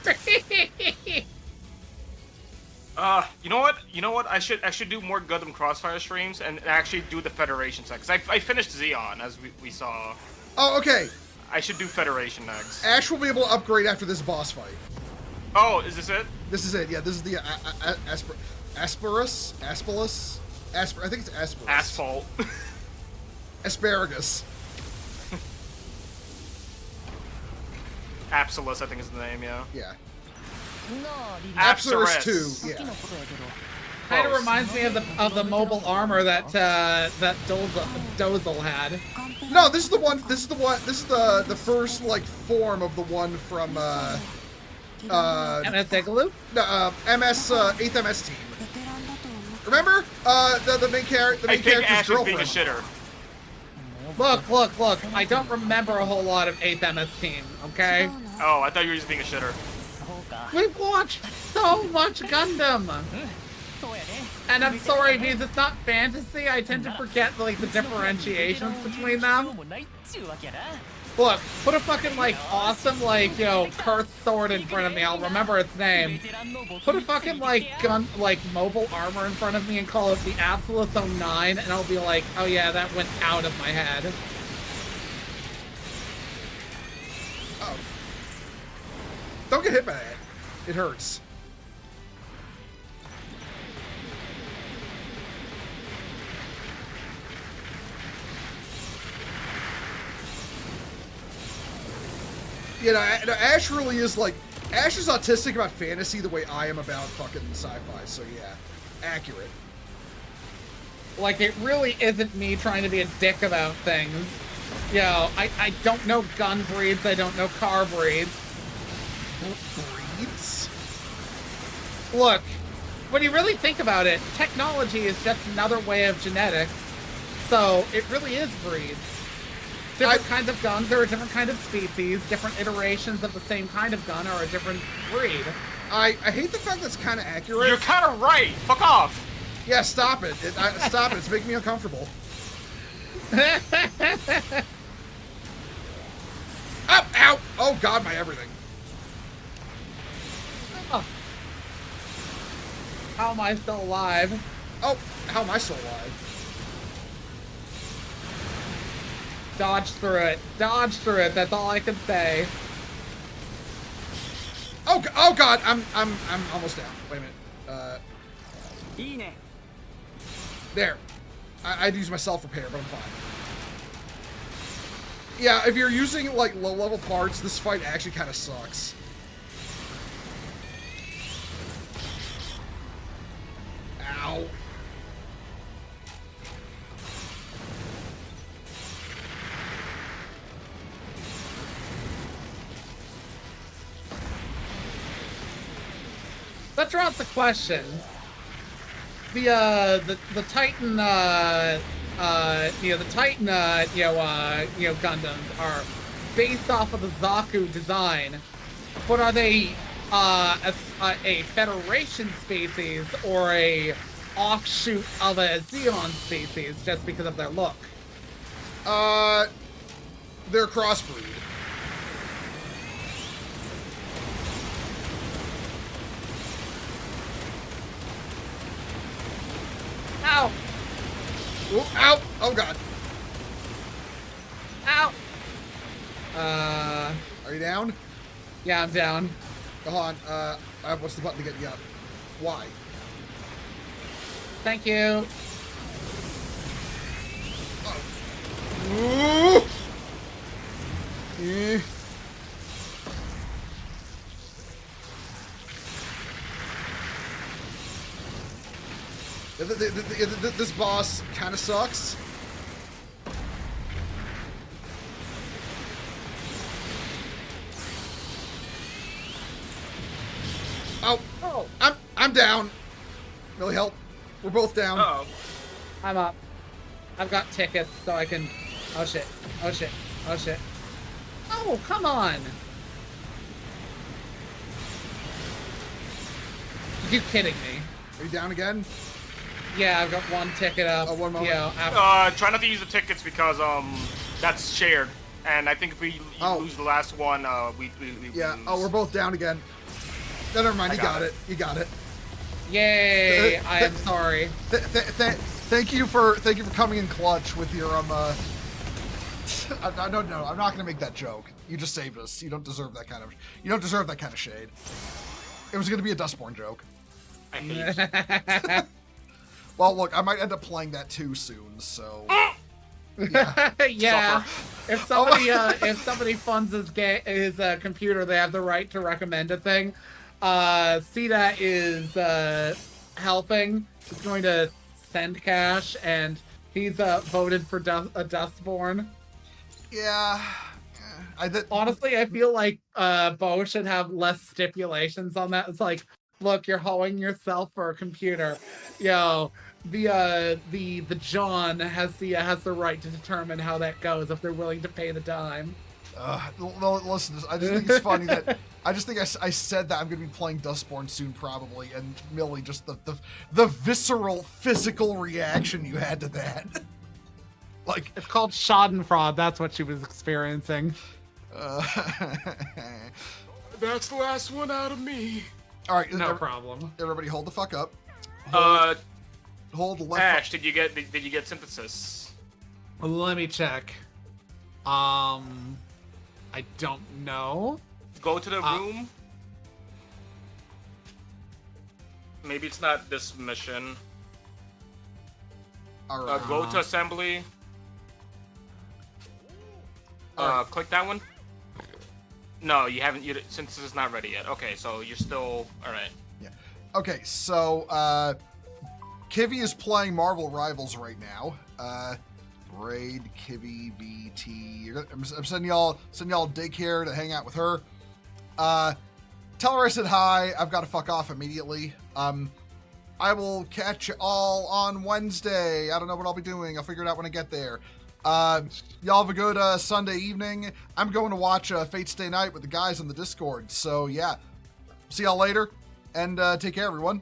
You know what? I should do more Gundam Crossfire streams and actually do the Federation side, because I finished Zeon, as we saw. Oh, okay. I should do Federation next. Ash will be able to upgrade after this boss fight. Oh, is this it? This is it, yeah. This is the Asperus? I think it's Asperus. Asphalt. Asparagus. Apsilus, I think is the name, yeah. Yeah. Apsaris. Apsaris 2, yeah. Kind of reminds me of the mobile armor that Dozel had. No, this is the one. This is the first like form of the one from MS Igloo? No, MS 8th MS team. Remember the main character's I think Ash is being girlfriend. a shitter. Look. I don't remember a whole lot of 8th MS team. Okay. Oh, I thought you were just being a shitter. We've watched so much Gundam. And I'm sorry, because it's not fantasy, I tend to forget, like, the differentiations between them. Look, put a fucking, like, awesome, like, you know, cursed sword in front of me, I'll remember its name. Put a fucking, like, mobile armor in front of me and call it the Absolus 09, and I'll be like, oh yeah, that went out of my head. Oh. Don't get hit by that. It hurts. You know, Ash really is like... Ash is autistic about fantasy the way I am about fucking sci-fi, so yeah. Accurate. Like, it really isn't me trying to be a dick about things. You know, I don't know gun breeds, I don't know car breeds. Breeds? Look, when you really think about it, technology is just another way of genetics. So, it really is breeds. Different kinds of guns are a different kind of species. Different iterations of the same kind of gun are a different breed. I hate the fact that's kind of accurate. You're kind of right. Fuck off. Yeah, stop it. Stop it. It's making me uncomfortable. Ow! Ow! Oh god, my everything. Oh. How am I still alive? Oh, how am I still alive? Dodge through it. Dodge through it. That's all I can say. Oh god, I'm almost down. Wait a minute. There. I'd use my self-repair, but I'm fine. Yeah, if you're using like low-level parts, this fight actually kind of sucks. Ow. That drops the question. The Titan, the Titan, Gundams are based off of the Zaku design, but are they a Federation species or a offshoot of a Xeon species just because of their look? They're a crossbreed. Ow! Ooh, ow! Oh god. Ow! Are you down? Yeah, I'm down. Go on. What's the button to get you up? Why? Thank you. Oh. Ooh. Eh. This boss kind of sucks. Oh, I'm down. Really help? We're both down. Uh-oh. I'm up. I've got tickets, so I can... Oh shit. Oh shit. Oh shit. Oh, come on! Are you kidding me? Are you down again? Yeah, I've got one ticket up. Oh, one moment. Yeah, Try not to use the tickets because that's shared, and I think if we lose the last one, we yeah. lose. Oh, we're both down again. No, never mind. You got it. You got it. Yay! I am sorry. Thank you for coming in clutch with your no, I'm not gonna make that joke. You just saved us. You don't deserve that kind of shade. It was gonna be a Dustborn joke. I hate. Well, look, I might end up playing that too soon, so. Yeah. Yeah. If somebody funds his computer, they have the right to recommend a thing. CDAT is helping. He's going to send cash, and he's voted for a Dustborn. Yeah. Honestly, I feel like Bo should have less stipulations on that. It's like, look, you're hoeing yourself for a computer. Yo, the John has the right to determine how that goes if they're willing to pay the dime. Listen, I just think it's funny that I said that I'm gonna be playing Dustborn soon, probably, and Millie, just the visceral, physical reaction you had to that. Like, it's called Schadenfreude. That's what she was experiencing. That's the last one out of me. All right, No problem. Everybody, hold the fuck up. Hold the left. Ash, did you get synthesis? Let me check. I don't know. Go to the room. Maybe it's not this mission. All right. Go to assembly. Click that one. No, you haven't. Synthesis is not ready yet. Okay, so you're still all right. Yeah. Okay, so Kivy is playing Marvel Rivals right now. Braid, Kivy, BT. I'm sending y'all daycare to hang out with her. Tell her I said hi. I've got to fuck off immediately. I will catch you all on Wednesday. I don't know what I'll be doing. I'll figure it out when I get there. Y'all have a good Sunday evening. I'm going to watch Fate Stay Night with the guys on the Discord. So yeah, see y'all later, and take care, everyone.